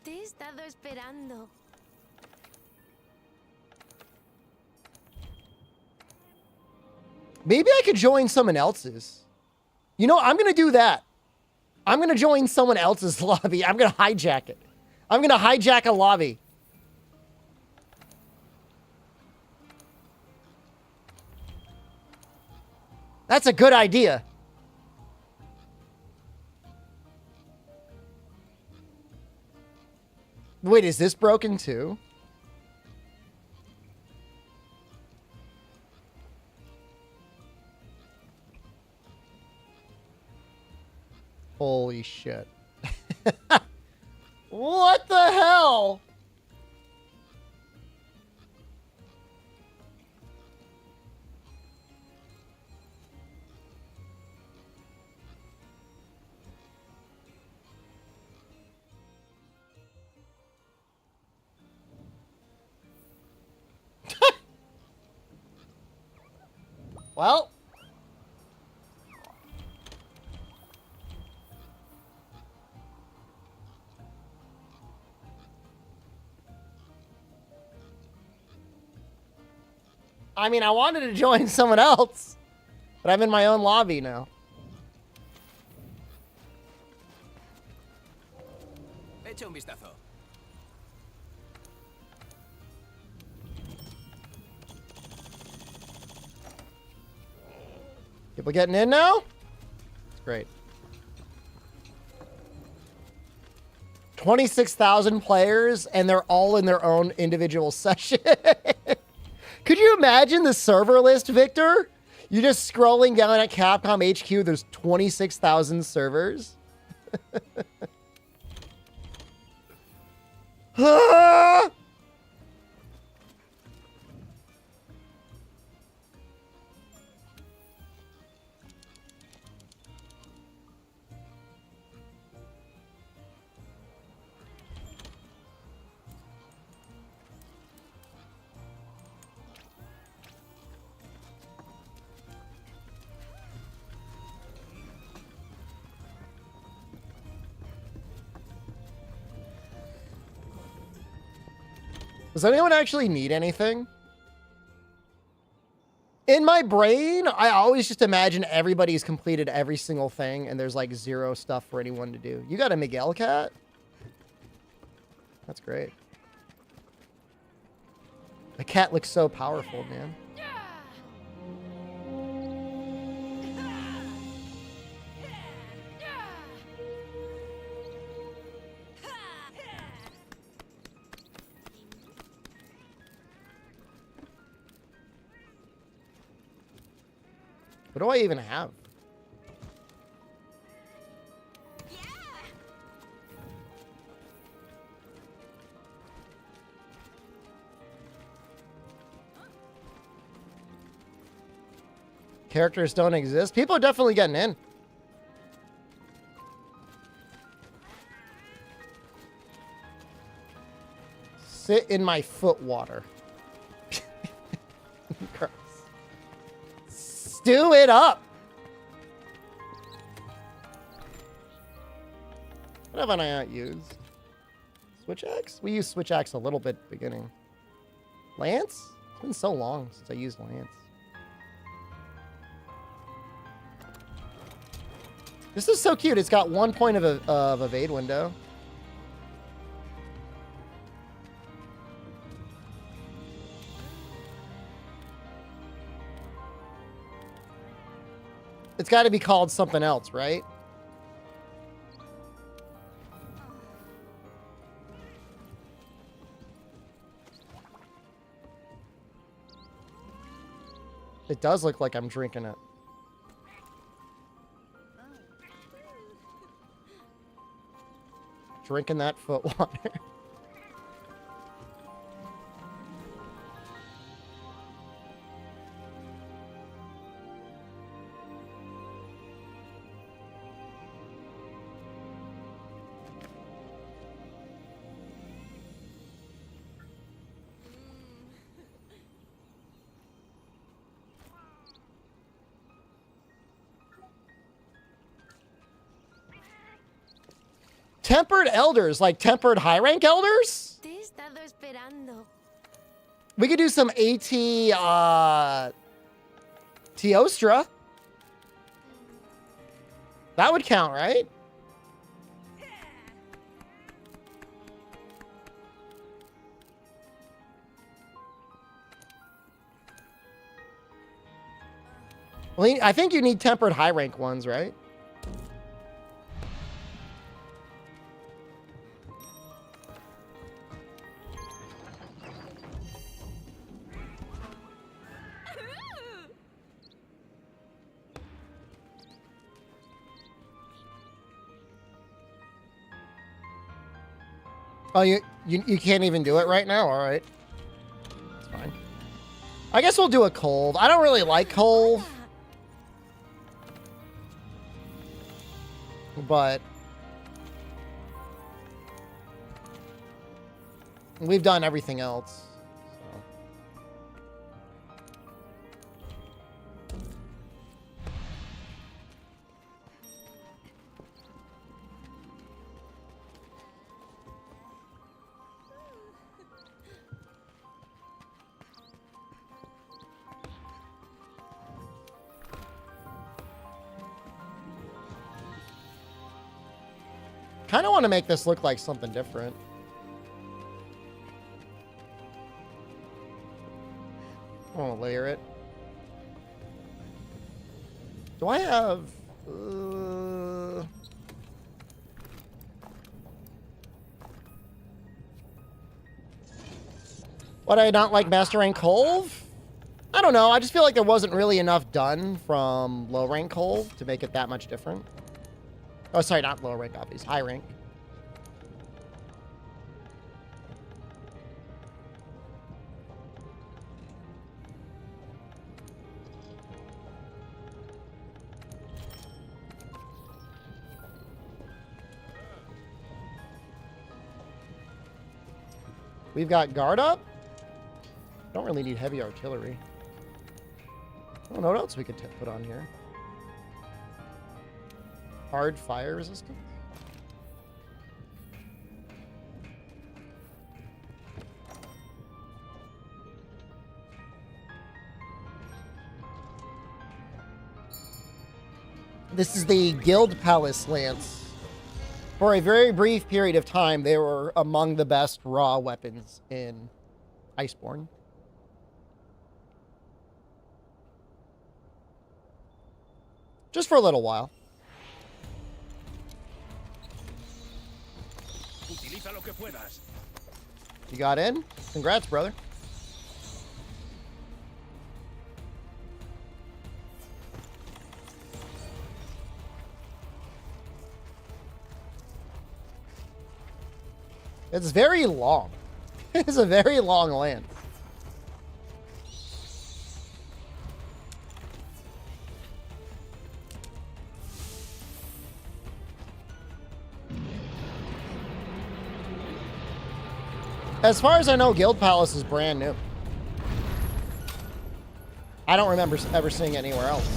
Speaker 2: Te he estado esperando.
Speaker 1: Maybe I could join someone else's. You know, I'm going to do that. I'm going to join someone else's lobby. I'm going to hijack it. I'm going to hijack a lobby. That's a good idea. Wait, is this broken too? Holy shit. What the hell? Well, I mean, I wanted to join someone else, but I'm in my own lobby now.
Speaker 3: Echa un vistazo.
Speaker 1: People getting in now? It's great. 26,000 players, and they're all in their own individual session. Could you imagine the server list, Victor? You're just scrolling down at Capcom HQ. There's 26,000 servers. Ah! Does anyone actually need anything? In my brain, I always just imagine everybody's completed every single thing and there's like zero stuff for anyone to do. You got a Miguel cat? That's great. The cat looks so powerful, man. What do I even have? Characters don't exist. People are definitely getting in. Sit in my foot water. Gross. Stew it up. What have I not used? Switch axe? We used switch axe a little bit at the beginning. Lance? It's been so long since I used lance. This is so cute. It's got 1 point of evade window. It's got to be called something else, right? It does look like I'm drinking it. Drinking that foot water. Tempered elders, like tempered high rank elders?
Speaker 2: Te he estado esperando.
Speaker 1: We could do some AT Teostra. That would count, right? Well, I think you need tempered high rank ones, right? Oh, you can't even do it right now? All right. That's fine. I guess we'll do a Colv. I don't really like Colv. But we've done everything else. Kind of want to make this look like something different. I want to layer it. Do I have... Why do I not like Master Rank Colv? I don't know. I just feel like there wasn't really enough done from low rank Colv to make it that much different. Oh, sorry, not low rank, obviously. High rank. We've got guard up. Don't really need heavy artillery. I don't know what else we could put on here. Hard fire resistance. This is the Guild Palace Lance. For a very brief period of time, they were among the best raw weapons in Iceborne. Just for a little while.
Speaker 3: Utiliza lo que puedas.
Speaker 1: You got in? Congrats, brother. It's very long. It's a very long lance. As far as I know, Guild Palace is brand new. I don't remember ever seeing it anywhere else.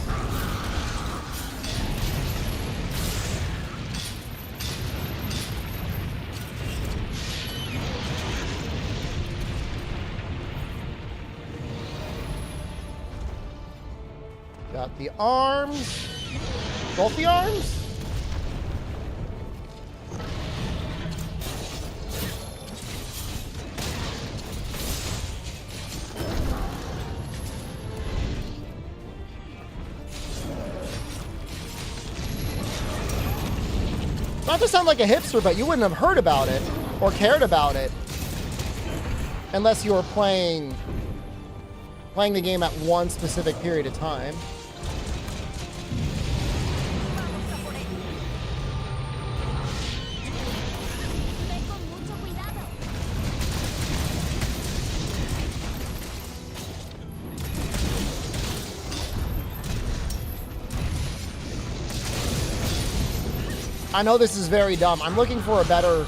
Speaker 1: Got the arms. Both the arms? Not to sound like a hipster, but you wouldn't have heard about it or cared about it unless you were playing the game at one specific period of time.
Speaker 2: Vamos a por ello. Ve con mucho cuidado.
Speaker 1: I know this is very dumb. I'm looking for a better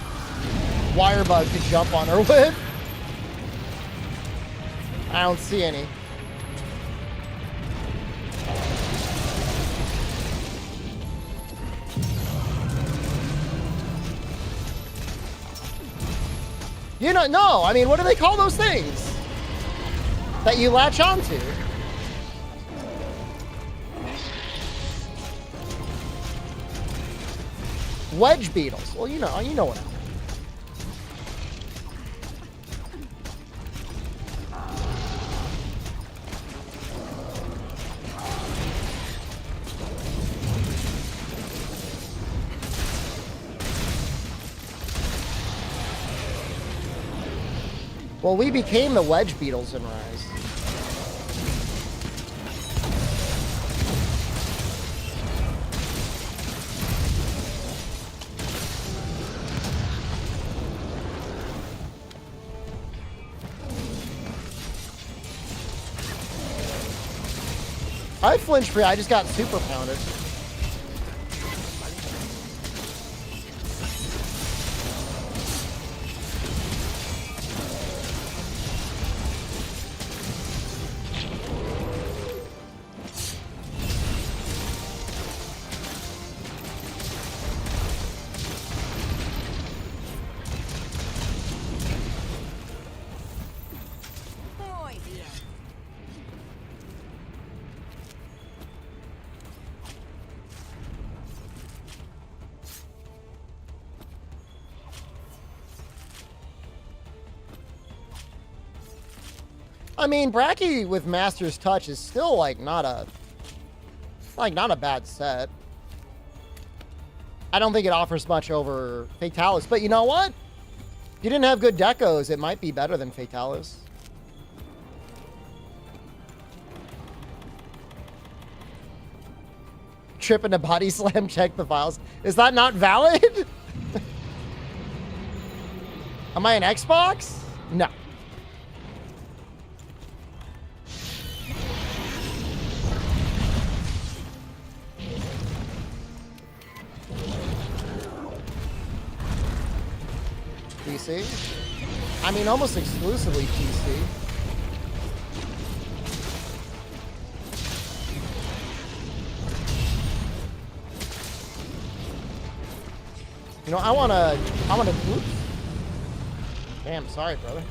Speaker 1: wire bug to jump on her with. I don't see any. You know, no, I mean, what do they call those things that you latch onto? Wedge beetles. Well, you know what I mean. Well, we became the wedge beetles in Rise. I flinched free. I just got super pounded.
Speaker 2: Muy bien.
Speaker 1: I mean, Bracky with Master's Touch is still like not a bad set. I don't think it offers much over Fatalis, but you know what? If you didn't have good decos, it might be better than Fatalis. Trip into body slam, check the files. Is that not valid? Am I an Xbox? No. PC? I mean, almost exclusively PC. You know, I wanna, oops. Damn, sorry, brother.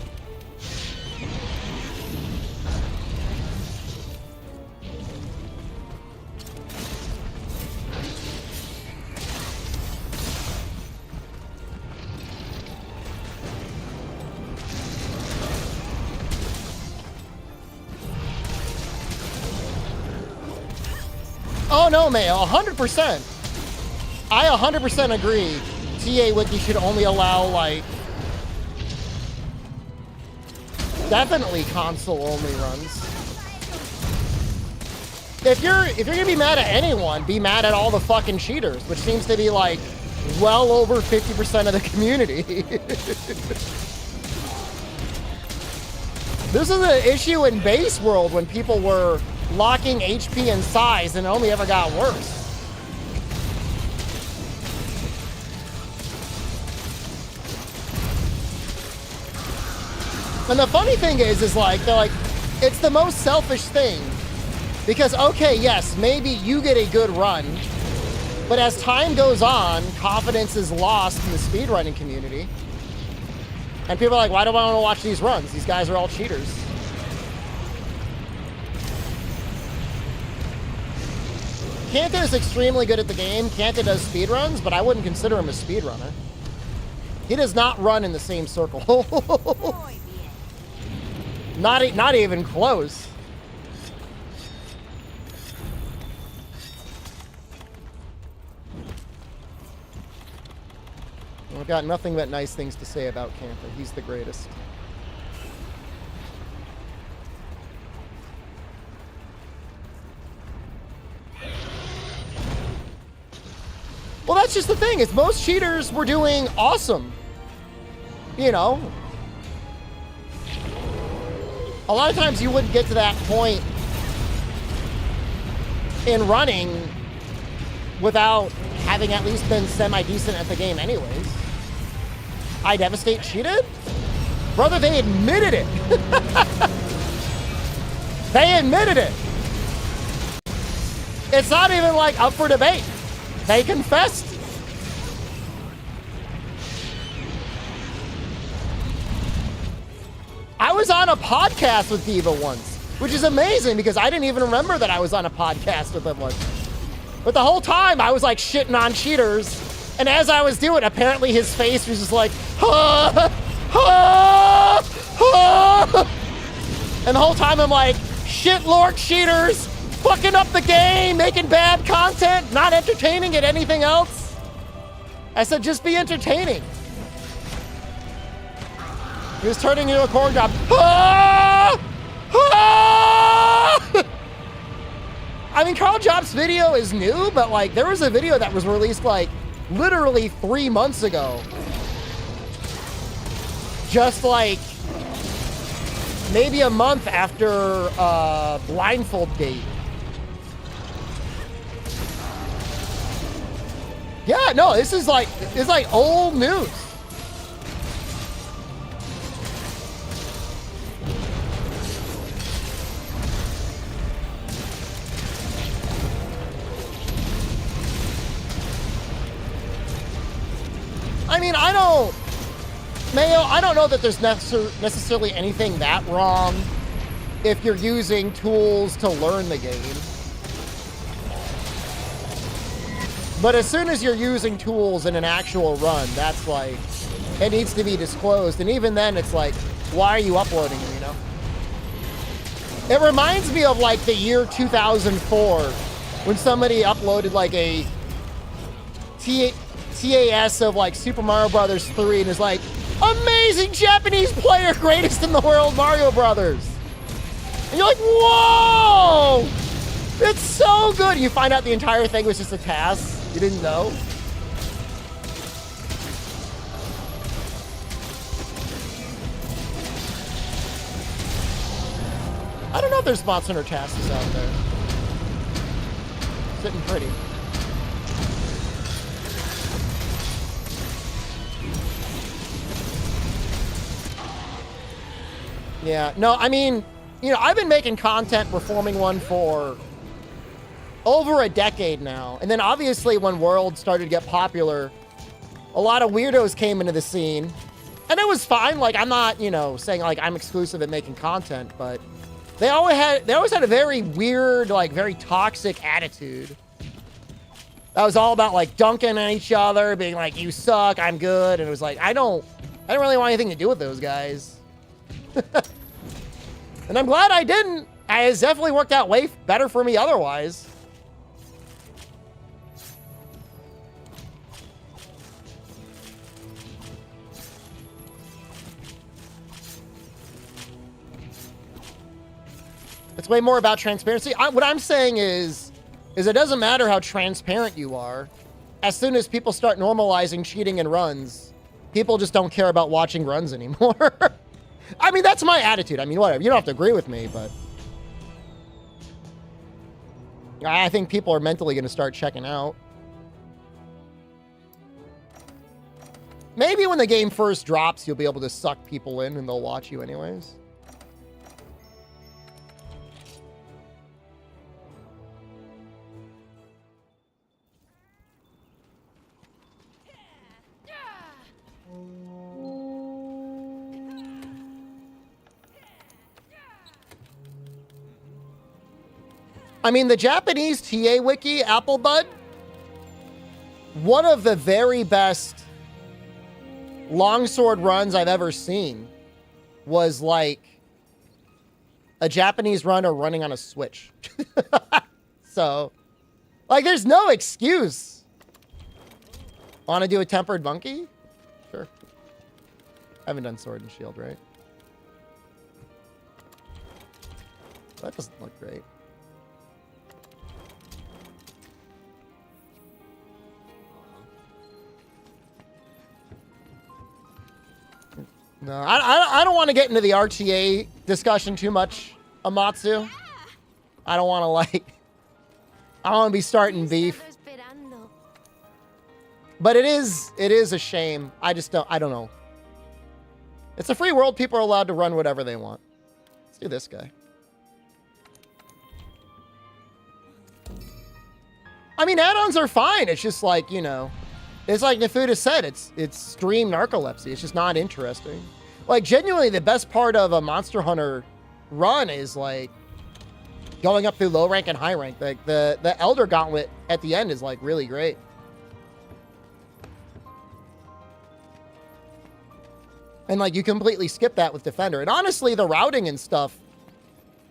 Speaker 1: Oh no, Mayo, 100%. I 100% agree. TA Wiki should only allow, like, definitely console-only runs. If you're gonna be mad at anyone, be mad at all the fucking cheaters, which seems to be like well over 50% of the community. This is an issue in base world when people were locking HP and size and it only ever got worse. And the funny thing is like, they're like, it's the most selfish thing. Because, okay, yes, maybe you get a good run, but as time goes on, confidence is lost in the speedrunning community. And people are like, why do I want to watch these runs? These guys are all cheaters. Kanta is extremely good at the game. Kanta does speedruns, but I wouldn't consider him a speedrunner. He does not run in the same circle. Not even close. I've got nothing but nice things to say about Kanta. He's the greatest. Well, that's just the thing, is most cheaters were doing awesome. You know? A lot of times you wouldn't get to that point in running without having at least been semi-decent at the game anyways. I Devastate cheated? Brother, they admitted it. They admitted it. It's not even like up for debate. They confessed. I was on a podcast with Diva once, which is amazing because I didn't even remember that I was on a podcast with him once. But the whole time I was like shitting on cheaters. And as I was doing, apparently his face was just like, ah, ah, ah. And the whole time I'm like, shit lord cheaters, fucking up the game, making bad content, not entertaining at anything else. I said, just be entertaining. He was turning into a corn job. Ah, ah. I mean, Carl Jobs' video is new, but like there was a video that was released like literally 3 months ago. Just like maybe a month after Blindfold Gate. Yeah, no, this is like, it's like old news. I mean, Mayo, I don't know that there's necessarily anything that wrong if you're using tools to learn the game. But as soon as you're using tools in an actual run, that's like, it needs to be disclosed. And even then, it's like, why are you uploading it, you know? It reminds me of like the year 2004 when somebody uploaded like a TAS of like Super Mario Brothers 3 and is like, amazing Japanese player, greatest in the world, Mario Brothers. And you're like, whoa, it's so good. You find out the entire thing was just a task. You didn't know. I don't know if there's Monster Hunter tasks out there. Sitting pretty. Yeah, no, I mean, you know, I've been making content, performing one for over a decade now. And then obviously when World started to get popular, a lot of weirdos came into the scene. And it was fine. Like, I'm not, you know, saying like I'm exclusive at making content, but they always had a very weird, like very toxic attitude. That was all about like dunking on each other, being like, you suck, I'm good. And it was like, I don't really want anything to do with those guys. And I'm glad I didn't. It's definitely worked out way better for me otherwise. It's way more about transparency. What I'm saying is it doesn't matter how transparent you are. As soon as people start normalizing cheating in runs, people just don't care about watching runs anymore. I mean, that's my attitude. I mean, whatever. You don't have to agree with me, but I think people are mentally going to start checking out. Maybe when the game first drops, you'll be able to suck people in and they'll watch you anyways. I mean, the Japanese TA wiki, Applebud, one of the very best longsword runs I've ever seen was like a Japanese runner running on a Switch. So, like, there's no excuse. Want to do a tempered monkey? Sure. I haven't done sword and shield, right? That doesn't look great. No, I don't want to get into the RTA discussion too much, Amatsu. I don't want to, like, I don't want to be starting beef. But it is a shame. I don't know. It's a free world. People are allowed to run whatever they want. Let's do this guy. I mean, add-ons are fine. It's just like, you know, it's like Nafuda said, it's stream narcolepsy. It's just not interesting. Like, genuinely, the best part of a Monster Hunter run is, like, going up through low rank and high rank. Like, the Elder Gauntlet at the end is, like, really great. And, like, you completely skip that with Defender. And honestly, the routing and stuff,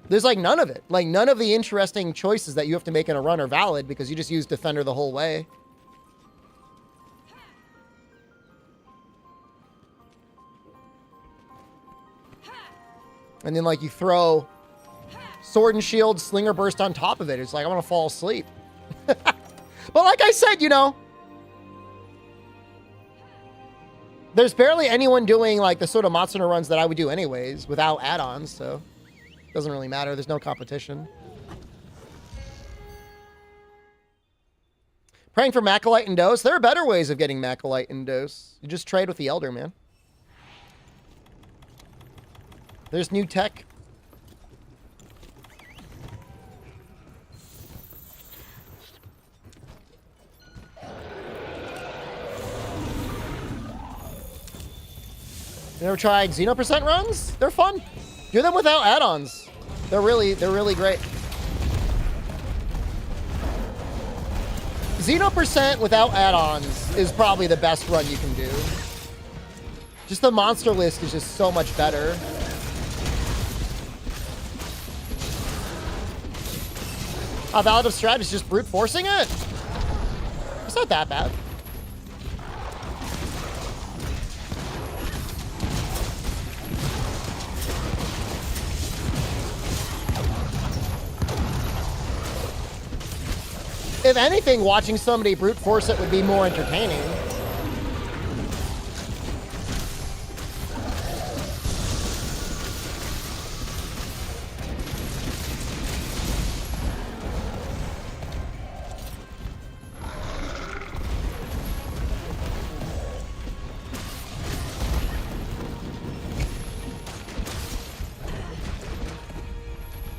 Speaker 1: there's, like, none of it. Like, none of the interesting choices that you have to make in a run are valid because you just use Defender the whole way. And then, like, you throw Sword and Shield, Slinger Burst on top of it. It's like, I want to fall asleep. But like I said, you know, there's barely anyone doing, like, the sort of Monster Hunter runs that I would do anyways without add-ons, so it doesn't really matter. There's no competition. Praying for Macalite and Dose. There are better ways of getting Macalite and Dose. You just trade with the Elder, man. There's new tech. You ever tried 0% runs? They're fun. Do them without add-ons. They're really great. 0% without add-ons is probably the best run you can do. Just the monster list is just so much better. A valid of strat is just brute forcing it? It's not that bad. If anything, watching somebody brute force it would be more entertaining.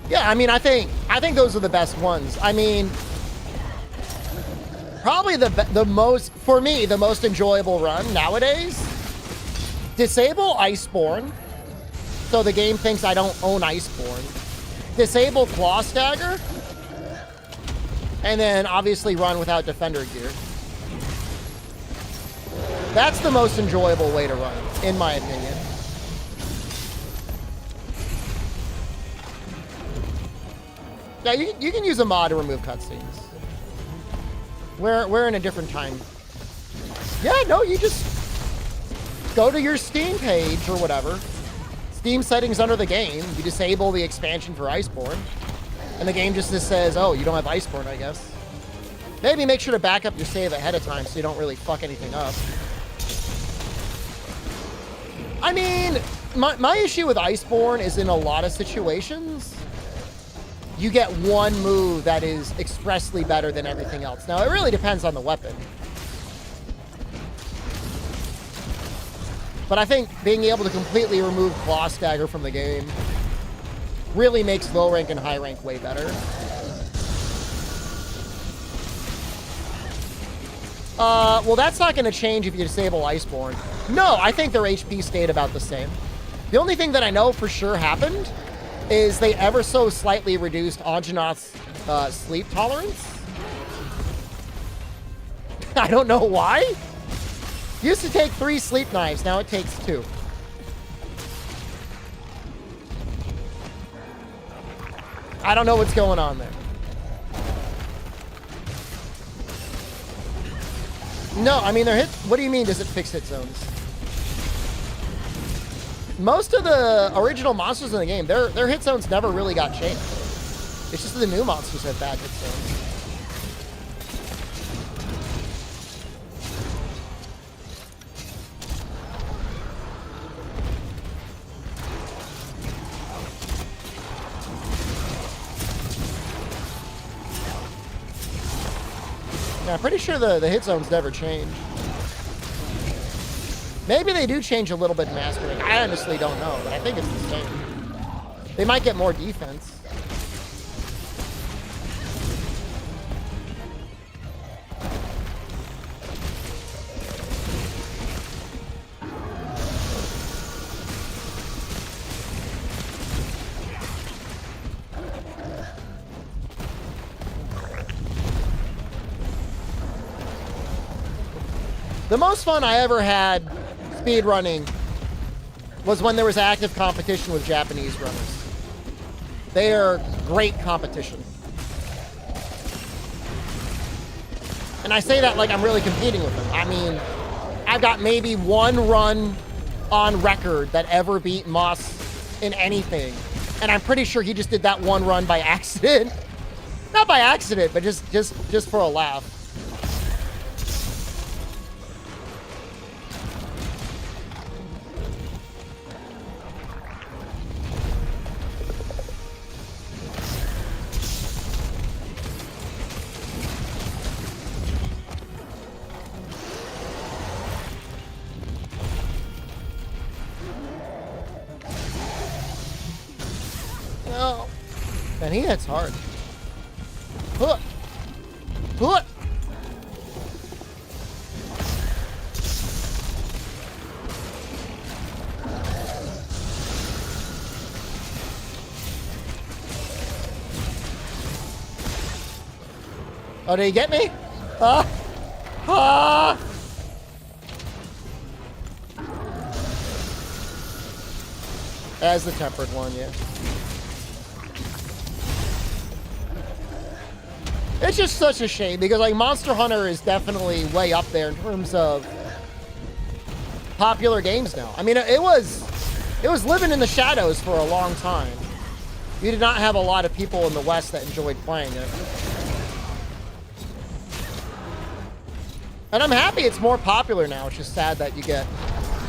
Speaker 1: Yeah, I mean, I think those are the best ones. I mean, probably the most, for me, the most enjoyable run nowadays, disable Iceborne, so the game thinks I don't own Iceborne. Disable Claw Stagger, and then obviously run without Defender gear. That's the most enjoyable way to run, in my opinion. Yeah, you can use a mod to remove cutscenes. We're in a different time. Yeah, no, you just go to your Steam page or whatever. Steam settings under the game, you disable the expansion for Iceborne. And the game just says, oh, you don't have Iceborne, I guess. Maybe make sure to back up your save ahead of time so you don't really fuck anything up. I mean, my issue with Iceborne is in a lot of situations, you get one move that is expressly better than everything else. Now, it really depends on the weapon. But I think being able to completely remove Claw Stagger from the game really makes low rank and high rank way better. Well, that's not going to change if you disable Iceborne. No, I think their HP stayed about the same. The only thing that I know for sure happened is they ever so slightly reduced Anjanath's sleep tolerance. I don't know why. Used to take 3 sleep knives, now it takes 2. I don't know what's going on there. No, I mean, they're hit. What do you mean, does it fix hit zones? Most of the original monsters in the game, their hit zones never really got changed. It's just the new monsters have bad hit zones. Yeah, I'm pretty sure the hit zones never change. Maybe they do change a little bit in Mastering. I honestly don't know, but I think it's the same. They might get more defense. The most fun I ever had speedrunning was when there was active competition with Japanese runners. They are great competition. And I say that like I'm really competing with them. I mean, I've got maybe one run on record that ever beat Moss in anything. And I'm pretty sure he just did that one run by accident. Not by accident, but just for a laugh. No. And he hits hard. Hook. Hook. Oh, did he get me? As the tempered one, yeah. It's just such a shame because like Monster Hunter is definitely way up there in terms of popular games now. I mean, it was living in the shadows for a long time. You did not have a lot of people in the West that enjoyed playing it. And I'm happy it's more popular now. It's just sad that you get,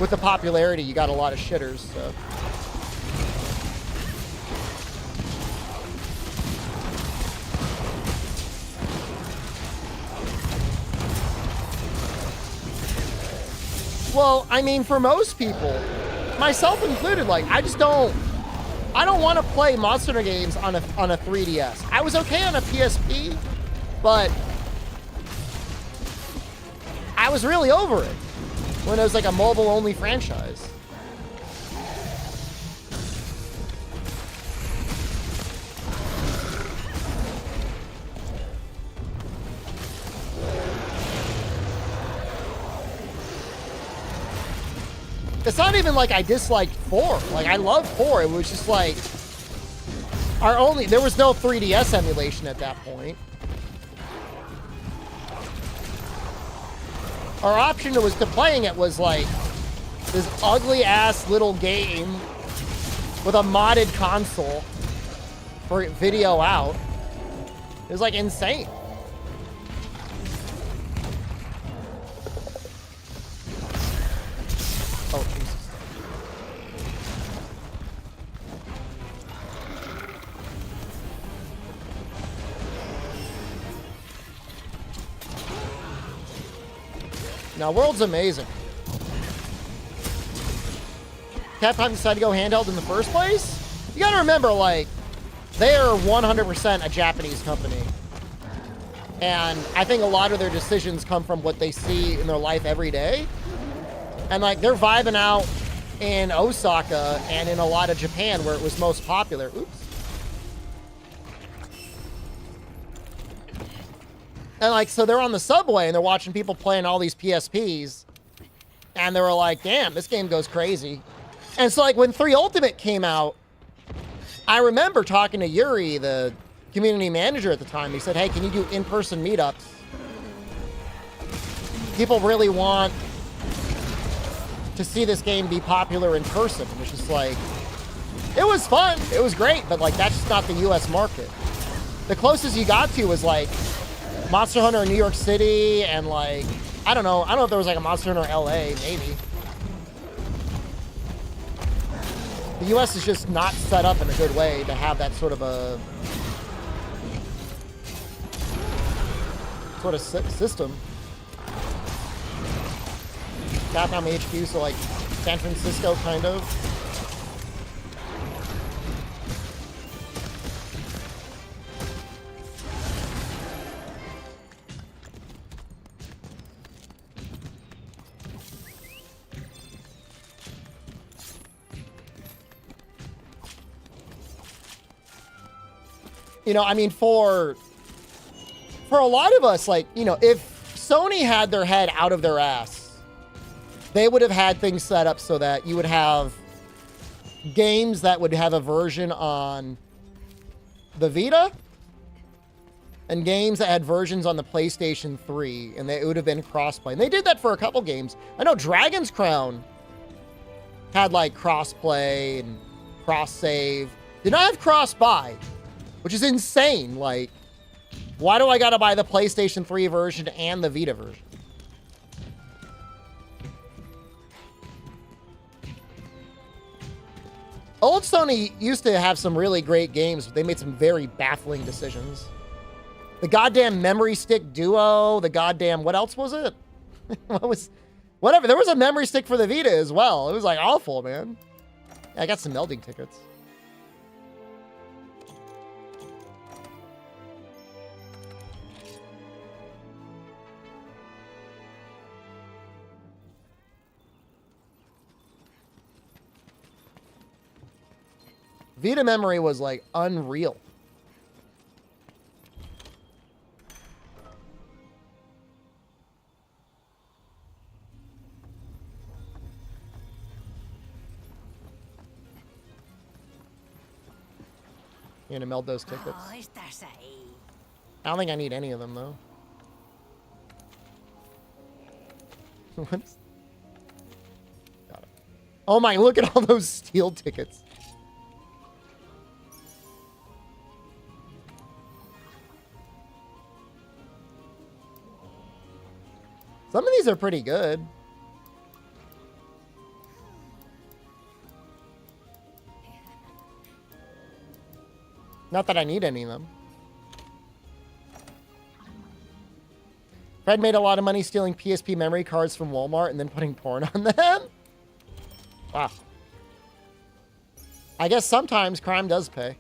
Speaker 1: with the popularity, you got a lot of shitters, so. Well, I mean, for most people, myself included, like, I don't want to play Monster Hunter games on a 3DS. I was okay on a PSP, but I was really over it when it was like a mobile-only franchise. It's not even like I disliked 4. Like, I love 4. It was just like there was no 3DS emulation at that point. Our option to playing it was like this ugly ass little game with a modded console for video out. It was like insane. Oh, Jesus. Now, World's amazing. Capcom decided to go handheld in the first place? You gotta remember, like, they are 100% a Japanese company. And I think a lot of their decisions come from what they see in their life every day. And, like, they're vibing out in Osaka and in a lot of Japan where it was most popular. Oops. And, like, so they're on the subway and they're watching people playing all these PSPs. And they were like, damn, this game goes crazy. And so, like, when 3 Ultimate came out, I remember talking to Yuri, the community manager at the time. He said, hey, can you do in-person meetups? People really want to see this game be popular in person. Which is like, it was fun. It was great. But, like, that's just not the U.S. market. The closest you got to was, like, Monster Hunter in New York City and, like, I don't know if there was, like, a Monster Hunter LA, maybe. The U.S. is just not set up in a good way to have that sort of a system. Capcom HQ, so like San Francisco, kind of. You know, I mean, for a lot of us, like, you know, if Sony had their head out of their ass, they would have had things set up so that you would have games that would have a version on the Vita and games that had versions on the PlayStation 3, and it would have been crossplay. And they did that for a couple games. I know Dragon's Crown had, like, crossplay and cross-save. Did not have cross-buy, which is insane. Like, why do I gotta buy the PlayStation 3 version and the Vita version? Old Sony used to have some really great games, but they made some very baffling decisions. The goddamn memory stick duo, the goddamn, what else was it? Whatever, there was a memory stick for the Vita as well. It was like awful, man. Yeah, I got some melding tickets. Vita memory was, like, unreal. You're gonna meld those tickets?
Speaker 2: Oh, estás ahí.
Speaker 1: I don't think I need any of them, though. What? Got it. Oh my, look at all those steel tickets. Some of these are pretty good. Not that I need any of them. Fred made a lot of money stealing PSP memory cards from Walmart and then putting porn on them. Wow. I guess sometimes crime does pay.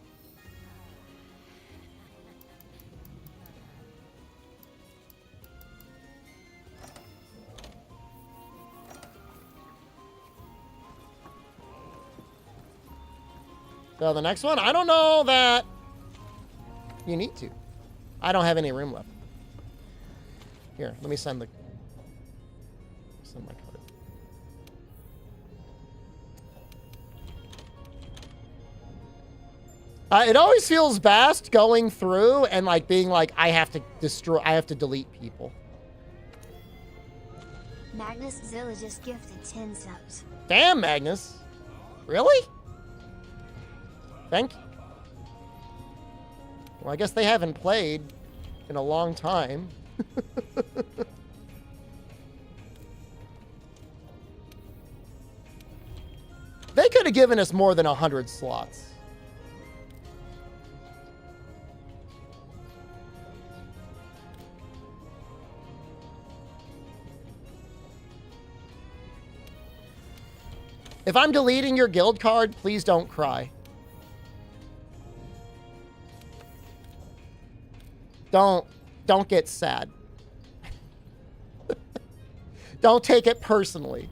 Speaker 1: So the next one, I don't know that you need to. I don't have any room left. Here, let me send my card. It always feels best going through and like being like, I have to delete people.
Speaker 2: Magnus Zilla just gifted 10 subs.
Speaker 1: Damn, Magnus. Really? Thank you. Well, I guess they haven't played in a long time. They could have given us more than 100 slots. If I'm deleting your guild card, please don't cry. Don't get sad. Don't take it personally.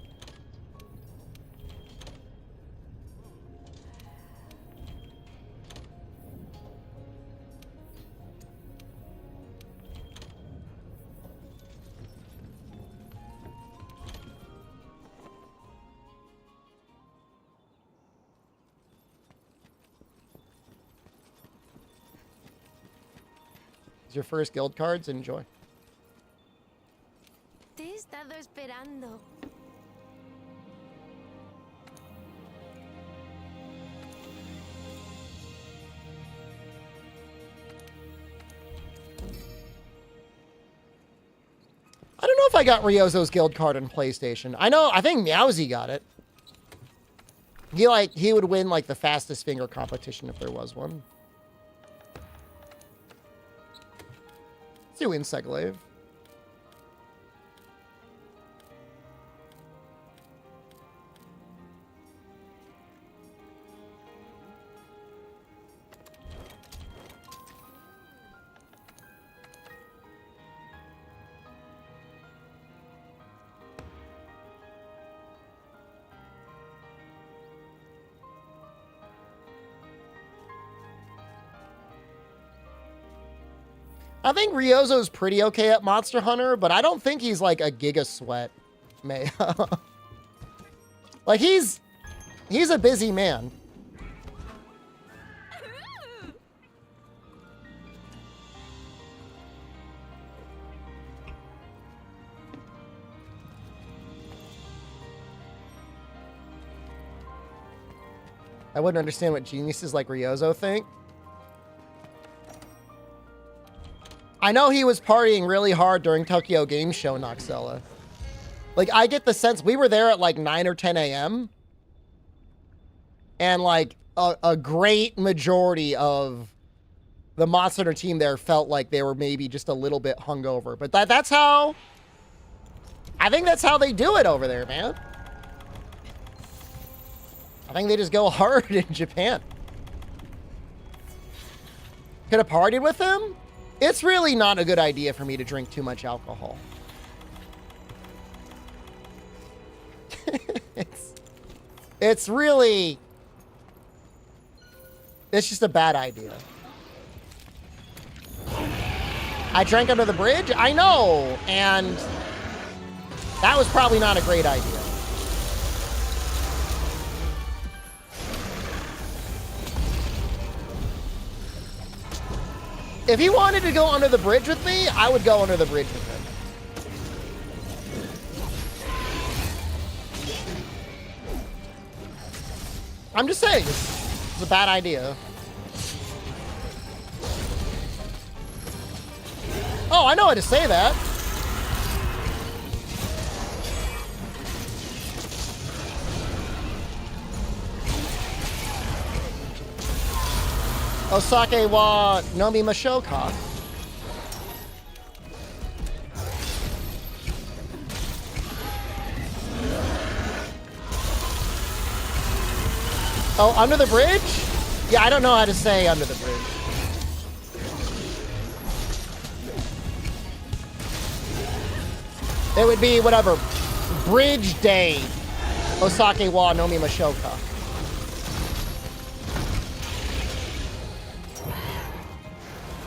Speaker 1: Your first guild cards, enjoy.
Speaker 2: Te he estado esperando.
Speaker 1: I don't know if I got Ryozo's guild card on PlayStation. I think Meowsy got it. He would win like the fastest finger competition if there was one. Let's do Insect Glaive. I think Ryozo's pretty okay at Monster Hunter, but I don't think he's like a Giga Sweat. Like he's a busy man. I wouldn't understand what geniuses like Ryozo think. I know he was partying really hard during Tokyo Game Show, Noxella. Like, I get the sense we were there at like 9 or 10 a.m. And like a great majority of the Monster Hunter team there felt like they were maybe just a little bit hungover. But that's how... I think that's how they do it over there, man. I think they just go hard in Japan. Could have partied with him? It's really not a good idea for me to drink too much alcohol. It's really... It's just a bad idea. I drank under the bridge? I know! And that was probably not a great idea. If he wanted to go under the bridge with me, I would go under the bridge with him. I'm just saying, it's a bad idea. Oh, I know how to say that. Osake wa nomi mashou ka. Oh, under the bridge? Yeah, I don't know how to say under the bridge. It would be whatever. Bridge day. Osake wa nomi mashou ka.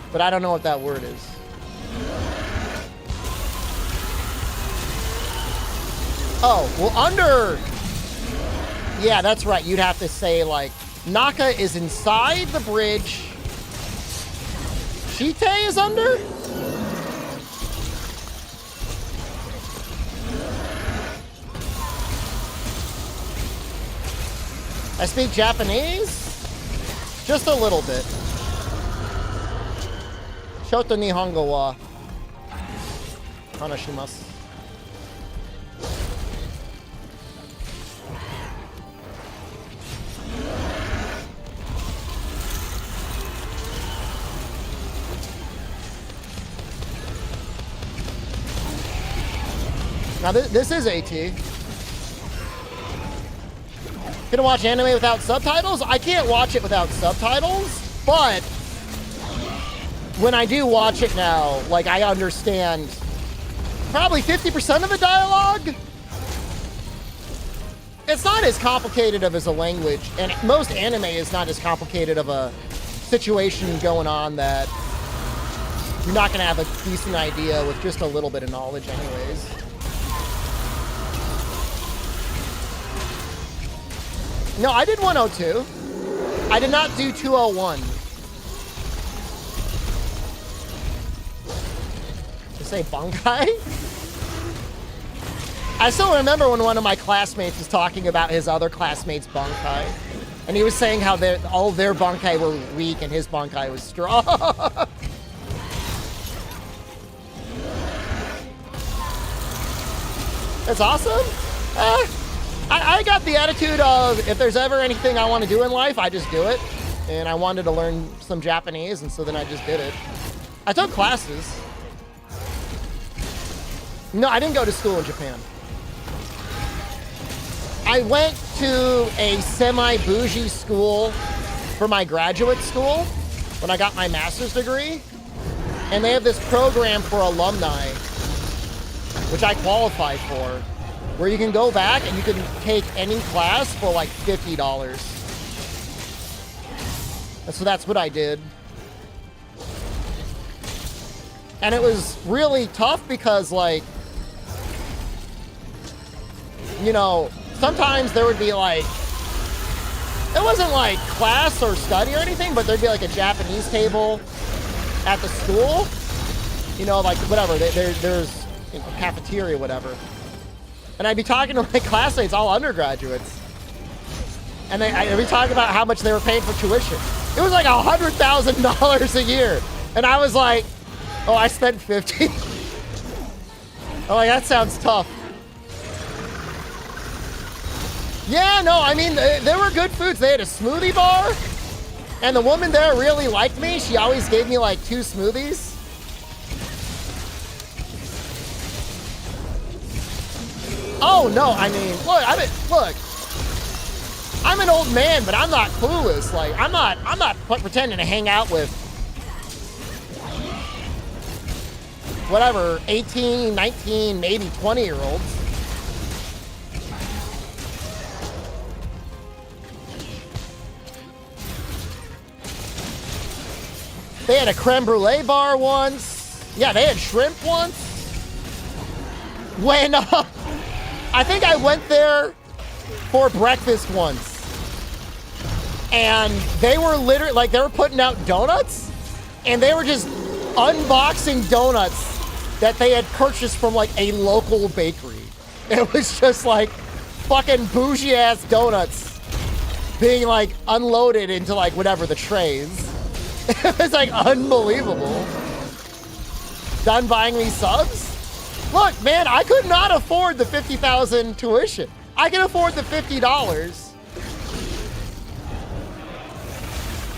Speaker 1: But I don't know what that word is. Oh, well, under... Yeah, that's right. You'd have to say, like, Naka is inside the bridge. Shite is under? I speak Japanese? Just a little bit. Shoto Nihongo wa hanashimasu. Now this is AT. Gonna watch anime without subtitles? I can't watch it without subtitles, but when I do watch it now, like I understand probably 50% of the dialogue. It's not as complicated of as a language, and most anime is not as complicated of a situation going on that you're not gonna have a decent idea with just a little bit of knowledge anyways. No, I did 102. I did not do 201. To say Bankai? I still remember when one of my classmates was talking about his other classmates' Bankai. And he was saying how all their Bankai were weak and his Bankai was strong. That's awesome. I got the attitude of if there's ever anything I want to do in life, I just do it. And I wanted to learn some Japanese, and so then I just did it. I took classes. No, I didn't go to school in Japan. I went to a semi-bougie school for my graduate school when I got my master's degree. And they have this program for alumni, which I qualified for, where you can go back and you can take any class for like $50. And so that's what I did. And it was really tough because, like, you know, sometimes there would be like, it wasn't like class or study or anything, but there'd be like a Japanese table at the school. You know, like whatever, there's you know, cafeteria, whatever. And I'd be talking to my classmates, all undergraduates. And I'd be talking about how much they were paying for tuition. It was like $100,000 a year. And I was like, oh, I spent 50. I'm like, that sounds tough. Yeah, no, I mean, there were good foods. They had a smoothie bar. And the woman there really liked me. She always gave me like 2 smoothies. Oh no, I mean, look, I'm an old man, but I'm not clueless. Like, I'm not pretending to hang out with whatever, 18, 19, maybe 20-year-olds. They had a creme brulee bar once. Yeah, they had shrimp once. When, I think I went there for breakfast once. And they were literally, like, they were putting out donuts. And they were just unboxing donuts that they had purchased from, like, a local bakery. It was just, like, fucking bougie-ass donuts being, like, unloaded into, like, whatever, the trays. It was, like, unbelievable. Done buying me subs? Look, man, I could not afford the $50,000 tuition. I can afford the $50.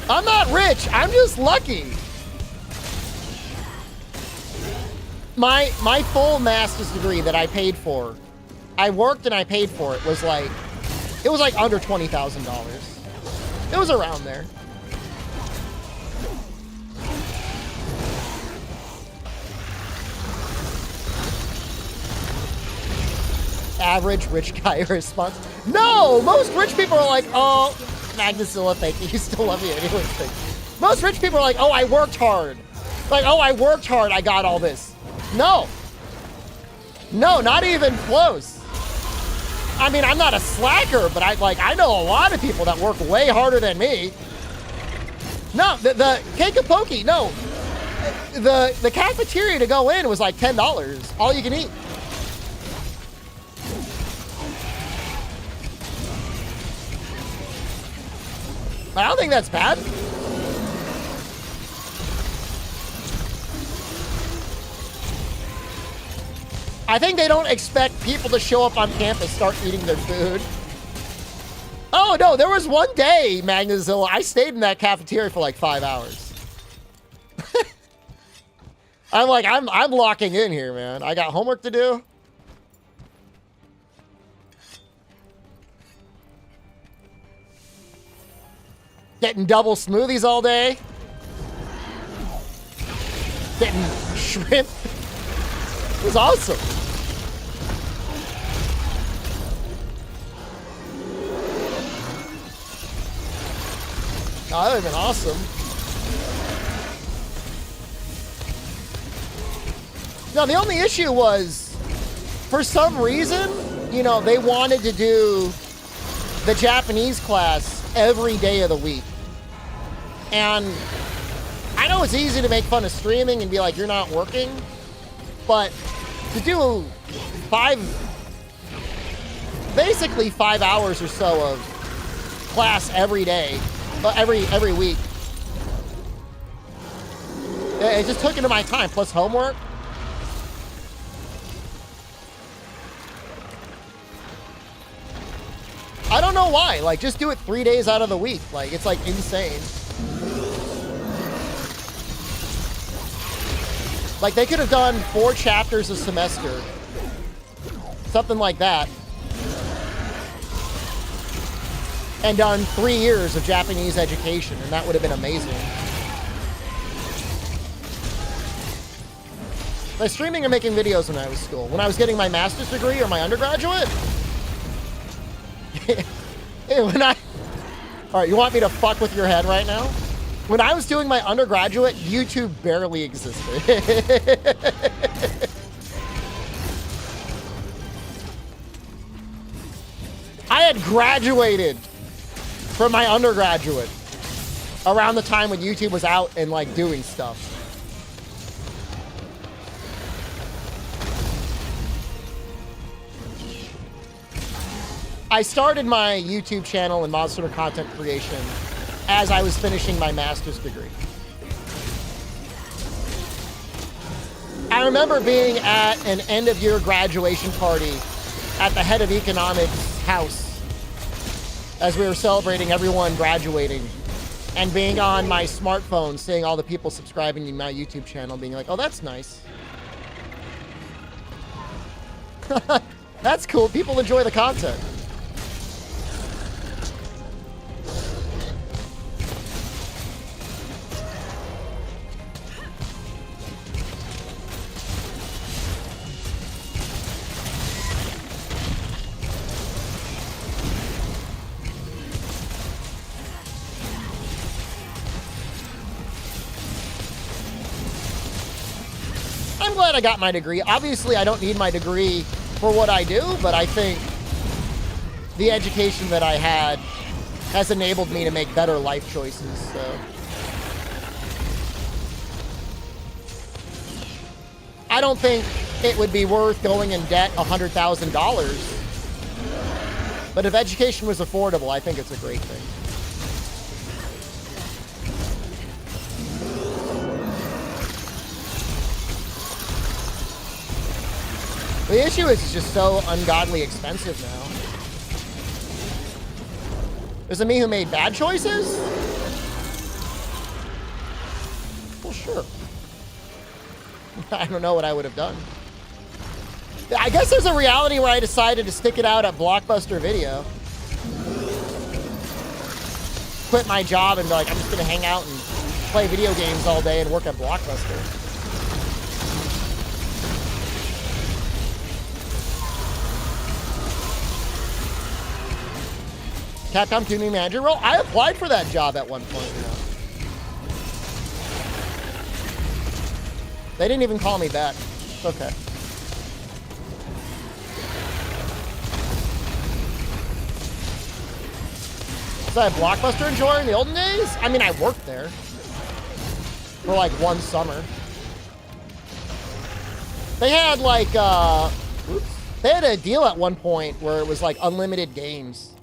Speaker 1: I'm not rich. I'm just lucky. My full master's degree that I paid for, I worked and I paid for it, was like under $20,000. It was around there. Average rich guy response. No, most rich people are like, oh, Magnusilla, thank you. You still love me anyway. Most rich people are like, oh, I worked hard. Like, oh, I worked hard. I got all this. No, not even close. I mean, I'm not a slacker, but I know a lot of people that work way harder than me. No, the cake of pokey. No, the cafeteria to go in was like $10, all you can eat. I don't think that's bad. I think they don't expect people to show up on campus, start eating their food. Oh no, there was one day, Magnazilla, I stayed in that cafeteria for like 5 hours. I'm locking in here, man. I got homework to do. Getting double smoothies all day. Getting shrimp. It was awesome. Oh, that would have been awesome. No, the only issue was, for some reason, you know, they wanted to do the Japanese class every day of the week. And I know it's easy to make fun of streaming and be like, you're not working, but to do basically 5 hours or so of class every day, every week, it just took into my time, plus homework. I don't know why. Like, just do it 3 days out of the week. Like, it's like insane. Like, they could have done 4 chapters a semester. Something like that. And done 3 years of Japanese education, and that would have been amazing. By streaming or making videos when I was in school? When I was getting my master's degree or my undergraduate? All right, you want me to fuck with your head right now? When I was doing my undergraduate, YouTube barely existed. I had graduated from my undergraduate around the time when YouTube was out and like doing stuff. I started my YouTube channel and Monster Hunter content creation as I was finishing my master's degree. I remember being at an end-of-year graduation party at the head of economics' house as we were celebrating everyone graduating, and being on my smartphone, seeing all the people subscribing to my YouTube channel, being like, oh, that's nice. That's cool. People enjoy the content. I'm glad I got my degree. Obviously, I don't need my degree for what I do, but I think the education that I had has enabled me to make better life choices, so. I don't think it would be worth going in debt $100,000, but if education was affordable, I think it's a great thing. The issue is it's just so ungodly expensive now. Is it me who made bad choices? Well, sure. I don't know what I would have done. I guess there's a reality where I decided to stick it out at Blockbuster Video. Quit my job and be like, I'm just gonna hang out and play video games all day and work at Blockbuster. Capcom community manager role? I applied for that job at one point, you know. They didn't even call me back. It's okay. Was I a Blockbuster enjoyer in the olden days? I mean, I worked there for like one summer. They had like, they had a deal at one point where it was like unlimited games.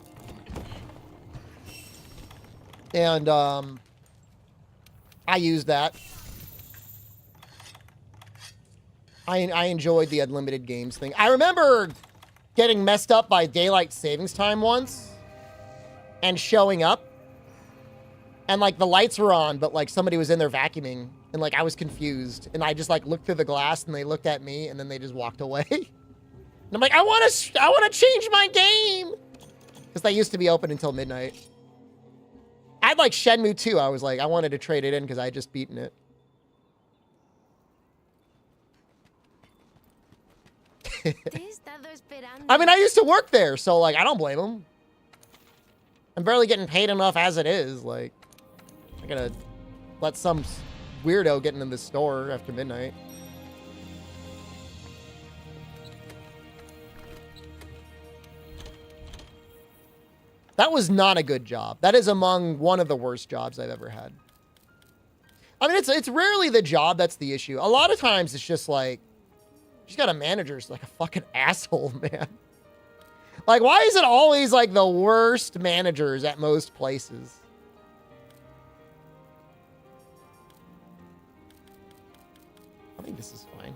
Speaker 1: And I used that. I enjoyed the unlimited games thing. I remember getting messed up by daylight savings time once and showing up. And, like, the lights were on, but, like, somebody was in there vacuuming. And, like, I was confused. And I just, like, looked through the glass, and they looked at me, and then they just walked away. And I'm like, I want to change my game! Because they used to be open until midnight. I had, like, Shenmue 2. I was like, I wanted to trade it in because I had just beaten it. I mean, I used to work there, so, like, I don't blame them. I'm barely getting paid enough as it is. Like, I gotta let some weirdo get into the store after midnight. That was not a good job. That is among one of the worst jobs I've ever had. I mean, it's rarely the job that's the issue. A lot of times it's just like, you just got a manager who's like a fucking asshole, man. Like, why is it always like the worst managers at most places? I think this is fine.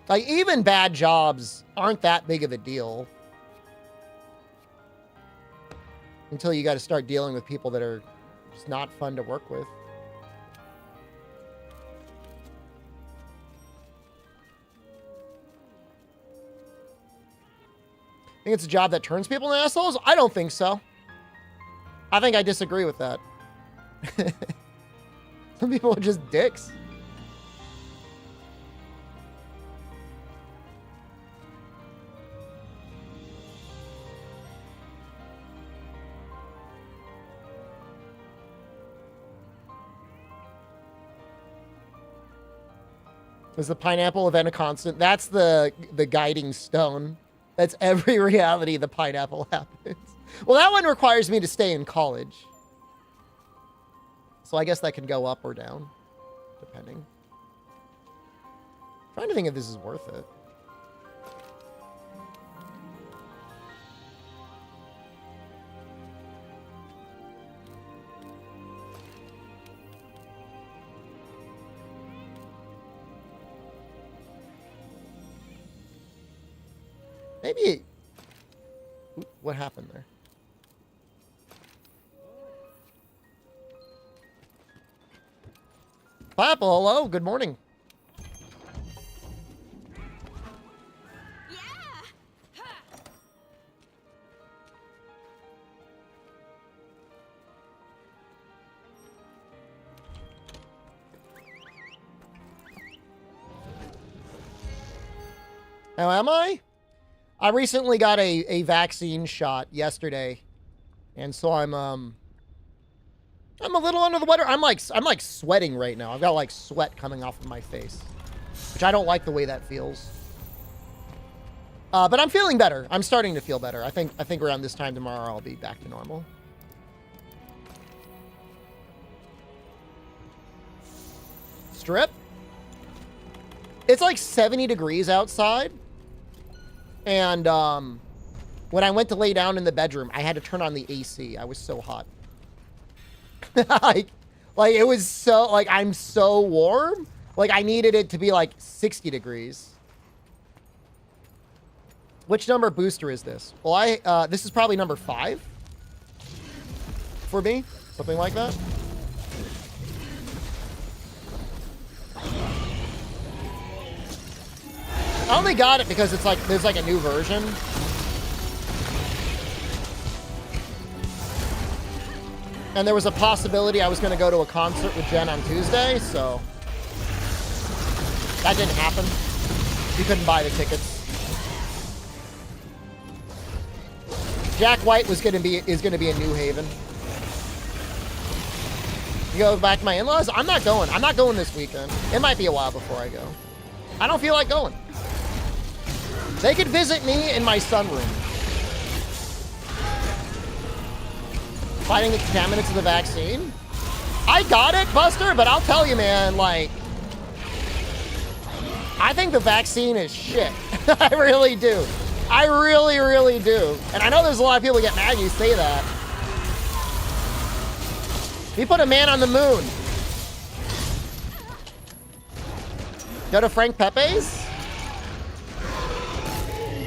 Speaker 1: Like, even bad jobs aren't that big of a deal. Until you got to start dealing with people that are just not fun to work with. Think it's a job that turns people into assholes? I don't think so. I think I disagree with that. Some people are just dicks. Is the pineapple event a constant? That's the guiding stone. That's every reality the pineapple happens. Well, that one requires me to stay in college. So I guess that can go up or down, depending. I'm trying to think if this is worth it. Maybe... What happened there? Pineapple, hello, good morning. How am I? I recently got a vaccine shot yesterday, and so I'm a little under the weather. I'm like sweating right now. I've got like sweat coming off of my face, which I don't like the way that feels. But I'm feeling better. I'm starting to feel better. I think around this time tomorrow I'll be back to normal. Strip. It's like 70 degrees outside. And when I went to lay down in the bedroom, I had to turn on the AC. I was so hot. like it was so, like, I'm so warm. Like, I needed it to be like 60 degrees. Which number booster is this? Well, this is probably number 5 for me. Something like that. I only got it because it's like, there's like a new version. And there was a possibility I was going to go to a concert with Jen on Tuesday, so that didn't happen. You couldn't buy the tickets. Jack White is going to be in New Haven. You go back to my in-laws? I'm not going. I'm not going this weekend. It might be a while before I go. I don't feel like going. They could visit me in my sunroom. Fighting the contaminants of the vaccine. I got it, Buster, but I'll tell you, man, like, I think the vaccine is shit. I really do. I really, really do. And I know there's a lot of people that get mad you say that. He put a man on the moon. Go to Frank Pepe's?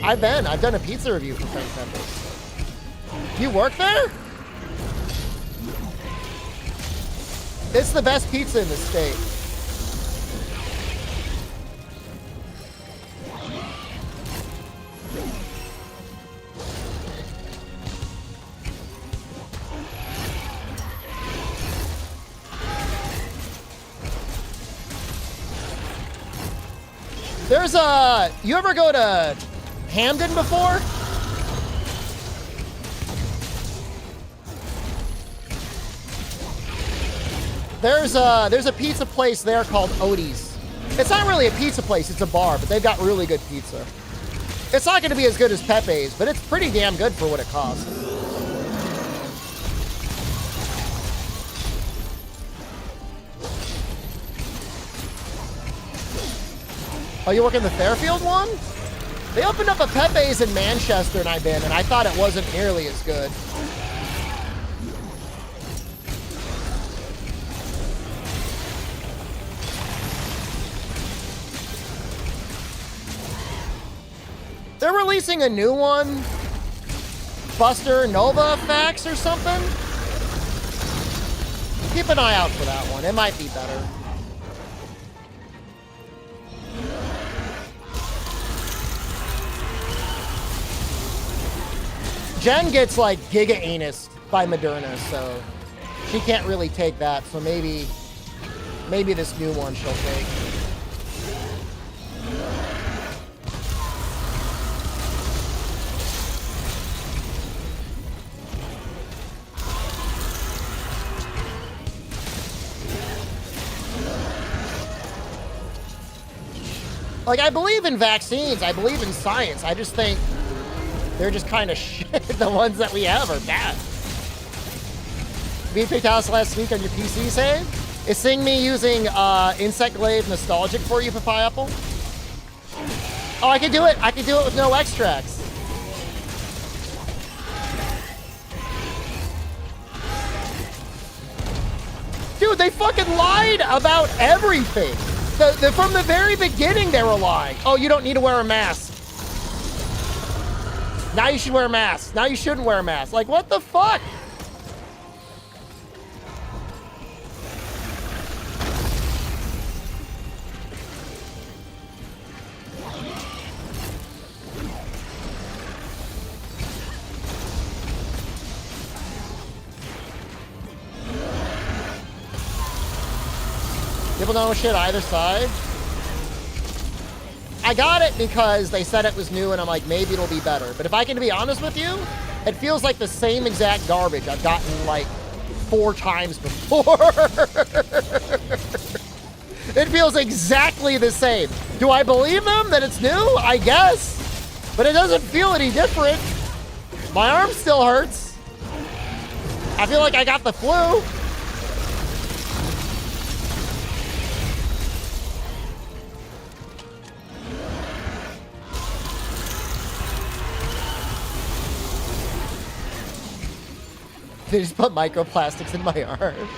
Speaker 1: I've done a pizza review for Frank Pepe's. You work there? It's the best pizza in the state. There's a... You ever go to Hamden before? There's a pizza place there called Odie's. It's not really a pizza place, it's a bar, but they've got really good pizza. It's not going to be as good as Pepe's, but it's pretty damn good for what it costs. Oh, you work in the Fairfield one? They opened up a Pepe's in Manchester and I've been, and I thought it wasn't nearly as good. They're releasing a new one. Buster Nova Facts or something. Keep an eye out for that one. It might be better. Jen gets like giga anus by Moderna, so she can't really take that. So maybe this new one she'll take. Like, I believe in vaccines. I believe in science. I just think they're just kind of shit. The ones that we have are bad. We picked house last week on your PC save. Is seeing me using Insect Glaive nostalgic for you, Papayapple? Oh, I could do it. I could do it with no extracts. Dude, they fucking lied about everything. From the very beginning, they were lying. Oh, you don't need to wear a mask. Now you should wear a mask. Now you shouldn't wear a mask. Like, what the fuck? People don't know shit either side. I got it because they said it was new and I'm like, maybe it'll be better. But if I can be honest with you, it feels like the same exact garbage I've gotten like 4 times before. It feels exactly the same. Do I believe them that it's new? I guess. But it doesn't feel any different. My arm still hurts. I feel like I got the flu. They just put microplastics in my arm.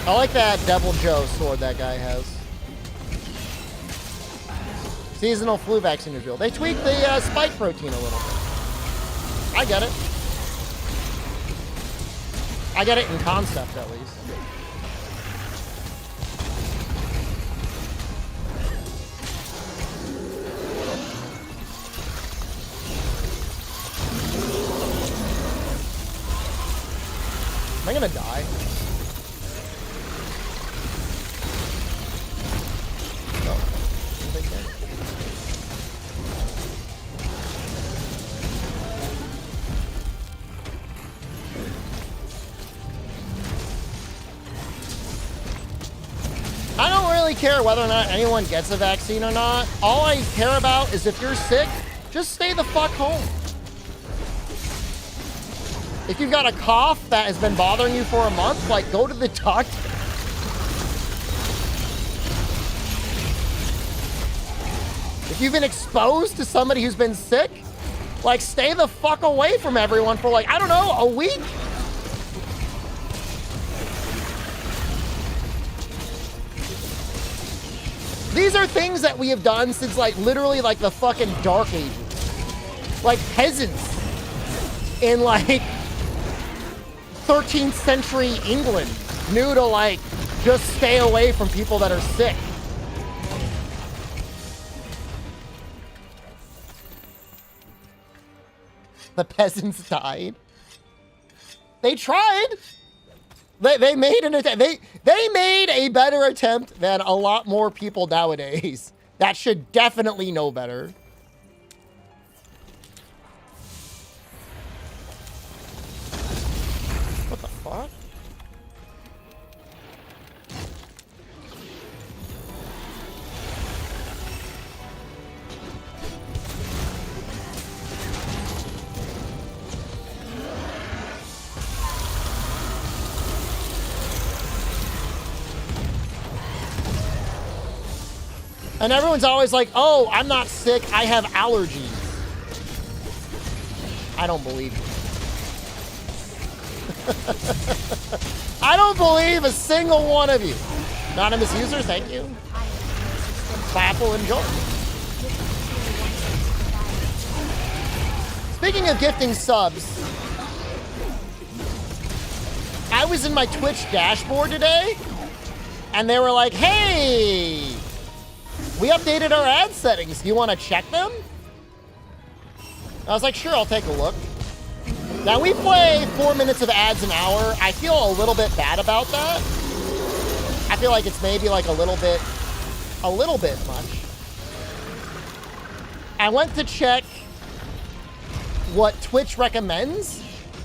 Speaker 1: I like that Devil Joe sword that guy has. Seasonal flu vaccine is real. They tweaked the spike protein a little bit. I get it. I get it in concept, at least. Am I gonna die? No. I think so. really care whether or not anyone gets a vaccine or not. All I care about is if you're sick, just stay the fuck home. If you've got a cough that has been bothering you for a month, like, go to the doctor. If you've been exposed to somebody who's been sick, like, stay the fuck away from everyone for, like, I don't know, a week? These are things that we have done since, like, literally, like, the fucking Dark Ages. Like, peasants in, like, 13th century England knew to, like, just stay away from people that are sick. The peasants died. They tried. They made an attempt. They made a better attempt than a lot more people nowadays. That should definitely know better. What the fuck? And everyone's always like, oh, I'm not sick, I have allergies. I don't believe you. I don't believe a single one of you. Anonymous user, thank you. Clapple, enjoy. Speaking of gifting subs, I was in my Twitch dashboard today, and they were like, hey, we updated our ad settings. Do you want to check them? I was like, sure, I'll take a look. Now, we play 4 minutes of ads an hour. I feel a little bit bad about that. I feel like it's maybe like a little bit much. I went to check what Twitch recommends.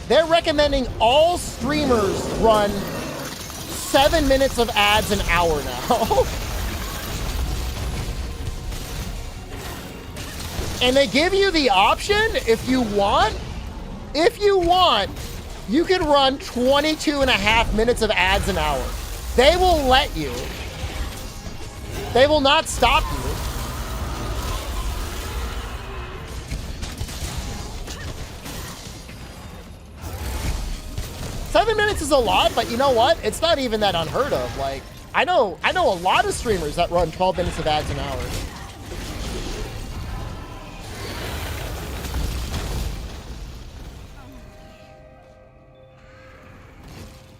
Speaker 1: They're recommending all streamers run 7 minutes of ads an hour now. And they give you the option, if you want, you can run 22 and a half minutes of ads an hour. They will let you. They will not stop you. Seven minutes is a lot, but you know what? It's not even that unheard of. Like, I know a lot of streamers that run 12 minutes of ads an hour.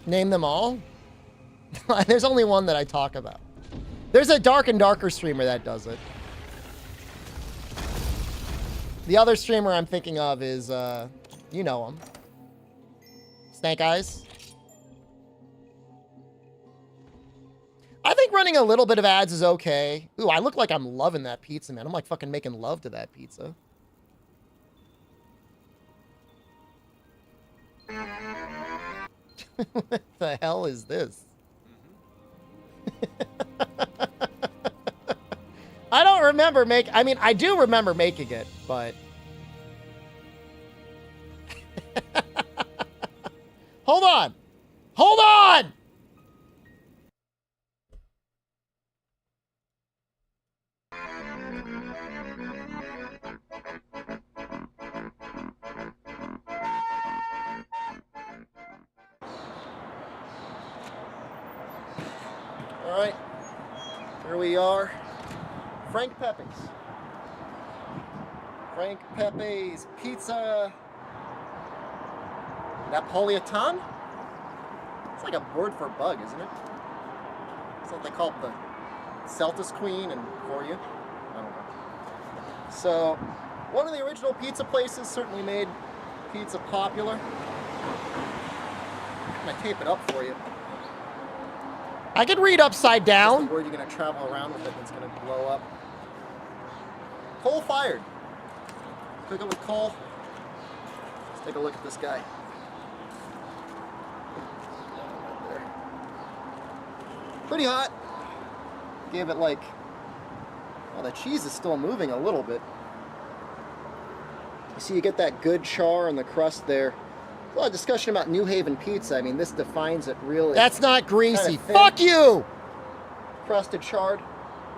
Speaker 1: Name them all? There's only one that I talk about. There's a Dark and Darker streamer that does it. The other streamer I'm thinking of is, you know him. Snake Eyes. I think running a little bit of ads is okay. Ooh, I look like I'm loving that pizza, man. I'm like fucking making love to that pizza. What the hell is this? I don't remember I do remember making it, but hold on. Hold on. All right, here we are. Frank Pepe's. Frank Pepe's Pizza Napolitan? It's like a word for bug, isn't it? That's what they call the Celtis Queen and for you. I don't know. So, one of the original pizza places certainly made pizza popular. I'm gonna tape it up for you. I could read upside down. That's the word you're going to travel around with it and it's going to blow up. Coal fired. Cook it with coal. Let's take a look at this guy. Right there. Pretty hot. Gave it like, oh, the cheese is still moving a little bit. You see, you get that good char on the crust there. There's a lot of discussion about New Haven pizza. I mean, this defines it really.
Speaker 5: That's not greasy.
Speaker 1: Kinda thin.
Speaker 5: Fuck you!
Speaker 1: Crusted, charred.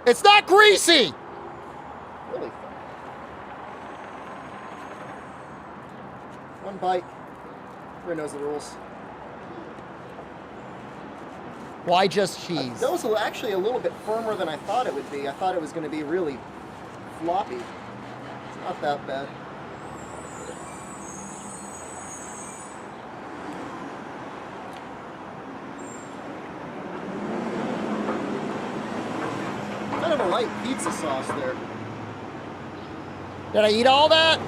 Speaker 5: It's not greasy!
Speaker 1: Really thin. One bite. Everyone knows the rules.
Speaker 5: Why just cheese?
Speaker 1: That was actually a little bit firmer than I thought it would be. I thought it was going to be really floppy. It's not that bad. Kind of a light pizza sauce there.
Speaker 5: Did I eat all that?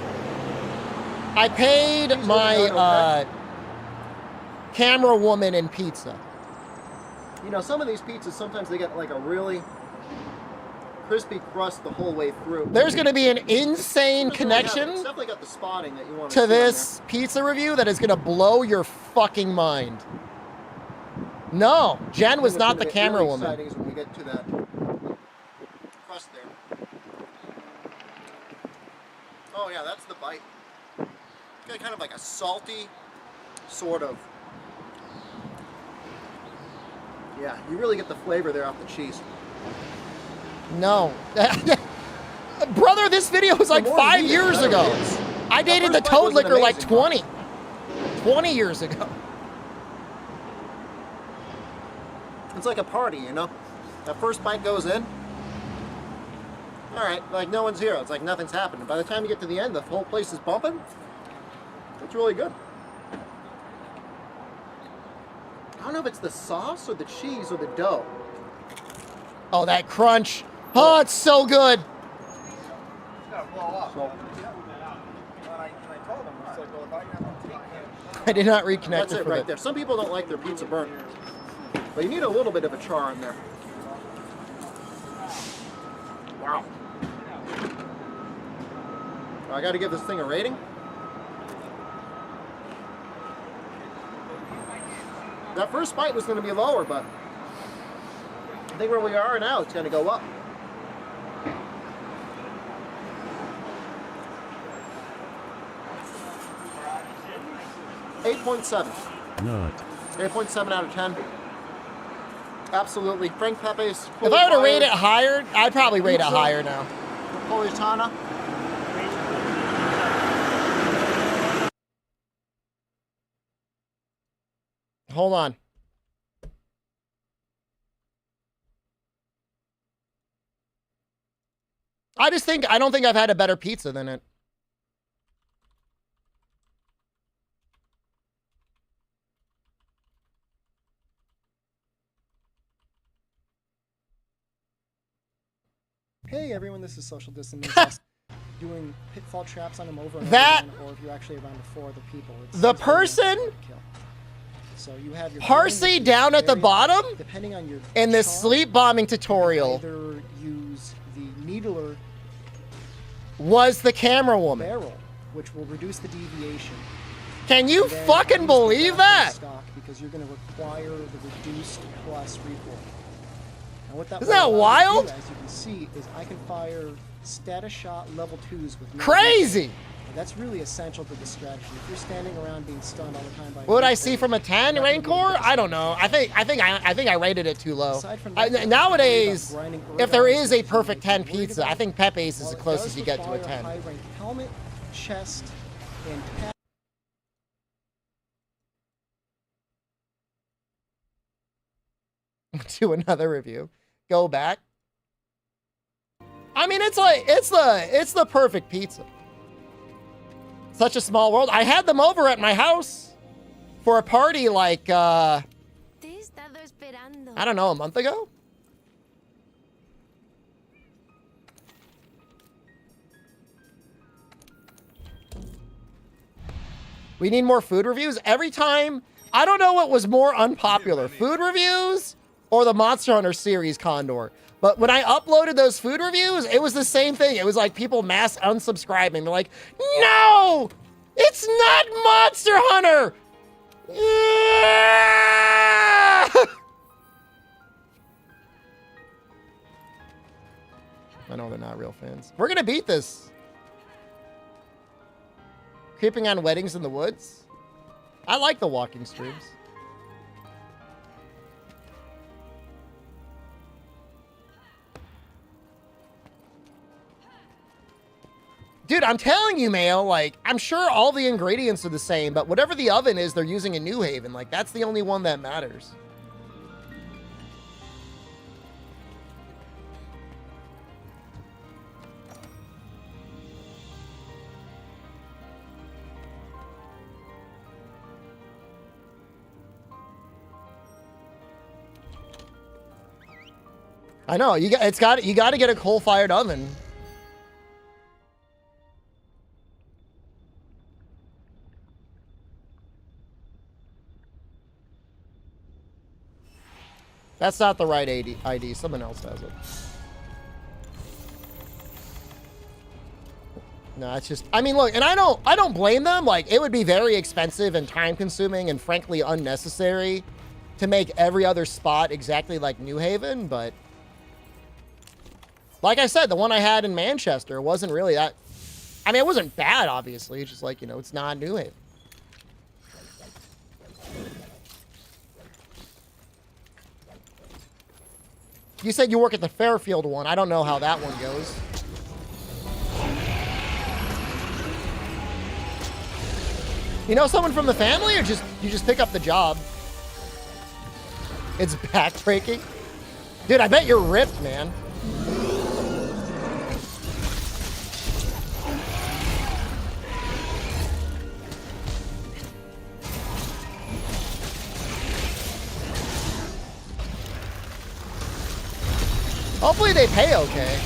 Speaker 5: I paid
Speaker 1: These
Speaker 5: my
Speaker 1: really aren't okay.
Speaker 5: camera woman in pizza.
Speaker 1: You know, some of these pizzas, sometimes they get like a really crispy crust the whole way through.
Speaker 5: There's going to be an insane
Speaker 1: It's
Speaker 5: connection
Speaker 1: definitely got the spotting that you want
Speaker 5: to this pizza review that is going to blow your fucking mind. No, Jen was not the camera
Speaker 1: really
Speaker 5: woman.
Speaker 1: Exciting is when we get to that crust there. Oh yeah, that's the bite. It's got kind of like a salty sort of. Yeah, you really get the flavor there off the cheese.
Speaker 5: No. Brother, this video was like
Speaker 1: The more
Speaker 5: 5
Speaker 1: you eat it,
Speaker 5: years
Speaker 1: the
Speaker 5: ago.
Speaker 1: better it is.
Speaker 5: I dated the
Speaker 1: That first bite
Speaker 5: Toad
Speaker 1: was an
Speaker 5: Liquor like
Speaker 1: amazing
Speaker 5: 20. 20 years ago.
Speaker 1: It's like a party, you know? That first bite goes in. All right, like no one's here. It's like nothing's happening. By the time you get to the end, the whole place is bumping. It's really good. I don't know if it's the sauce or the cheese or the dough.
Speaker 5: Oh, that crunch. Oh, it's so good.
Speaker 1: So,
Speaker 5: I did not reconnect
Speaker 1: that's
Speaker 5: it
Speaker 1: it
Speaker 5: from
Speaker 1: right
Speaker 5: it.
Speaker 1: there. Some people don't like their pizza burnt, but you need a little bit of a char in there. Wow. I got to give this thing a rating. That first bite was going to be lower, but I think where we are now, it's going to go up.
Speaker 6: Not.
Speaker 1: 8.7 out of 10. Absolutely. Frank Pepe's.
Speaker 5: If I were to rate it higher, I'd probably rate it higher now.
Speaker 1: Napolitana.
Speaker 5: Hold on. I don't think I've had a better pizza than it.
Speaker 1: Hey everyone, this is Social Distancing. Doing pitfall traps on him over and
Speaker 5: That-
Speaker 1: over again, or if you're actually around 4 other people. It's
Speaker 5: The
Speaker 1: very
Speaker 5: person-
Speaker 1: difficult to kill. So you have your
Speaker 5: Parsley down at the bottom
Speaker 1: depending on your
Speaker 5: in this
Speaker 1: char,
Speaker 5: sleep bombing
Speaker 1: you can
Speaker 5: tutorial
Speaker 1: either use the needler
Speaker 5: was the camera woman.
Speaker 1: barrel, which will reduce the deviation.
Speaker 5: Can you
Speaker 1: And then
Speaker 5: fucking
Speaker 1: use the
Speaker 5: believe
Speaker 1: back
Speaker 5: that?
Speaker 1: stock because you're going to require the reduced plus recoil. Now what that
Speaker 5: Isn't that
Speaker 1: will allow
Speaker 5: wild?
Speaker 1: you to do, as you can see, is I can fire status shot level 2s with no
Speaker 5: Crazy.
Speaker 1: recoil. That's really essential to the strategy. If you're standing around being stunned all the time by
Speaker 5: What would I
Speaker 1: people,
Speaker 5: see from a 10
Speaker 1: you're not
Speaker 5: Rain
Speaker 1: gonna be able
Speaker 5: Core?
Speaker 1: to
Speaker 5: I don't know. I think I rated it too low.
Speaker 1: Aside from that,
Speaker 5: Nowadays,
Speaker 1: you're grinding
Speaker 5: if there
Speaker 1: early
Speaker 5: is a
Speaker 1: on,
Speaker 5: perfect 10
Speaker 1: you're worried
Speaker 5: pizza,
Speaker 1: about
Speaker 5: I think Pepe's is
Speaker 1: while
Speaker 5: the
Speaker 1: it
Speaker 5: closest
Speaker 1: does
Speaker 5: you get to a
Speaker 1: require
Speaker 5: 10.
Speaker 1: high-rank helmet, chest, and
Speaker 5: To another review. Go back. I mean, it's the perfect pizza. Such a small world. I had them over at my house for a party like
Speaker 2: Te he estado esperando.
Speaker 5: I don't know, a month ago. We need more food reviews. Every time, I don't know what was more unpopular, food reviews or the Monster Hunter series Condor. But when I uploaded those food reviews, it was the same thing. It was like people mass unsubscribing. They're like, no, it's not Monster Hunter. Yeah! not real fans. We're gonna beat this. Creeping on weddings in the woods. I like the walking streams. Dude, I'm telling you, Mayo, like, I'm sure all the ingredients are the same, but whatever the oven is they're using in New Haven, like, that's the only one that matters. I know, you got to get a coal-fired oven. That's not the right ID. Someone else has it. No, it's just, I mean, look, and I don't blame them. Like, it would be very expensive and time consuming and frankly unnecessary to make every other spot exactly like New Haven, but like I said, the one I had in Manchester wasn't really that, I mean, it wasn't bad, obviously. It's just like, you know, it's not New Haven. You said you work at the Fairfield one. I don't know how that one goes. You know someone from the family, or you just pick up the job? It's backbreaking. Dude, I bet you're ripped, man. Hopefully they pay okay.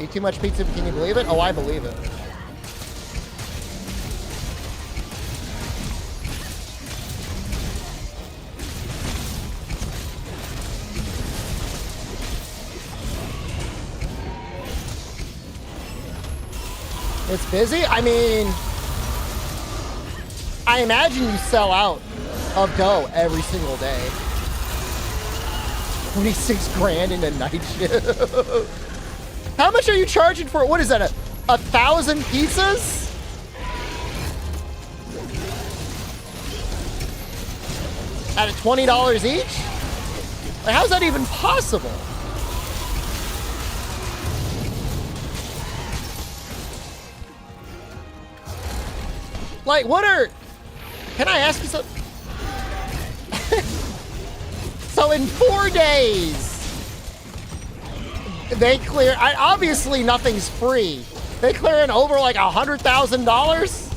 Speaker 5: Eat too much pizza, can you believe it? Oh, I believe it. It's busy? I mean, I imagine you sell out of dough every single day. 26 grand in a night shift. How much are you charging for, what is that, 1,000 pizzas? At $20 each? Like, how's that even possible? Like, what are... Can I ask you something? So in 4 days, they clear... obviously, nothing's free. They clear in over, like, $100,000?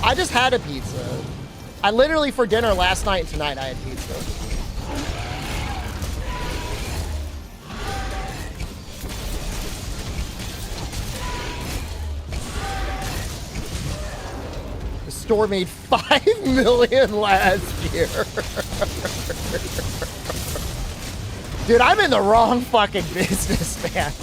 Speaker 5: I just had a pizza. I literally, for dinner last night and tonight, I had pizza. Store made $5 million last year. Dude, I'm in the wrong fucking business, man.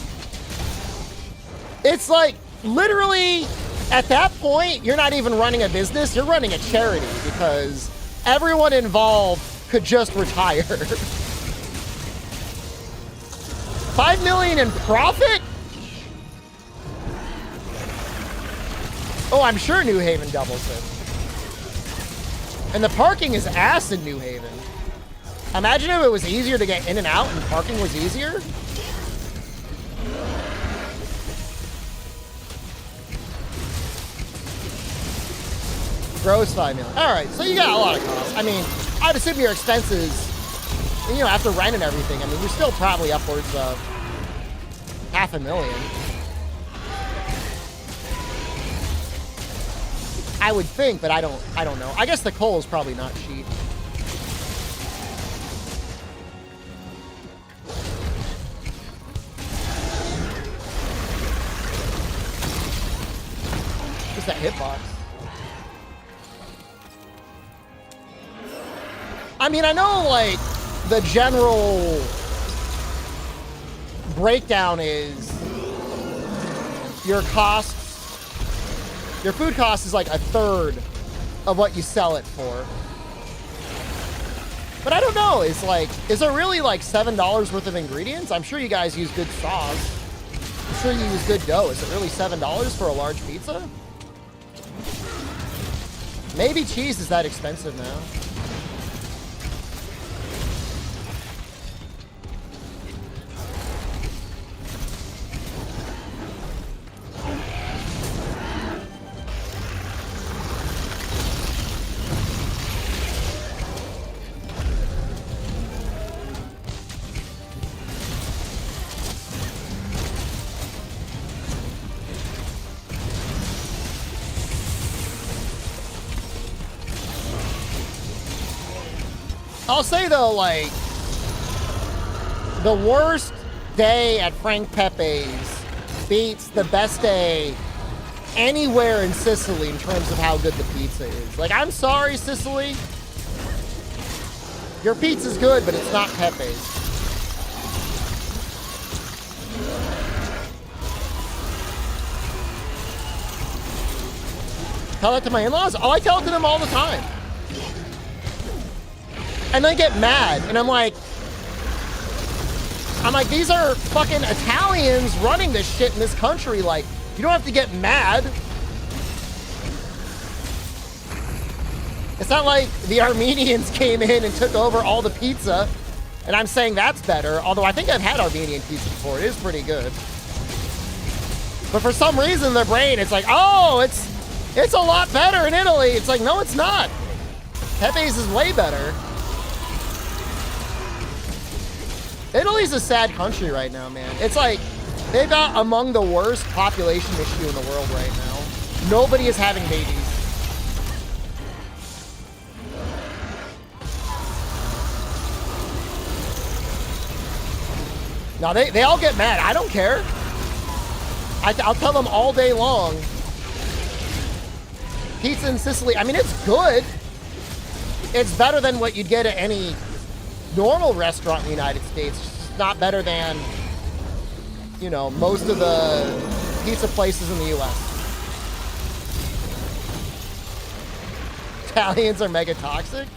Speaker 5: It's like, literally, at that point, you're not even running a business, you're running a charity because everyone involved could just retire. $5 million in profit? Oh, I'm sure New Haven doubles it. And the parking is ass in New Haven. Imagine if it was easier to get in and out and parking was easier. Gross $5 million. All right, so you got a lot of costs. I mean, I'd assume your expenses, you know, after rent and everything, I mean, you're still probably upwards of $500,000. I would think, but I don't know. I guess the coal is probably not cheap. Just that hitbox. I mean, I know, like, the
Speaker 1: breakdown is your food cost is like a third of what you sell it for. But I don't know, is there really like $7 worth of ingredients? I'm sure you guys use good sauce. I'm sure you use good dough. Is it really $7 for a large pizza? Maybe cheese is that expensive now. I'll say though, like, the worst day at Frank Pepe's beats the best day anywhere in Sicily in terms of how good the pizza is. Like, I'm sorry, Sicily. Your pizza's good, but it's not Pepe's. Tell that to my in-laws? Oh, I tell it to them all the time. And they get mad, and I'm like, these are fucking Italians running this shit in this country. Like, you don't have to get mad. It's not like the Armenians came in and took over all the pizza, and I'm saying that's better. Although I think I've had Armenian pizza before. It is pretty good. But for some reason, their brain, it's like, oh, it's a lot better in Italy. It's like, no, it's not. Pepe's is way better. Italy's a sad country right now, man. It's like, they've got among the worst population issue in the world right now. Nobody is having babies. Now, they all get mad. I don't care. I'll tell them all day long. Pizza in Sicily, I mean, it's good. It's better than what you'd get at any normal restaurant in the United States. It's just not better than, you know, most of the pizza places in the U.S. Italians are mega toxic?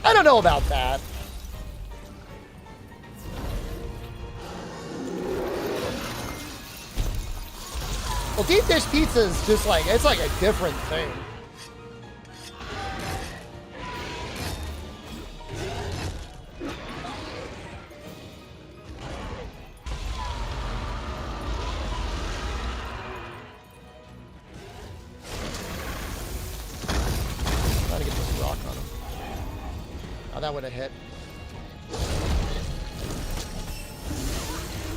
Speaker 1: I don't know about that. Well, deep dish pizza is just like, it's like a different thing. That would have hit.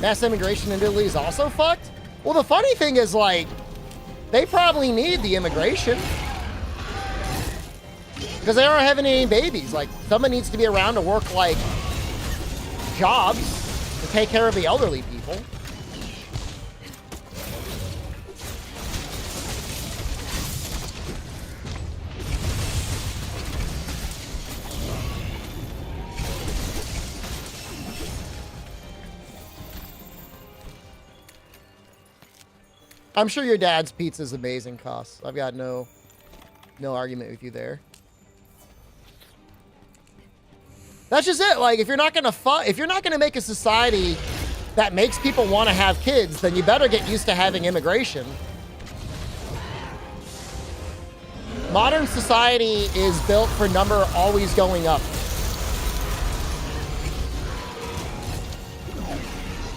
Speaker 1: Mass immigration into Italy is also fucked? Well, the funny thing is, like, they probably need the immigration. Because they aren't having any babies. Like, someone needs to be around to work, like, jobs to take care of the elderly people. I'm sure your dad's pizza is amazing, Cost. I've got no argument with you there. That's just it. Like, if you're not gonna make a society that makes people want to have kids, then you better get used to having immigration. Modern society is built for number always going up.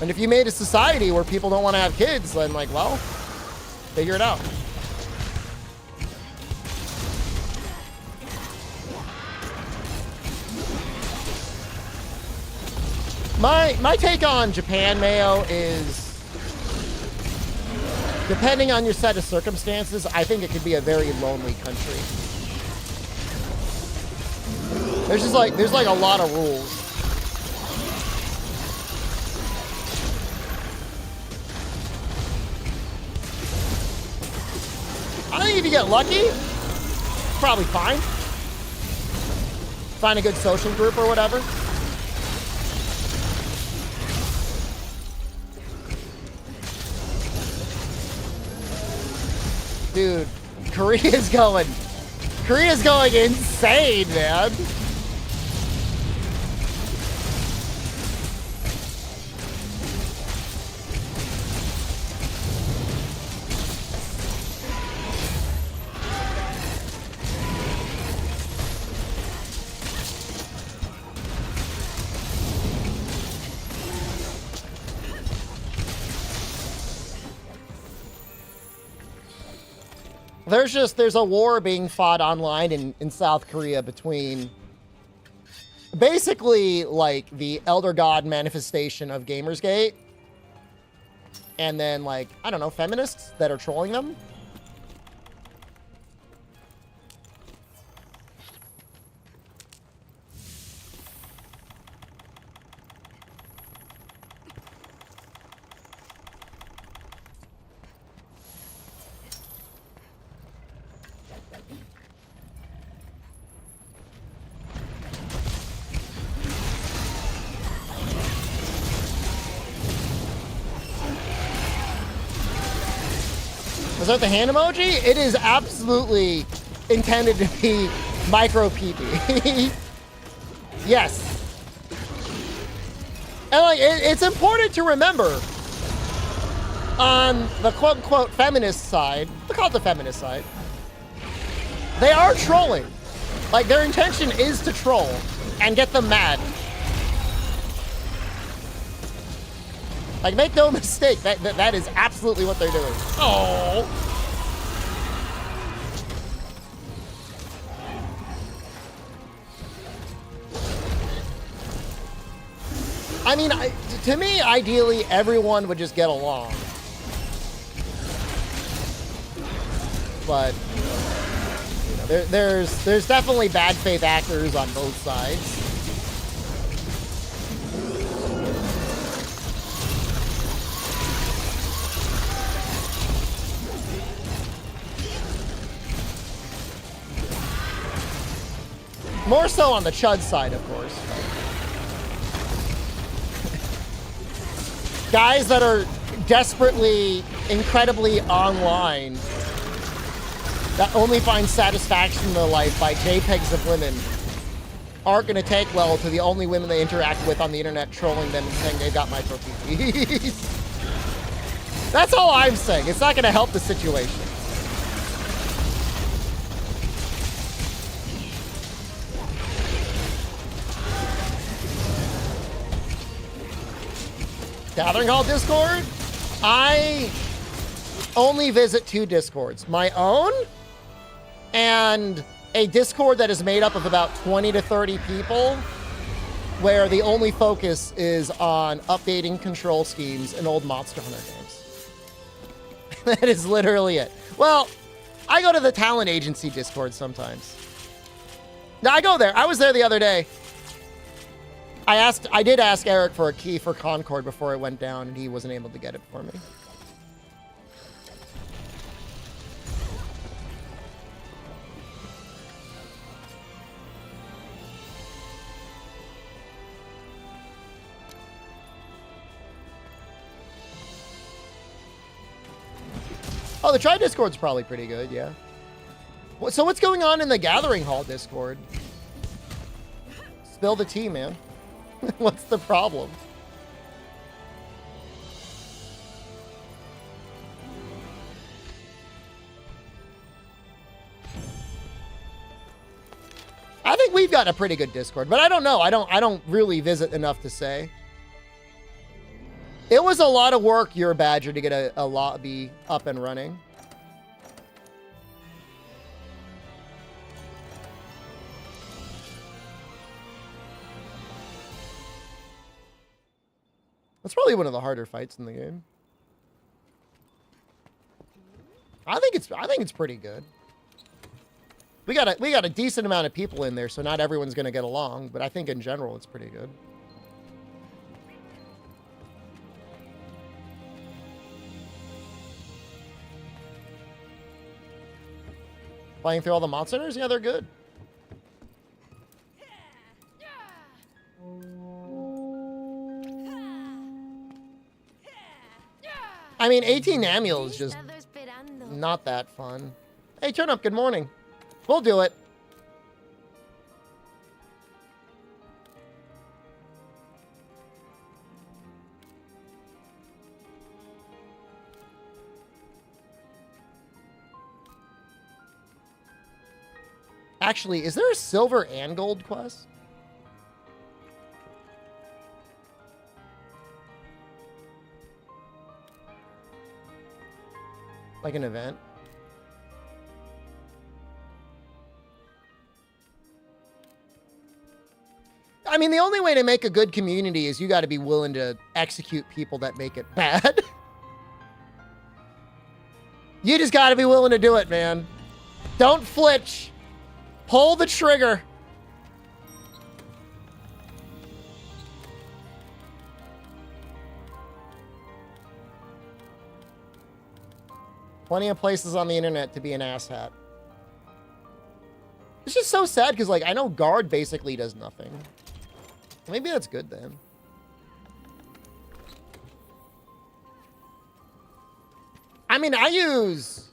Speaker 1: And if you made a society where people don't want to have kids, then, like, well, figure it out. My take on Japan, Mayo, is depending on your set of circumstances, I think it could be a very lonely country. There's like a lot of rules. I think if you get lucky, probably fine. Find a good social group or whatever.
Speaker 5: Dude, Korea's going insane, man. There's a war being fought online in South Korea between basically like the Elder God manifestation of Gamersgate and then like, I don't know, feminists that are trolling them. Is that the hand emoji? It is absolutely intended to be micro PP. Yes. And like, it's important to remember on the quote unquote feminist side, we call it the feminist side, they are trolling. Like their intention is to troll and get them mad. Like, make no mistake, that is absolutely what they're doing. Oh. I mean, to me, ideally, everyone would just get along. But, you know, there's definitely bad faith actors on both sides. More so on the Chud side, of course. Guys that are desperately, incredibly online that only find satisfaction in their life by JPEGs of women aren't going to take well to the only women they interact with on the internet trolling them and saying they've got micro PPs. That's all I'm saying. It's not going to help the situation. Gathering Hall Discord? I only visit 2 Discords. My own and a Discord that is made up of about 20 to 30 people where the only focus is on updating control schemes in old Monster Hunter games. That is literally it. Well, I go to the talent agency Discord sometimes. Now, I go there. I was there the other day. I did ask Eric for a key for Concord before it went down, and he wasn't able to get it for me. Oh, the Try Discord's probably pretty good, yeah. So what's going on in the Gathering Hall Discord? Spill the tea, man. What's the problem? I think we've got a pretty good Discord, but I don't know. I don't really visit enough to say. It was a lot of work, your Badger, to get a lobby up and running. That's probably one of the harder fights in the game. I think it's pretty good. We got a decent amount of people in there, so not everyone's gonna get along, but I think in general it's pretty good. Playing through all the monsters? Yeah, they're good. I mean, 18 Amiel is just
Speaker 1: not that fun. Hey, turn up, good morning. We'll do it. Actually, is there a silver and gold quest? Like an event? I mean, the only way to make a good community is you got to be willing to execute people that make it bad. You just got to be willing to do it, man. Don't flinch. Pull the trigger. Plenty of places on the internet to be an asshat. It's just so sad because, like, I know guard basically does nothing. Maybe that's good then. I mean, I use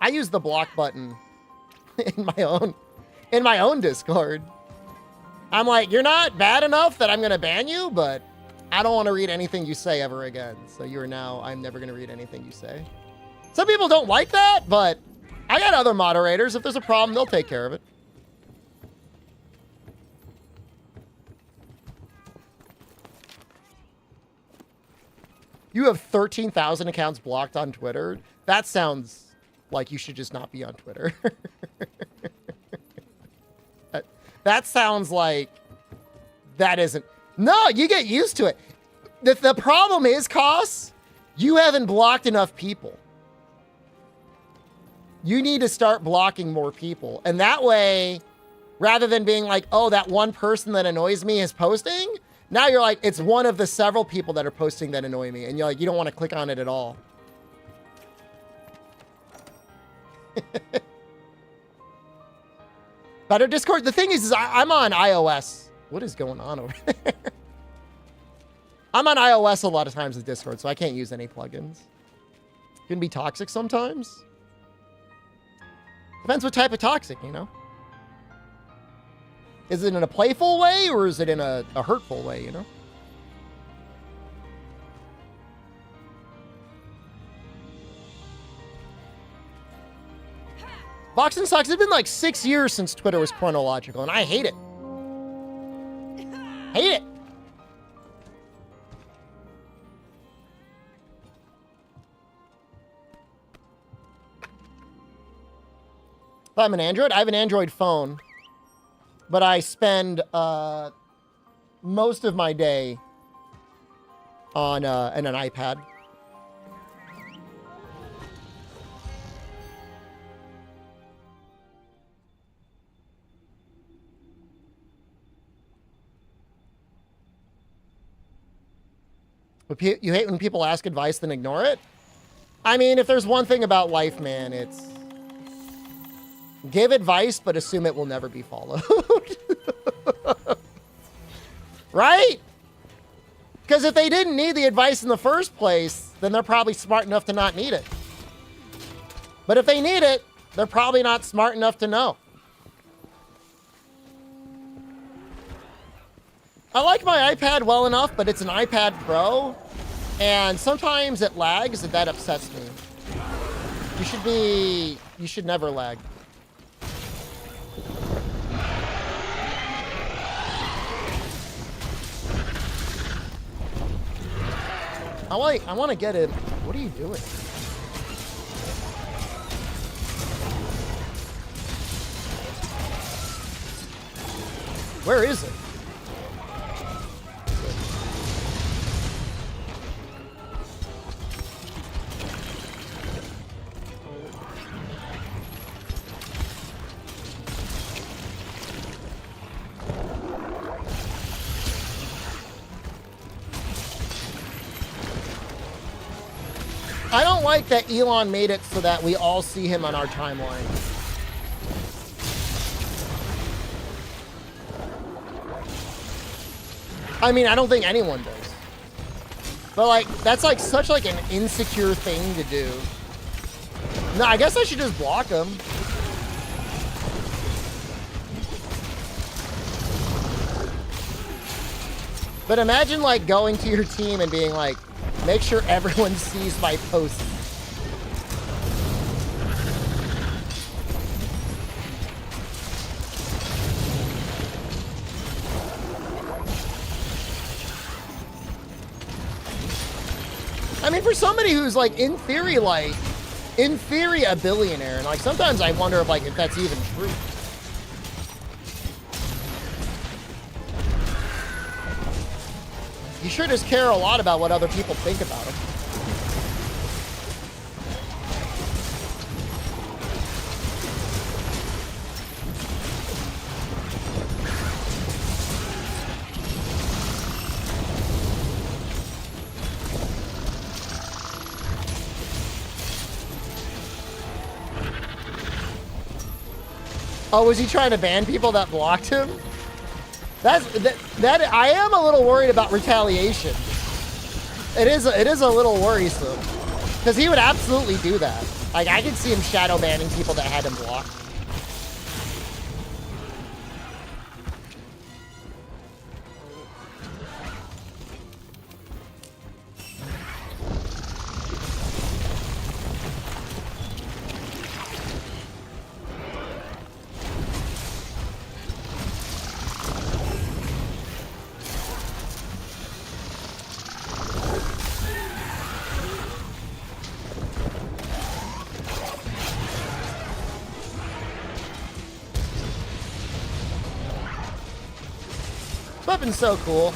Speaker 1: the block button in my own Discord. I'm like, you're not bad enough that I'm gonna ban you, but I don't want to read anything you say ever again. So I'm never gonna read anything you say. Some people don't like that, but I got other moderators. If there's a problem, they'll take care of it. You have 13,000 accounts blocked on Twitter. That sounds like you should just not be on Twitter. That sounds like that isn't. No, you get used to it. The problem is, Koss, you haven't blocked enough people. You need to start blocking more people. And that way, rather than being like, oh, that one person that annoys me is posting, now you're like, it's one of the several people that are posting that annoy me. And you're like, you don't want to click on it at all. Better Discord. The thing is I'm on iOS. What is going on over there? I'm on iOS a lot of times with Discord, so I can't use any plugins. It can be toxic sometimes. Depends what type of toxic, you know? Is it in a playful way or is it in a hurtful way, you know? Boxing sucks. It's been like 6 years since Twitter was chronological, and I hate it. Hate it. If I'm an Android, I have an Android phone, but I spend most of my day on an iPad. But you hate when people ask advice, then ignore it? I mean, if there's one thing about life, man, it's give advice, but assume it will never be followed. Right? Because if they didn't need the advice in the first place, then they're probably smart enough to not need it. But if they need it, they're probably not smart enough to know. I like my iPad well enough, but it's an iPad Pro, and sometimes it lags, and that upsets me. You should never lag. I want to get it. What are you doing? Where is it? I don't like that Elon made it so that we all see him on our timeline. I mean, I don't think anyone does. But like, that's like such like an insecure thing to do. No, I guess I should just block him. But imagine like going to your team and being like, make sure everyone sees my post. I mean, for somebody who's like in theory a billionaire, and like sometimes I wonder if that's even true. You sure does care a lot about what other people think about him. Oh, was he trying to ban people that blocked him? That I am a little worried about retaliation. It is a little worrisome because he would absolutely do that. Like I could see him shadow banning people that had him blocked. Weapon's so cool.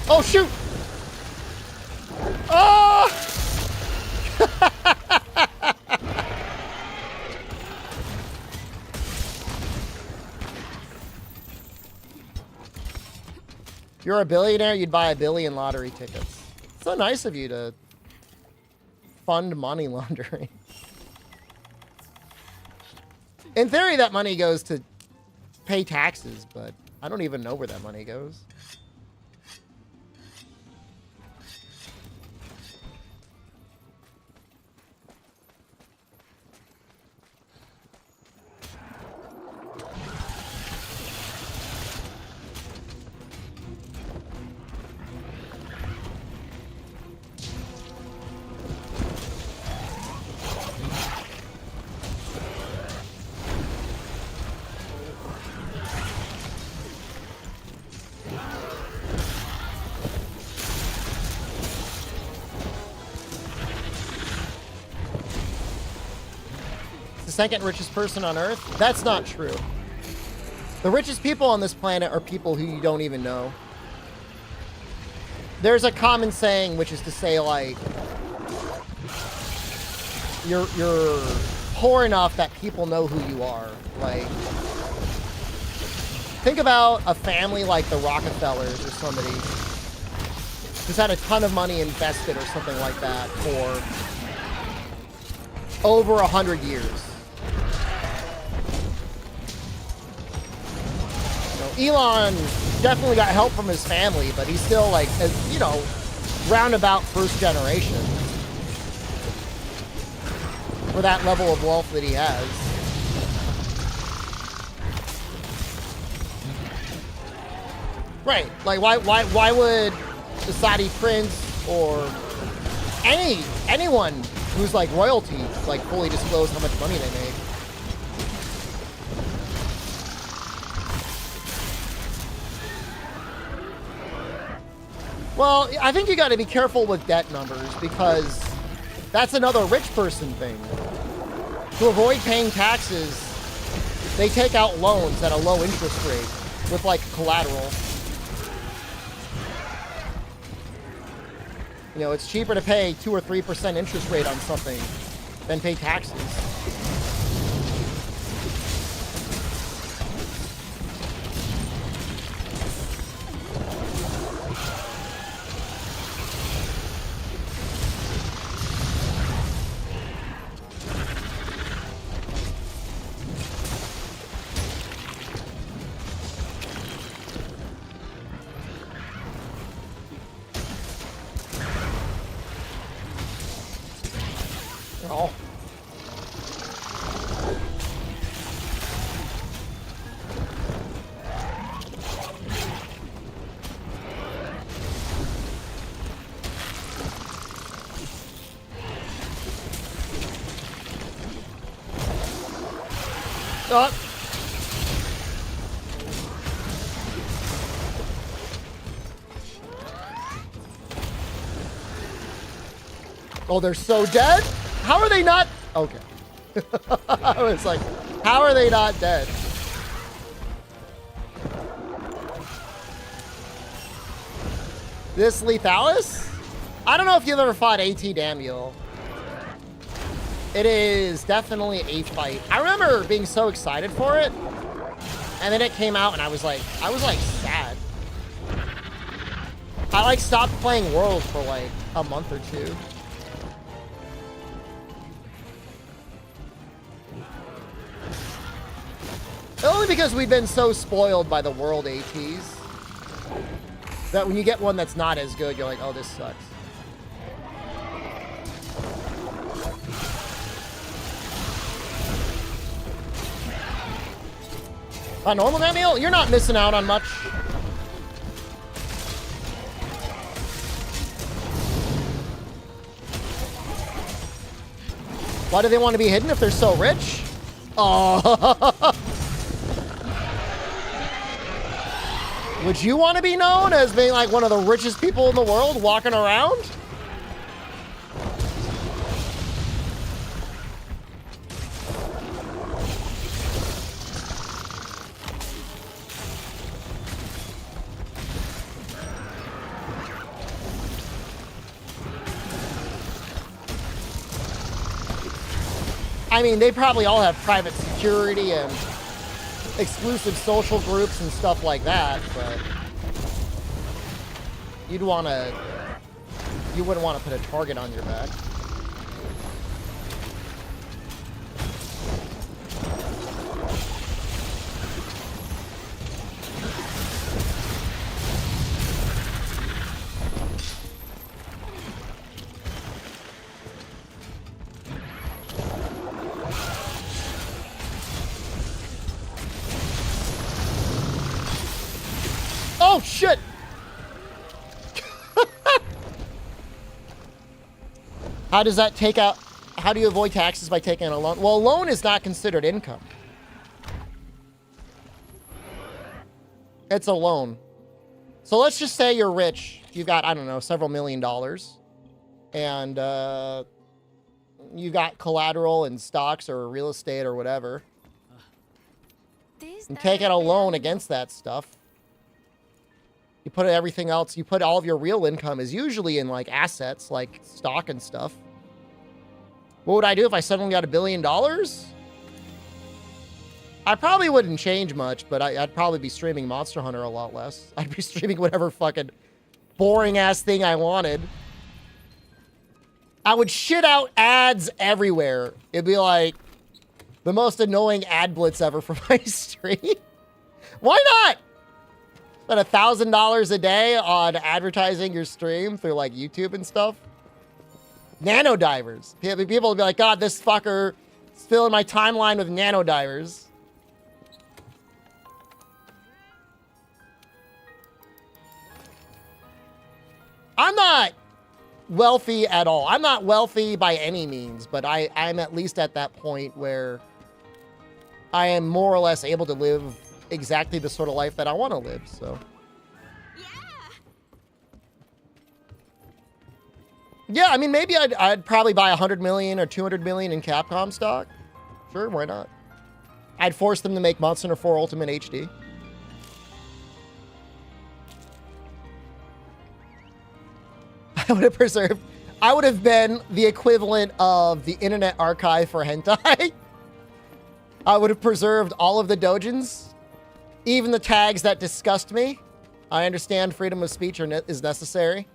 Speaker 1: Oh shoot! Oh! If you're a billionaire, you'd buy 1 billion lottery tickets. So nice of you to fund money laundering. In theory, that money goes to pay taxes, but I don't even know where that money goes. Second richest person on Earth? That's not true. The richest people on this planet are people who you don't even know. There's a common saying, which is to say, like, you're poor enough that people know who you are. Like, think about a family like the Rockefellers or somebody who's had a ton of money invested or something like that for over 100 years. Elon definitely got help from his family, but he's still like, you know, roundabout first generation for that level of wealth that he has. Right. Like, why would the Saudi prince or anyone who's like royalty like fully disclose how much money they make? Well, I think you got to be careful with debt numbers because that's another rich person thing. To avoid paying taxes, they take out loans at a low interest rate with like collateral. You know, it's cheaper to pay 2 or 3% interest rate on something than pay taxes. Oh. Oh. Oh, they're so dead? How are they not? Okay. I was like, how are they not dead? This Lethalis? I don't know if you've ever fought AT Damule. It is definitely a fight. I remember being so excited for it, and then it came out, and I was like sad. I like stopped playing Worlds for like a month or two. Only because we've been so spoiled by the World ATs that when you get one that's not as good, you're like, oh, this sucks. On normal Daniel, you're not missing out on much. Why do they want to be hidden if they're so rich? Oh. Would you want to be known as being like one of the richest people in the world walking around? I mean, they probably all have private security and exclusive social groups and stuff like that, but you wouldn't want to put a target on your back. Oh, shit! How does that take out... How do you avoid taxes by taking out a loan? Well, a loan is not considered income. It's a loan. So let's just say you're rich. You've got, I don't know, several $1,000,000. And you got collateral in stocks or real estate or whatever. And take out a loan against that stuff. You put everything else, you put all of your real income is usually in like assets, like stock and stuff. What would I do if I suddenly got $1 billion? I probably wouldn't change much, but I'd probably be streaming Monster Hunter a lot less. I'd be streaming whatever fucking boring ass thing I wanted. I would shit out ads everywhere. It'd be like the most annoying ad blitz ever for my stream. Why not? Spend $1,000 a day on advertising your stream through like YouTube and stuff. Nano divers. People will be like, God, this fucker is filling my timeline with nano divers. I'm not wealthy at all. I'm not wealthy by any means, but I'm at least at that point where I am more or less able to live exactly the sort of life that I want to live, so. Yeah, I mean, maybe I'd probably buy 100 million or 200 million in Capcom stock. Sure, why not? I'd force them to make Monster Hunter 4 Ultimate HD. I would have been the equivalent of the Internet Archive for hentai. I would have preserved all of the doujins, even the tags that disgust me. I understand freedom of speech is necessary.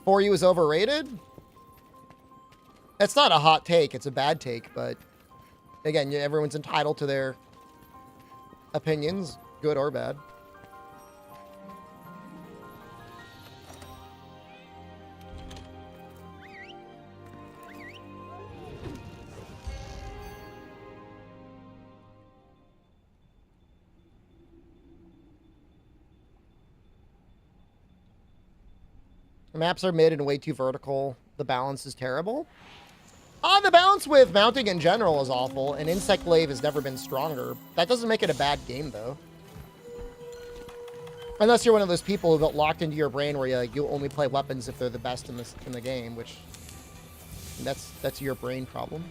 Speaker 1: For You is overrated? It's not a hot take, it's a bad take, but again, everyone's entitled to their opinions, good or bad. The maps are mid and way too vertical. The balance is terrible. The balance with mounting in general is awful, and Insect Glaive has never been stronger. That doesn't make it a bad game, though. Unless you're one of those people who got locked into your brain where you only play weapons if they're the best in the game, which that's your brain problem.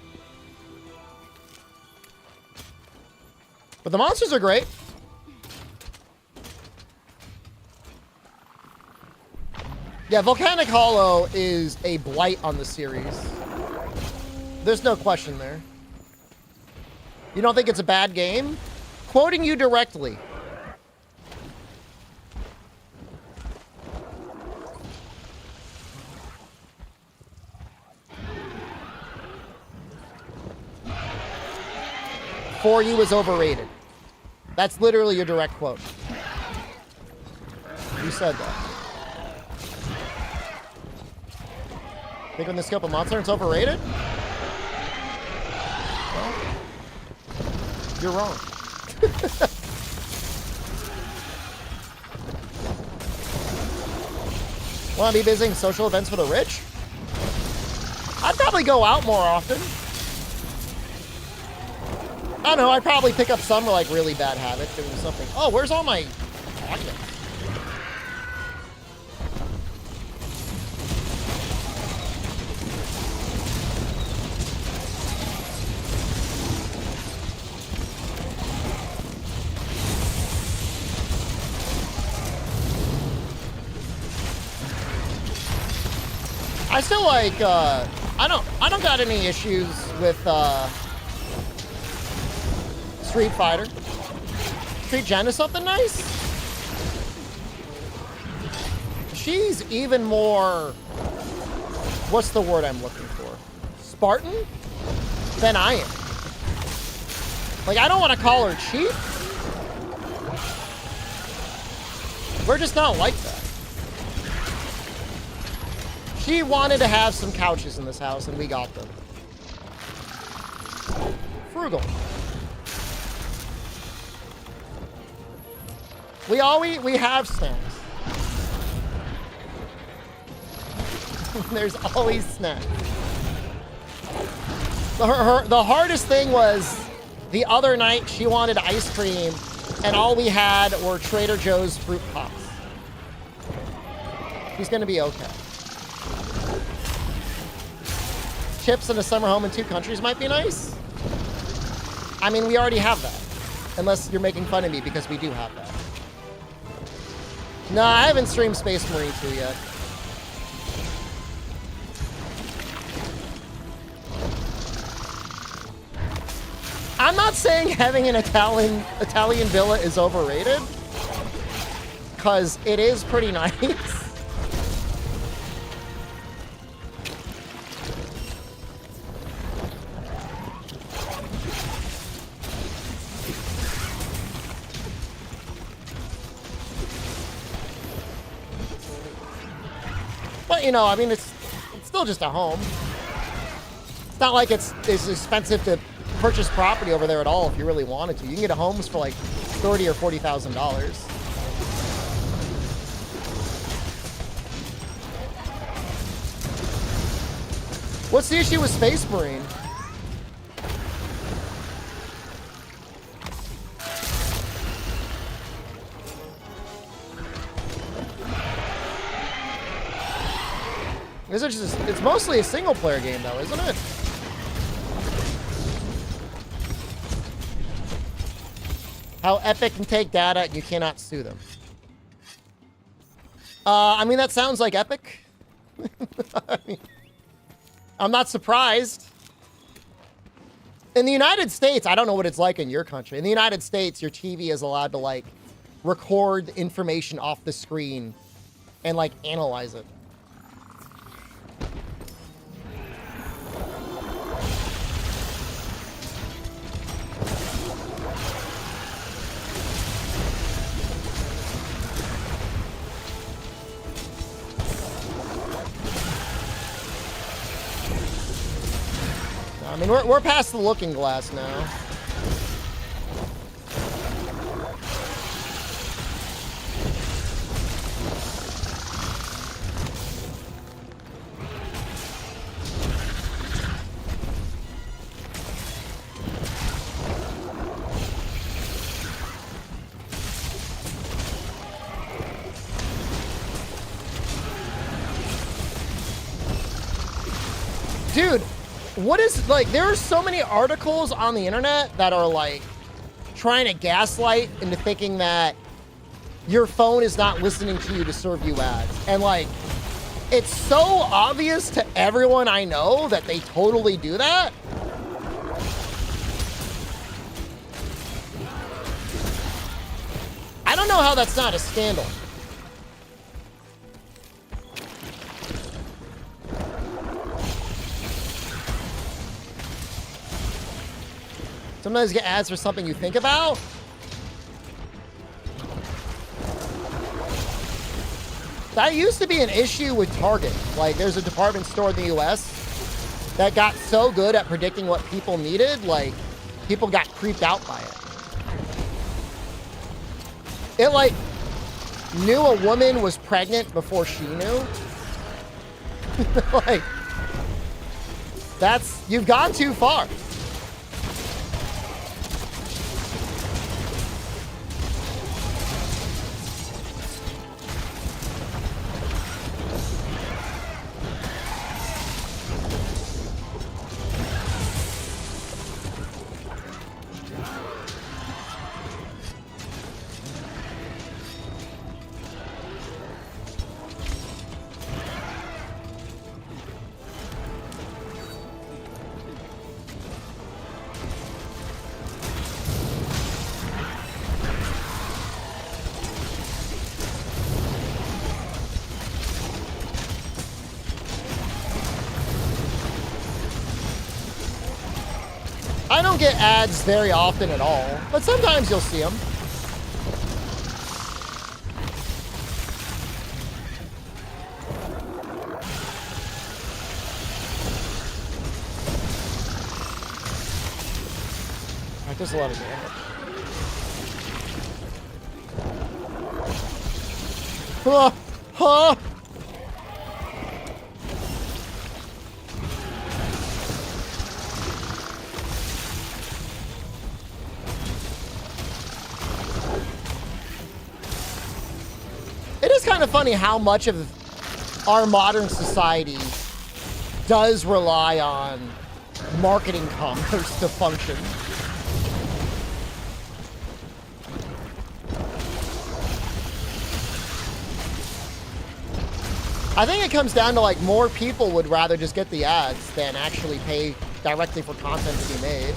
Speaker 1: But the monsters are great. Yeah, Volcanic Hollow is a blight on the series. There's no question there. You don't think it's a bad game? Quoting you directly. For you is overrated. That's literally your direct quote. You said that. Think on the scope of Monster Hunter's overrated? Well, you're wrong. Want to be visiting social events for the rich? I'd probably go out more often. I don't know, I'd probably pick up some like really bad habits doing something. Oh, where's all my audience? I still like, I don't got any issues with, Street Fighter. Street Jen is something nice. She's even more, what's the word I'm looking for? Spartan than I am. Like, I don't want to call her cheap. We're just not like that. She wanted to have some couches in this house, and we got them. Frugal. We have snacks. There's always snacks. The hardest thing was the other night she wanted ice cream, and all we had were Trader Joe's fruit pops. She's gonna be okay. Chips in a summer home in 2 countries might be nice. I mean, we already have that. Unless you're making fun of me because we do have that. No, I haven't streamed Space Marine 2 yet. I'm not saying having an Italian villa is overrated, because it is pretty nice. But, you know, I mean, it's still just a home. It's not like it's expensive to purchase property over there at all if you really wanted to. You can get homes for like $30,000 or $40,000. What's the issue with Space Marine? It's mostly a single player game though, isn't it? How Epic can take data and you cannot sue them. I mean, that sounds like Epic. I mean, I'm not surprised. In the United States, I don't know what it's like in your country. In the United States, your TV is allowed to like record information off the screen and like analyze it. I mean, we're past the looking glass now.
Speaker 5: Dude, what is, like, there are so many articles on the internet that are, like, trying to gaslight into thinking that your phone is not listening to you to serve you ads. And, like, it's so obvious to everyone I know that they totally do that. I don't know how that's not a scandal. Sometimes you get ads for something you think about. That used to be an issue with Target. Like, there's a department store in the US that got so good at predicting what people needed, like, people got creeped out by it. It, like, knew a woman was pregnant before she knew. Like, that's, you've gone too far. I don't get ads very often at all, but sometimes you'll see them. Alright, there's a lot of damage. Huh? Huh? Kind of funny how much of our modern society does rely on marketing commerce to function. I think it comes down to, like, more people would rather just get the ads than actually pay directly for content to be made.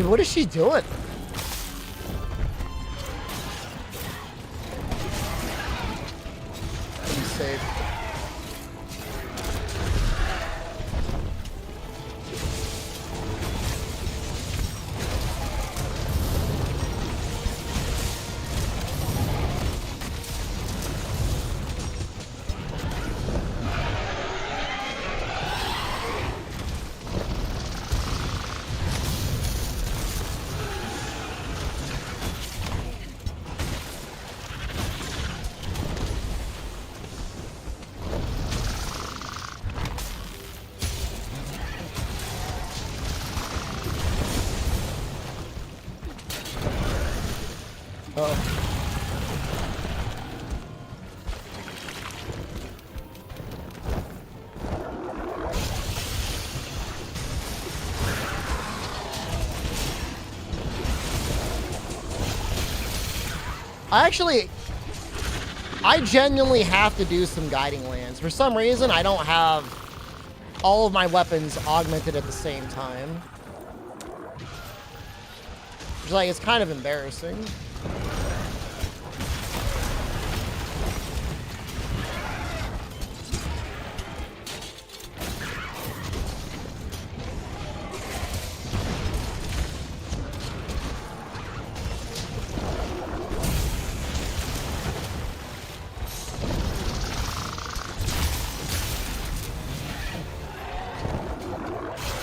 Speaker 5: What is she doing? Be safe. I genuinely have to do some guiding lands. For some reason, I don't have all of my weapons augmented at the same time. Which, like, it's kind of embarrassing.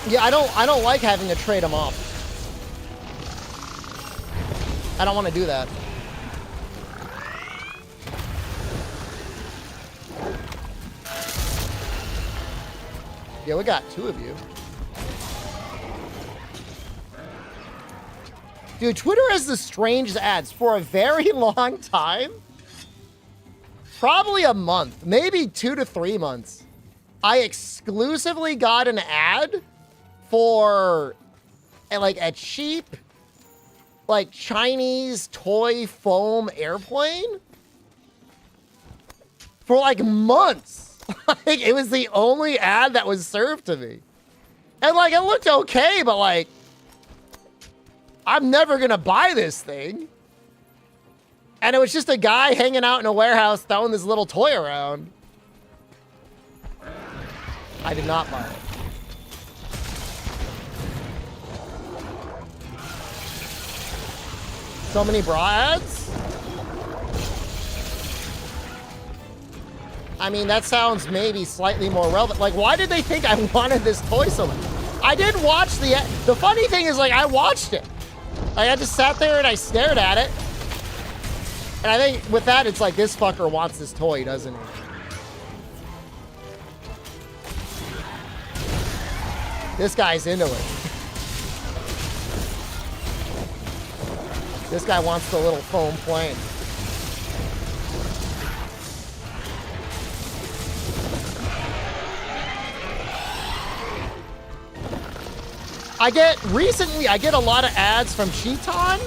Speaker 5: Yeah, I don't like having to trade them off. I don't want to do that. Yeah, we got 2 of you. Dude, Twitter has the strangest ads for a very long time. Probably a month, maybe 2 to 3 months. I exclusively got an ad for like a cheap, like Chinese toy foam airplane for like months. Like it was the only ad that was served to me. And like it looked okay, but like I'm never gonna buy this thing. And it was just a guy hanging out in a warehouse throwing this little toy around. I did not buy it. So many bra ads? I mean, that sounds maybe slightly more relevant. Like, why did they think I wanted this toy so much? I did watch the funny thing is, like, I watched it. Like, I just sat there and I stared at it. And I think with that, it's like, this fucker wants this toy, doesn't he? This guy's into it. This guy wants the little foam plane. I get a lot of ads from Cheeton,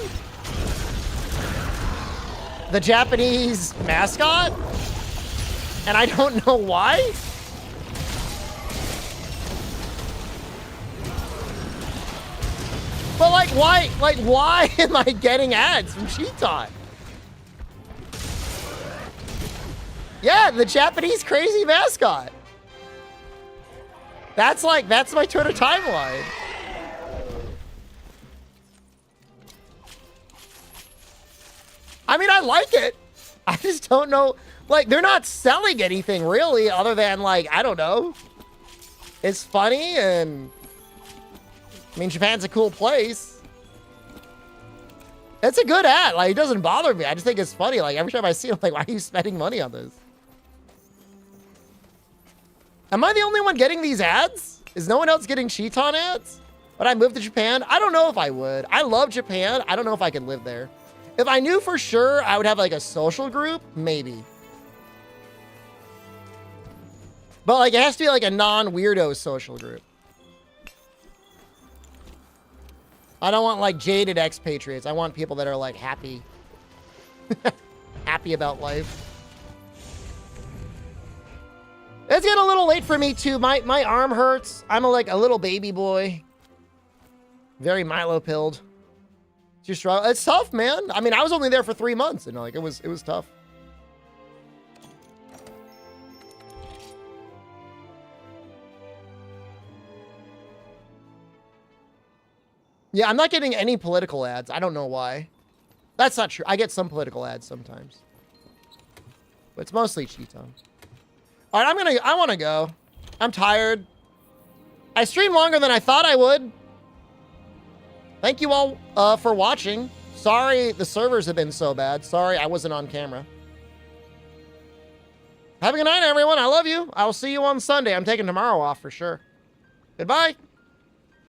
Speaker 5: the Japanese mascot, and I don't know why. But like why am I getting ads from Cheeton? Yeah, the Japanese crazy mascot. That's my Twitter timeline. I mean, I like it. I just don't know. Like, they're not selling anything really other than, like, I don't know. It's funny and... I mean, Japan's a cool place. It's a good ad. Like, it doesn't bother me. I just think it's funny. Like, every time I see it, I'm like, why are you spending money on this? Am I the only one getting these ads? Is no one else getting Cheeton ads? Would I move to Japan? I don't know if I would. I love Japan. I don't know if I could live there. If I knew for sure I would have like a social group, maybe. But like it has to be like a non-weirdo social group. I don't want like jaded expatriates. I want people that are like happy. Happy about life. It's getting a little late for me too. My arm hurts. I'm like a little baby boy. Very Milo-pilled. It's tough, man. I mean, I was only there for 3 months, and like it was tough. Yeah, I'm not getting any political ads. I don't know why. That's not true. I get some political ads sometimes, but it's mostly Cheeton. All right, I want to go. I'm tired. I streamed longer than I thought I would. Thank you all for watching. Sorry the servers have been so bad. Sorry I wasn't on camera. Have a good night, everyone. I love you. I will see you on Sunday. I'm taking tomorrow off for sure. Goodbye.